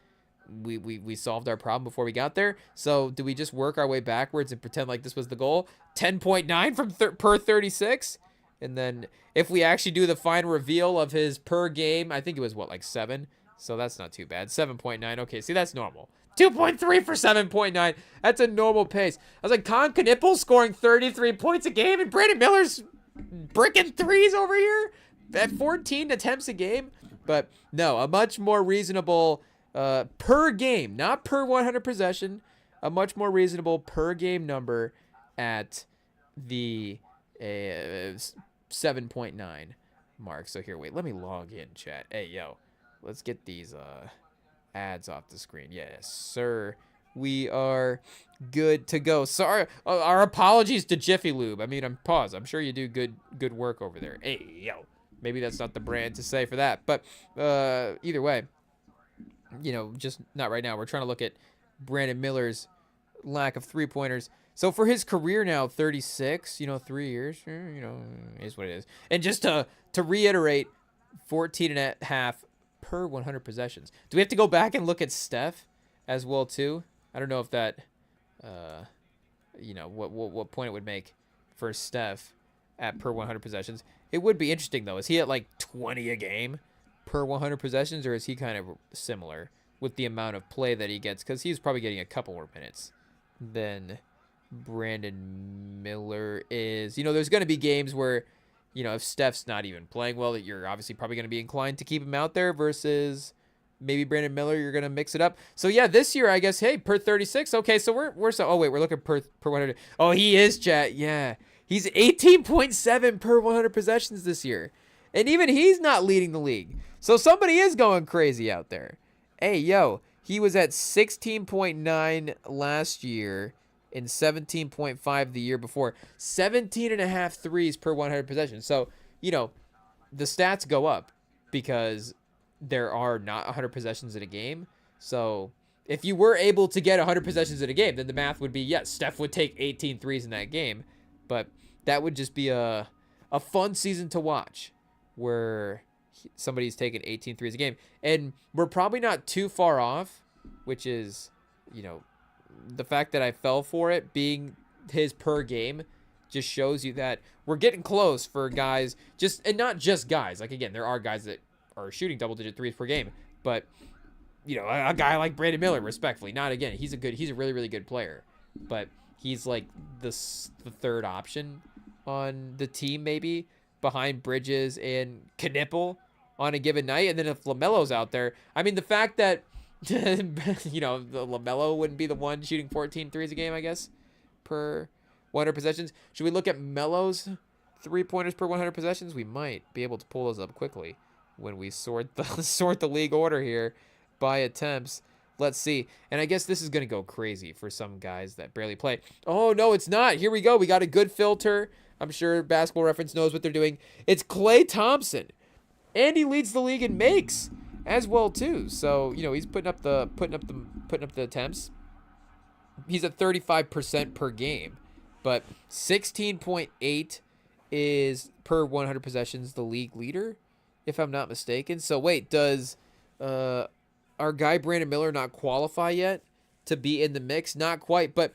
we solved our problem before we got there. So do we just work our way backwards and pretend like this was the goal? 10.9 from per 36? And then if we actually do the final reveal of his per game, I think it was what, like 7? So that's not too bad. 7.9. Okay, see, that's normal. 2.3 for 7.9. That's a normal pace. I was like, Con Knippel scoring 33 points a game, and Brandon Miller's bricking threes over here at 14 attempts a game. But no, a much more reasonable per game, not per 100 possession, a much more reasonable per game number at the 7.9 mark. So here, wait, let me log in, chat. Hey, yo, let's get these ads off the screen. Yes, sir. We are good to go. Sorry, our apologies to Jiffy Lube. I mean, I'm sure you do good work over there. Hey, yo. Maybe that's not the brand to say for that. But either way, you know, just not right now. We're trying to look at Brandon Miller's lack of three-pointers. So for his career now, 36, 3 years, is what it is. And just to reiterate, 14 and a half per 100 possessions. Do we have to go back and look at Steph as well, too? I don't know if that, what point it would make for Steph at per 100 possessions. It would be interesting, though. Is he at like 20 a game per 100 possessions, or is he kind of similar with the amount of play that he gets? Because he's probably getting a couple more minutes than Brandon Miller is. There's going to be games where, if Steph's not even playing well, that you're obviously probably going to be inclined to keep him out there versus maybe Brandon Miller, you're going to mix it up. So, yeah, this year, I guess, hey, per 36. Okay, so we're we're looking per 100. Oh, he is, chat. Yeah. He's 18.7 per 100 possessions this year. And even he's not leading the league. So somebody is going crazy out there. Hey, yo, he was at 16.9 last year and 17.5 the year before. 17 and a half threes per 100 possessions. So, the stats go up because there are not 100 possessions in a game. So if you were able to get 100 possessions in a game, then the math would be, yes, Steph would take 18 threes in that game. But that would just be a fun season to watch where somebody's taking 18 threes a game. And we're probably not too far off, which is, the fact that I fell for it being his per game just shows you that we're getting close for guys, and not just guys. Like, again, there are guys that are shooting double-digit threes per game. But, a guy like Brandon Miller, respectfully, not again. He's a really, really good player. But he's like the third option on the team, maybe behind Bridges and Knippel on a given night. And then if LaMelo's out there, I mean, the fact that the LaMelo wouldn't be the one shooting 14 threes a game, I guess, per 100 possessions. Should we look at Melo's 3-pointers per 100 possessions? We might be able to pull those up quickly when we sort the league order here by attempts. Let's see. And I guess this is going to go crazy for some guys that barely play. Oh, no, it's not. Here we go. We got a good filter. I'm sure Basketball Reference knows what they're doing. It's Klay Thompson. And he leads the league in makes as well, too. So, he's putting up the attempts. He's at 35% per game. But 16.8 is per 100 possessions the league leader, if I'm not mistaken. So, wait, does our guy Brandon Miller not qualify yet to be in the mix? Not quite, but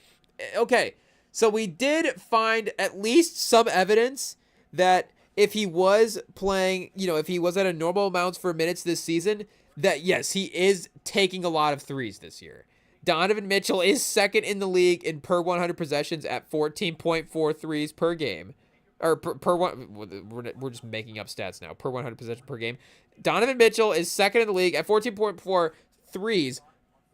okay. So we did find at least some evidence that if he was playing, if he was at a normal amounts for minutes this season, that yes, he is taking a lot of threes this year. Donovan Mitchell is second in the league in per 100 possessions at 14.4 threes per game. Or per one, we're just making up stats now. Per 100 possession per game. Donovan Mitchell is second in the league at 14.4 threes,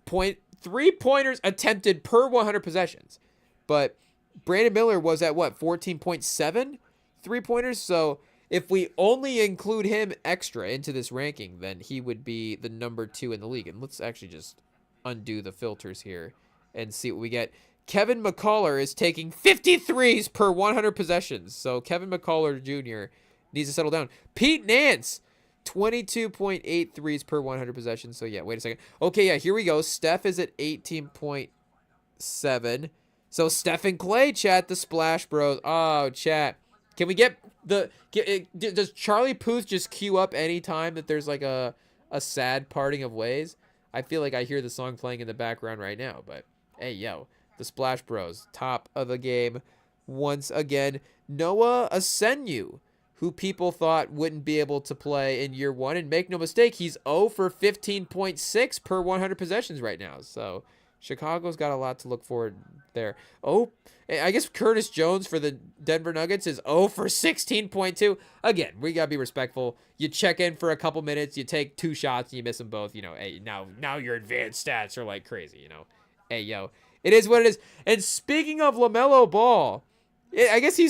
3-pointers attempted per 100 possessions. But Brandon Miller was at what, 14.7 3-pointers? So if we only include him extra into this ranking, then he would be the number 2 in the league. And let's actually just undo the filters here and see what we get. Kevin McCullough is taking 53s per 100 possessions. So Kevin McCullough Jr. needs to settle down. Pete Nance, 22.8 threes per 100 possessions. So, yeah, wait a second. Okay, yeah, here we go. Steph is at 18.7. So, Steph and Klay, chat, the Splash Bros. Oh, chat. Can we get does Charlie Puth just queue up any time that there's like a sad parting of ways? I feel like I hear the song playing in the background right now, but hey, yo. The Splash Bros, top of the game once again. Noah Asenyu, who people thought wouldn't be able to play in year 1. And make no mistake, he's 0 for 15.6 per 100 possessions right now. So Chicago's got a lot to look forward there. Oh, I guess Curtis Jones for the Denver Nuggets is 0 for 16.2. Again, we got to be respectful. You check in for a couple minutes, you take 2 shots, and you miss them both. Hey, now your advanced stats are like crazy, Hey, yo, it is what it is. And speaking of LaMelo Ball, I guess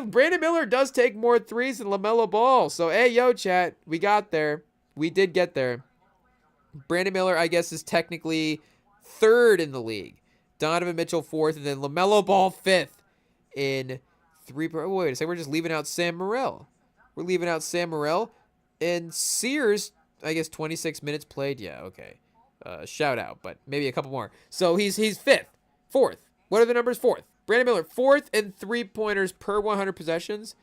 Brandon Miller does take more threes than LaMelo Ball. So, hey, yo, chat, we got there. We did get there. Brandon Miller, I guess, is technically 3rd in the league. Donovan Mitchell 4th, and then LaMelo Ball 5th in 3. Wait a second, we're just leaving out Sam Morril. We're leaving out Sam Morril. And Sears, I guess, 26 minutes played. Yeah, okay. Shout out, but maybe a couple more. So he's 5th. 4th. What are the numbers? 4th. Brandon Miller, 4th in 3-pointers per 100 possessions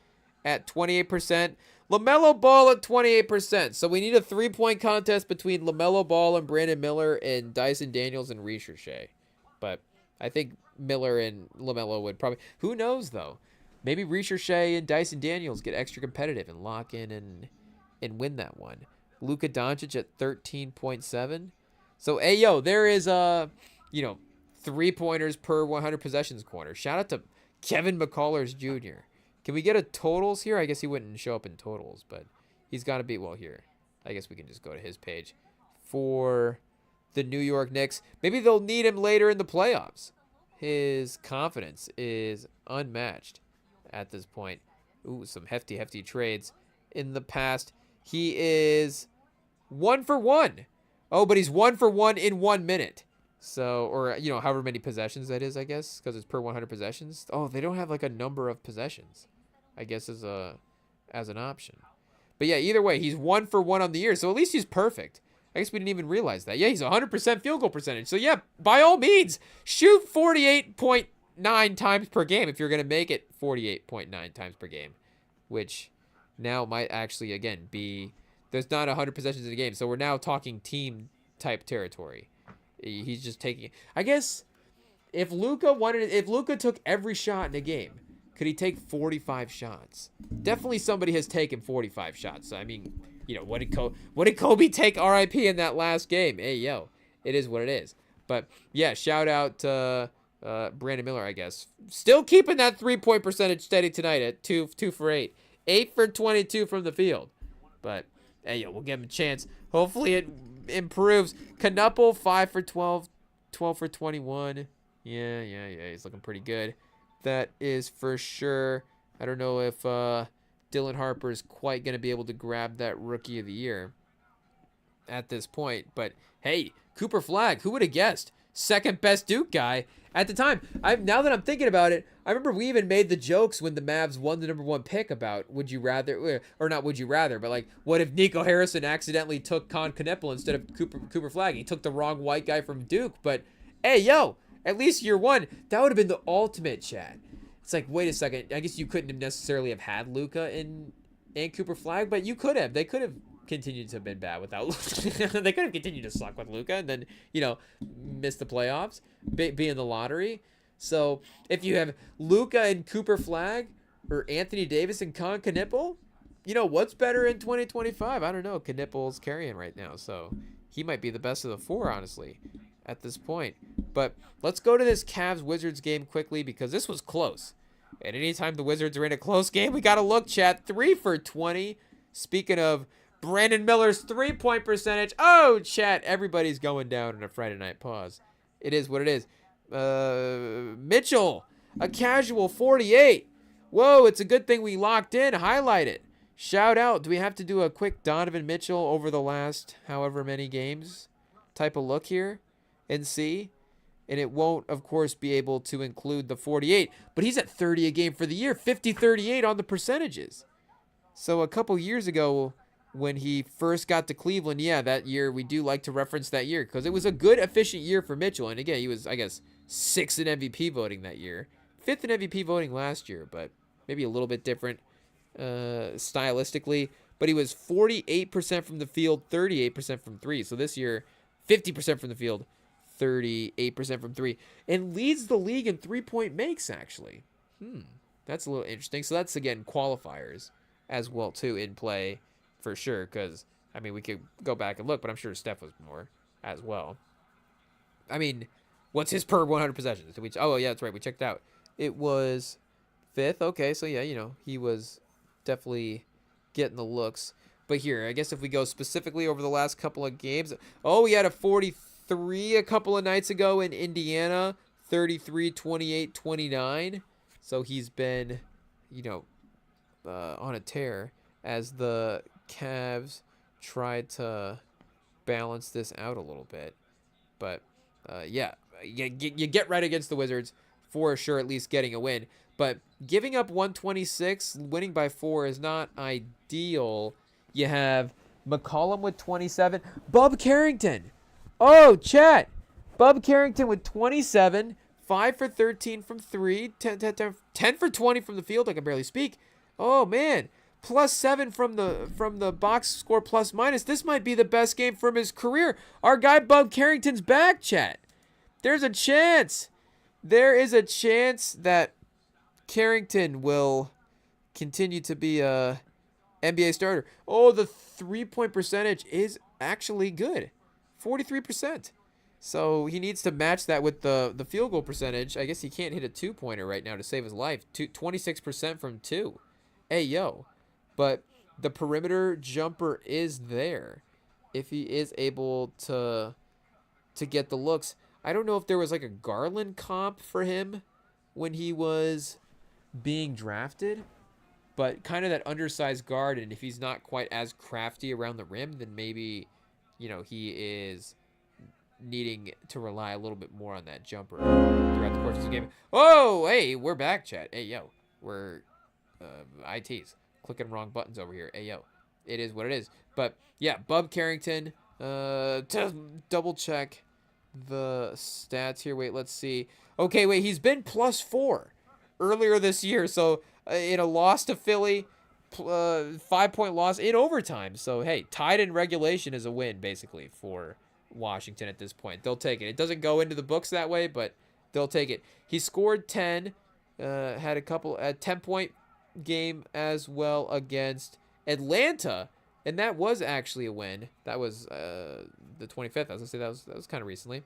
at 28%. LaMelo Ball at 28%. So we need a 3-point contest between LaMelo Ball and Brandon Miller and Dyson Daniels and Ricochet. But I think Miller and LaMelo would probably... Who knows, though? Maybe Ricochet and Dyson Daniels get extra competitive and lock in and win that one. Luka Doncic at 13.7. So, hey, yo, there is 3-pointers per 100 possessions corner. Shout out to Kevin McCullers Jr. Can we get a totals here? I guess he wouldn't show up in totals, but he's got to be, well, here. I guess we can just go to his page. For the New York Knicks, maybe they'll need him later in the playoffs. His confidence is unmatched at this point. Ooh, some hefty trades in the past. He is 1 for 1. Oh, but he's 1 for 1 in 1 minute. So, or, however many possessions that is, I guess, because it's per 100 possessions. Oh, they don't have like a number of possessions, I guess, as an option. But yeah, either way, he's 1 for 1 on the year. So at least he's perfect. I guess we didn't even realize that. Yeah, he's 100% field goal percentage. So yeah, by all means, shoot 48.9 times per game if you're going to make it 48.9 times per game, which now might actually, again, be, there's not 100 possessions in a game. So we're now talking team type territory. He's just taking it. I guess if Luka took every shot in a game, could he take 45 shots? Definitely somebody has taken 45 shots. I mean, what did Kobe take RIP in that last game? Hey, yo, it is what it is. But yeah, shout out to Brandon Miller, I guess. Still keeping that 3-point percentage steady tonight at 2 for 8. 8 for 22 from the field. But hey, yo, we'll give him a chance. Hopefully it improves. Knuppel, 5 for 12, 12 for 21. Yeah, he's looking pretty good. That is for sure. I don't know if Dylan Harper is quite going to be able to grab that Rookie of the Year at this point. But hey, Cooper Flagg, who would have guessed? Second best Duke guy at the time. Now that I'm thinking about it, I remember we even made the jokes when the Mavs won the #1 pick about would you rather, or not would you rather, but like, what if Nico Harrison accidentally took Con Knuppel instead of Cooper Flagg? He took the wrong white guy from Duke. But hey, yo, at least year 1, that would have been the ultimate, chat. It's like, wait a second, I guess you couldn't have necessarily have had Luka and Cooper Flagg, but you could have. They could have continued to have been bad without Luka. They could have continued to suck with Luka and then, miss the playoffs, be in the lottery. So if you have Luka and Cooper Flagg or Anthony Davis and Con Knuppel, what's better in 2025? I don't know. Knuppel's carrying right now, so he might be the best of the 4, honestly, at this point. But let's go to this Cavs-Wizards game quickly because this was close. And anytime the Wizards are in a close game, we got to look, chat. 3 for 20. Speaking of Brandon Miller's 3-point percentage. Oh, chat, everybody's going down in a Friday night pause. It is what it is. Mitchell, a casual 48. Whoa, it's a good thing we locked in. Highlight it. Shout out. Do we have to do a quick Donovan Mitchell over the last however many games type of look here and see? And it won't, of course, be able to include the 48. But he's at 30 a game for the year. 50-38 on the percentages. So a couple years ago when he first got to Cleveland, yeah, that year, we do like to reference that year because it was a good, efficient year for Mitchell. And again, he was, I guess, 6th in MVP voting that year. 5th in MVP voting last year, but maybe a little bit different stylistically. But he was 48% from the field, 38% from 3. So this year, 50% from the field, 38% from 3. And leads the league in 3-point makes, actually. That's a little interesting. So that's, again, qualifiers as well too in play for sure. Because I mean, we could go back and look, but I'm sure Steph was more as well. I mean, what's his per 100 possessions? Did we? Oh yeah, that's right. We checked out. It was fifth. Okay, so yeah, he was definitely getting the looks. But here, I guess if we go specifically over the last couple of games, oh, we had a 43 a couple of nights ago in Indiana, 33, 28, 29. So he's been, on a tear as the Cavs try to balance this out a little bit. But yeah, you get right against the Wizards for sure, at least getting a win. But giving up 126, winning by 4 is not ideal. You have McCollum with 27. Bub Carrington. Oh, chat. Bub Carrington with 27. 5 for 13 from 3. 10 for 20 from the field. I can barely speak. Oh, man. +7 from the box score plus minus. This might be the best game from his career. Our guy Bub Carrington's back, chat. There's a chance. There is a chance that Carrington will continue to be a NBA starter. Oh, the 3-point percentage is actually good. 43%. So he needs to match that with the field goal percentage. I guess he can't hit a 2-pointer right now to save his life. 26% from 2. Hey, yo. But the perimeter jumper is there if he is able to get the looks. I don't know if there was like a Garland comp for him when he was being drafted, but kind of that undersized guard, and if he's not quite as crafty around the rim, then maybe, he is needing to rely a little bit more on that jumper throughout the course of the game. Oh, hey, we're back, chat. Hey, yo, we're ITs. Clicking wrong buttons over here. Hey, yo, it is what it is. But, yeah, Bub Carrington, to double check the stats here. Wait, let's see. Okay, wait, he's been +4 earlier this year. So in a loss to Philly, 5-point loss in overtime. So hey, tied in regulation is a win basically for Washington at this point. They'll take it. It doesn't go into the books that way, but they'll take it. He scored 10, had a 10-point game as well against Atlanta, and that was actually a win. That was the 25th. I was gonna say that was kind of recently,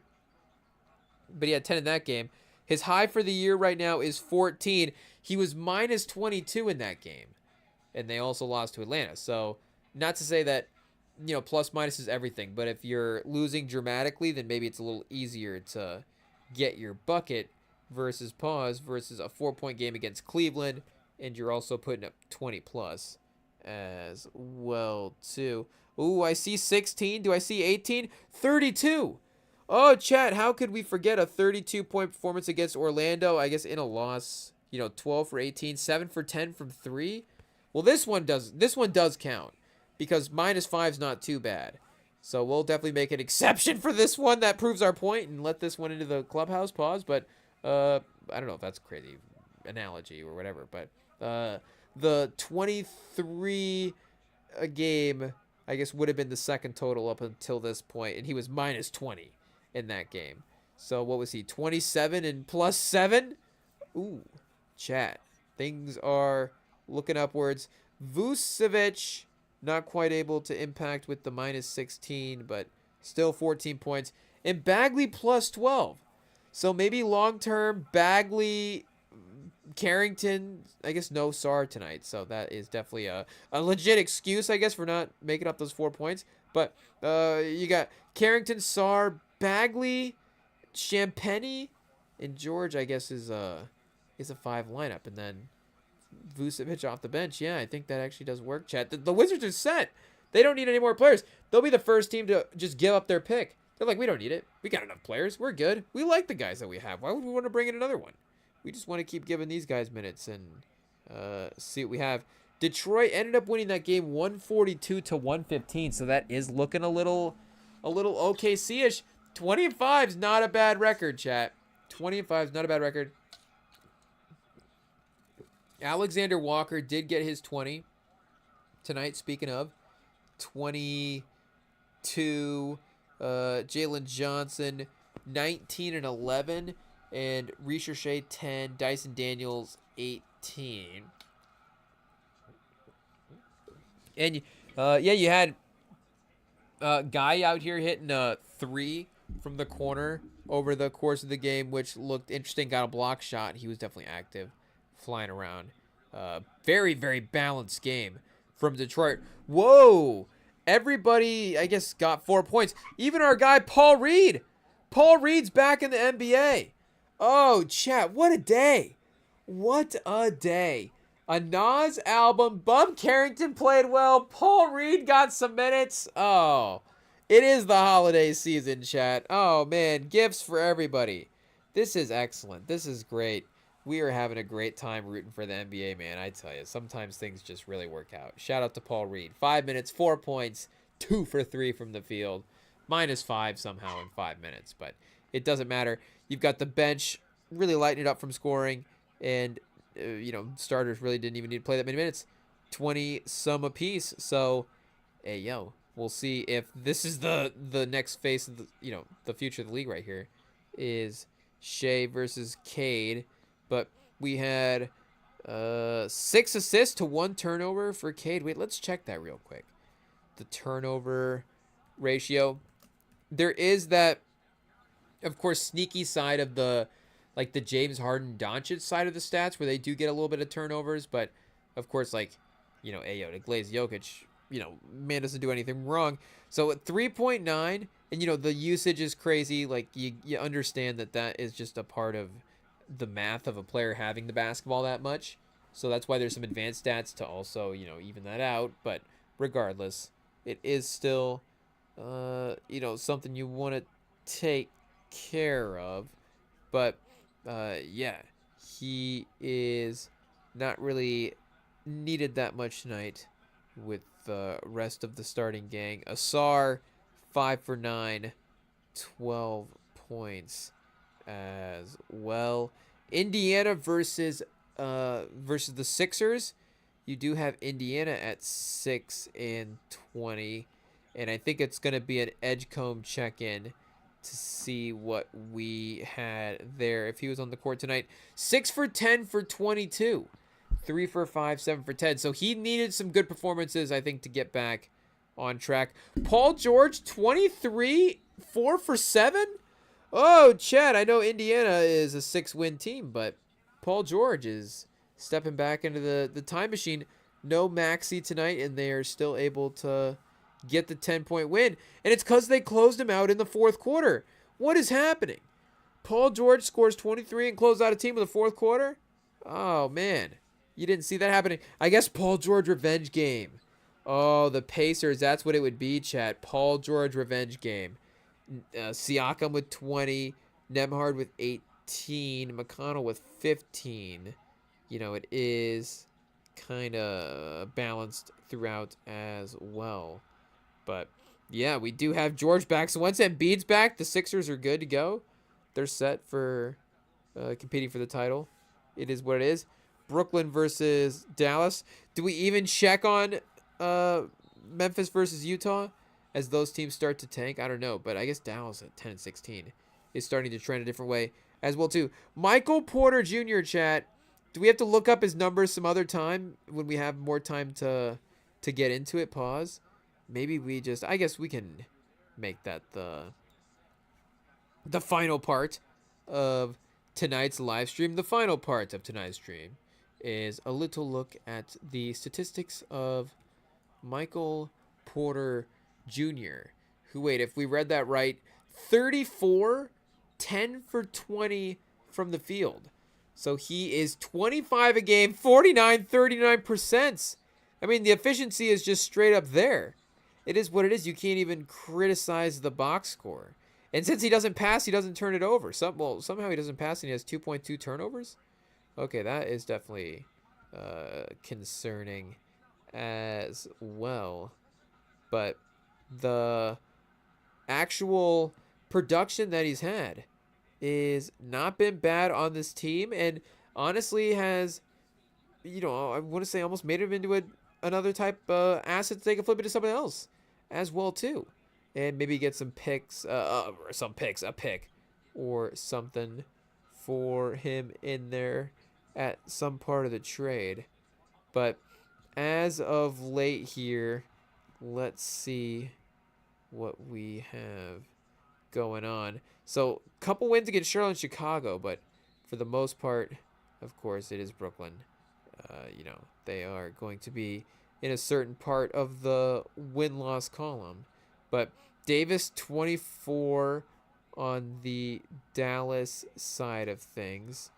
but he had 10 in that game. His high for the year right now is 14. He was -22 in that game, and they also lost to Atlanta. So not to say that, plus minus is everything, but if you're losing dramatically, then maybe it's a little easier to get your bucket versus a 4-point game against Cleveland, and you're also putting up 20 plus as well too. Ooh, I see 16. Do I see 18? 32. Oh, chat, how could we forget a 32-point performance against Orlando? I guess in a loss, 12 for 18, 7 for 10 from 3. Well, this one does count because -5 is not too bad. So we'll definitely make an exception for this one. That proves our point and let this one into the clubhouse. Pause, but I don't know if that's a crazy analogy or whatever, but the 23 a game, I guess, would have been the second total up until this point, and he was -20 in that game. So what was he, 27 and +7? Ooh, chat, things are looking upwards. Vucevic not quite able to impact with the -16, but still 14 points. And Bagley +12. So maybe long-term Bagley, Carrington, I guess no Sarr tonight. So that is definitely a legit excuse, I guess, for not making up those 4 points. But you got Carrington, Sarr, Bagley, Champagny, and George, I guess, is a 5 lineup. And then Vucevic off the bench. Yeah, I think that actually does work, chat. The Wizards are set. They don't need any more players. They'll be the first team to just give up their pick. They're like, we don't need it. We got enough players. We're good. We like the guys that we have. Why would we want to bring in another one? We just want to keep giving these guys minutes and see what we have. Detroit ended up winning that game 142-115, so that is looking a little OKC-ish. 20-5 is not a bad record, chat. 20-5 is not a bad record. Alexander Walker did get his 20 tonight, speaking of. 22. Jalen Johnson, 19 and 11. And Ricochet, 10. Dyson Daniels, 18. And yeah, you had guy out here hitting a three from the corner over the course of the game, which looked interesting. Got a block shot. He was definitely active, flying around. Very, very balanced game from Detroit. Whoa! Everybody, I guess, got 4 points. Even our guy, Paul Reed. Paul Reed's back in the NBA. Oh, chat, what a day. What a day. A Nas album. Bub Carrington played well. Paul Reed got some minutes. Oh, it is the holiday season, chat. Oh, man. Gifts for everybody. This is excellent. This is great. We are having a great time rooting for the NBA, man. I tell you, sometimes things just really work out. Shout out to Paul Reed. 5 minutes, 4 points, 2 for 3 from the field. -5 somehow in 5 minutes, but it doesn't matter. You've got the bench really lighting it up from scoring, and starters really didn't even need to play that many minutes. 20 some apiece. So, hey, yo, we'll see if this is the next face of the future of the league right here is Shea versus Cade. But we had 6 assists to 1 turnover for Cade. Wait, let's check that real quick. The turnover ratio. There is that, of course, sneaky side of the James Harden Doncic side of the stats where they do get a little bit of turnovers, but of course, to glaze Jokic, man doesn't do anything wrong. So at 3.9, and the usage is crazy. Like you understand that is just a part of the math of a player having the basketball that much. So that's why there's some advanced stats to also, even that out. But regardless, it is still, something you want to take care of. But yeah, he is not really needed that much tonight with the rest of the starting gang. Asar, 5 for 9, 12 points as well. Indiana versus the Sixers. You do have Indiana at 6 and 20, and I think it's gonna be an Edgecombe check-in to see what we had there. If he was on the court tonight, 6 for 10 for 22, 3 for 5, 7 for 10. So he needed some good performances, I think, to get back on track. Paul George, 23, 4 for 7. Oh, Chad, I know Indiana is a 6-win team, but Paul George is stepping back into the time machine. No Maxey tonight, and they are still able to get the 10-point win. And it's because they closed him out in the fourth quarter. What is happening? Paul George scores 23 and closed out a team in the fourth quarter? Oh, man. You didn't see that happening. I guess Paul George revenge game. Oh, the Pacers. That's what it would be, chat. Paul George revenge game. Siakam with 20. Nembhard with 18. McConnell with 15. It is kind of balanced throughout as well. But, yeah, we do have George back. So once Embiid's back, the Sixers are good to go. They're set for competing for the title. It is what it is. Brooklyn versus Dallas. Do we even check on Memphis versus Utah as those teams start to tank? I don't know, but I guess Dallas at 10 and 16 is starting to trend a different way as well, too. Michael Porter Jr., chat. Do we have to look up his numbers some other time when we have more time to get into it? Pause. Maybe I guess we can make that the final part of tonight's live stream. The final part of tonight's stream is a little look at the statistics of Michael Porter Jr., who, wait, if we read that right, 34, 10 for 20 from the field. So he is 25 a game, 49, 39%. I mean, the efficiency is just straight up there. It is what it is. You can't even criticize the box score. And since he doesn't pass, he doesn't turn it over. Somehow he doesn't pass and he has 2.2 turnovers. Okay, that is definitely concerning as well. But the actual production that he's had is not been bad on this team, and honestly has, I want to say almost made him into another type asset so they can flip it to something else as well too, and maybe get some picks, a pick or something for him in there at some part of the trade. But as of late here, let's see what we have going on. So, couple wins against Charlotte and Chicago, but for the most part, of course, it is Brooklyn. They are going to be in a certain part of the win-loss column. But Davis 24 on the Dallas side of things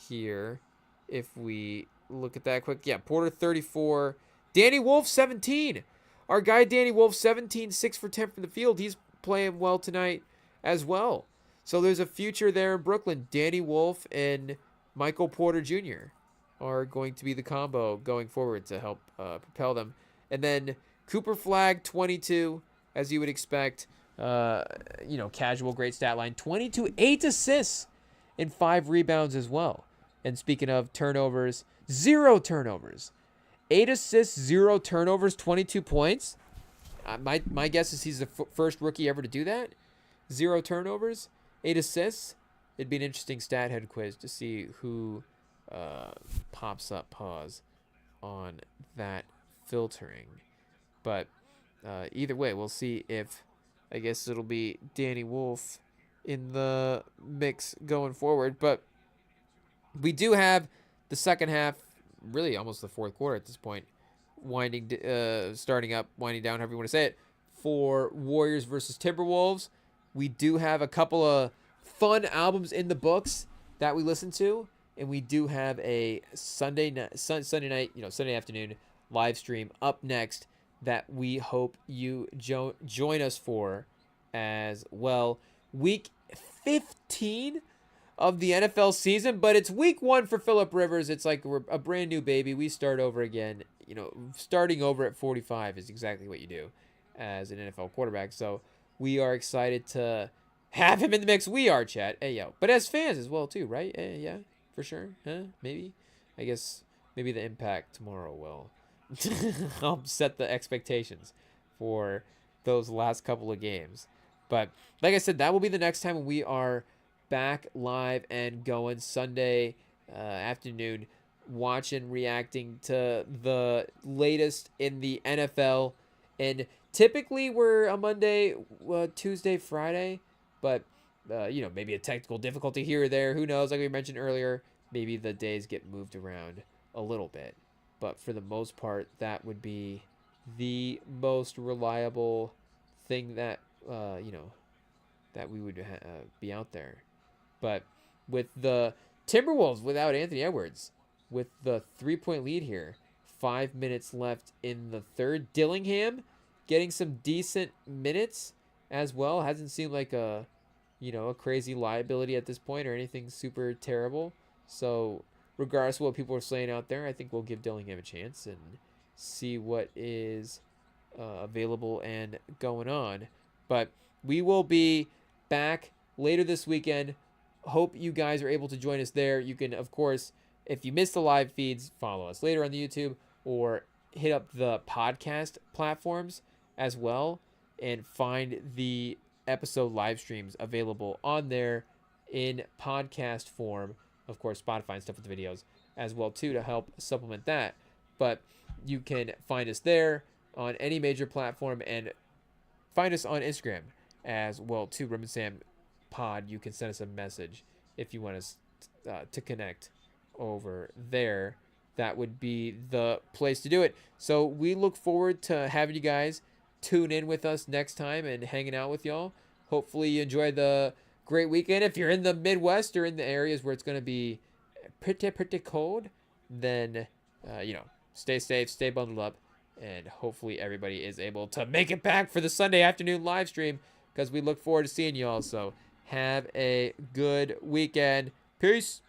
here. If we look at that quick, yeah, Porter 34, Danny Wolf 17. Our guy Danny Wolf 17, 6 for 10 from the field. He's playing well tonight as well. So there's a future there in Brooklyn. Danny Wolf and Michael Porter Jr. are going to be the combo going forward to help propel them. And then Cooper Flag 22, as you would expect. Casual, great stat line. 22, 8 assists and 5 rebounds as well. And speaking of turnovers, 0 turnovers. 8 assists, 0 turnovers, 22 points. My guess is he's the first rookie ever to do that. 0 turnovers, 8 assists. It'd be an interesting stat head quiz to see who pops up on that filtering. But either way, we'll see if, I guess it'll be Danny Wolf in the mix going forward. But we do have the second half, really almost the fourth quarter at this point, starting up, winding down, however you want to say it, for Warriors versus Timberwolves. We do have a couple of fun albums in the books that we listen to, and we do have a Sunday afternoon live stream up next that we hope you join us for as well. Week 15 of the NFL season, but it's week 1 for Phillip Rivers. It's like we're a brand new baby. We start over again. Starting over at 45 is exactly what you do as an NFL quarterback. So we are excited to have him in the mix. We are, chat. Hey, yo. But as fans as well, too, right? Yeah, for sure. Huh? Maybe. I guess maybe the impact tomorrow will help set the expectations for those last couple of games. But like I said, that will be the next time we are back live and going Sunday afternoon, watching, reacting to the latest in the NFL. And typically we're a Monday, Tuesday, Friday, but maybe a technical difficulty here or there. Who knows? Like we mentioned earlier, maybe the days get moved around a little bit. But for the most part, that would be the most reliable thing that that we would be out there. But with the Timberwolves without Anthony Edwards, with the 3-point lead here, 5 minutes left in the third. Dillingham getting some decent minutes as well. Hasn't seemed like a crazy liability at this point or anything super terrible. So regardless of what people are saying out there, I think we'll give Dillingham a chance and see what is available and going on. But we will be back later this weekend. Hope you guys are able to join us there. You can, of course, if you missed the live feeds, follow us later on the YouTube or hit up the podcast platforms as well and find the episode live streams available on there in podcast form. Of course, Spotify and stuff with the videos as well too to help supplement that. But you can find us there on any major platform and find us on Instagram as well too. REMINGTOM Pod. You can send us a message if you want us to connect over there. That would be the place to do it. So we look forward to having you guys tune in with us next time and hanging out with y'all. Hopefully you enjoy the great weekend. If you're in the Midwest or in the areas where it's going to be pretty cold, then stay safe, stay bundled up, and hopefully everybody is able to make it back for the Sunday afternoon live stream because we look forward to seeing y'all. So have a good weekend. Peace.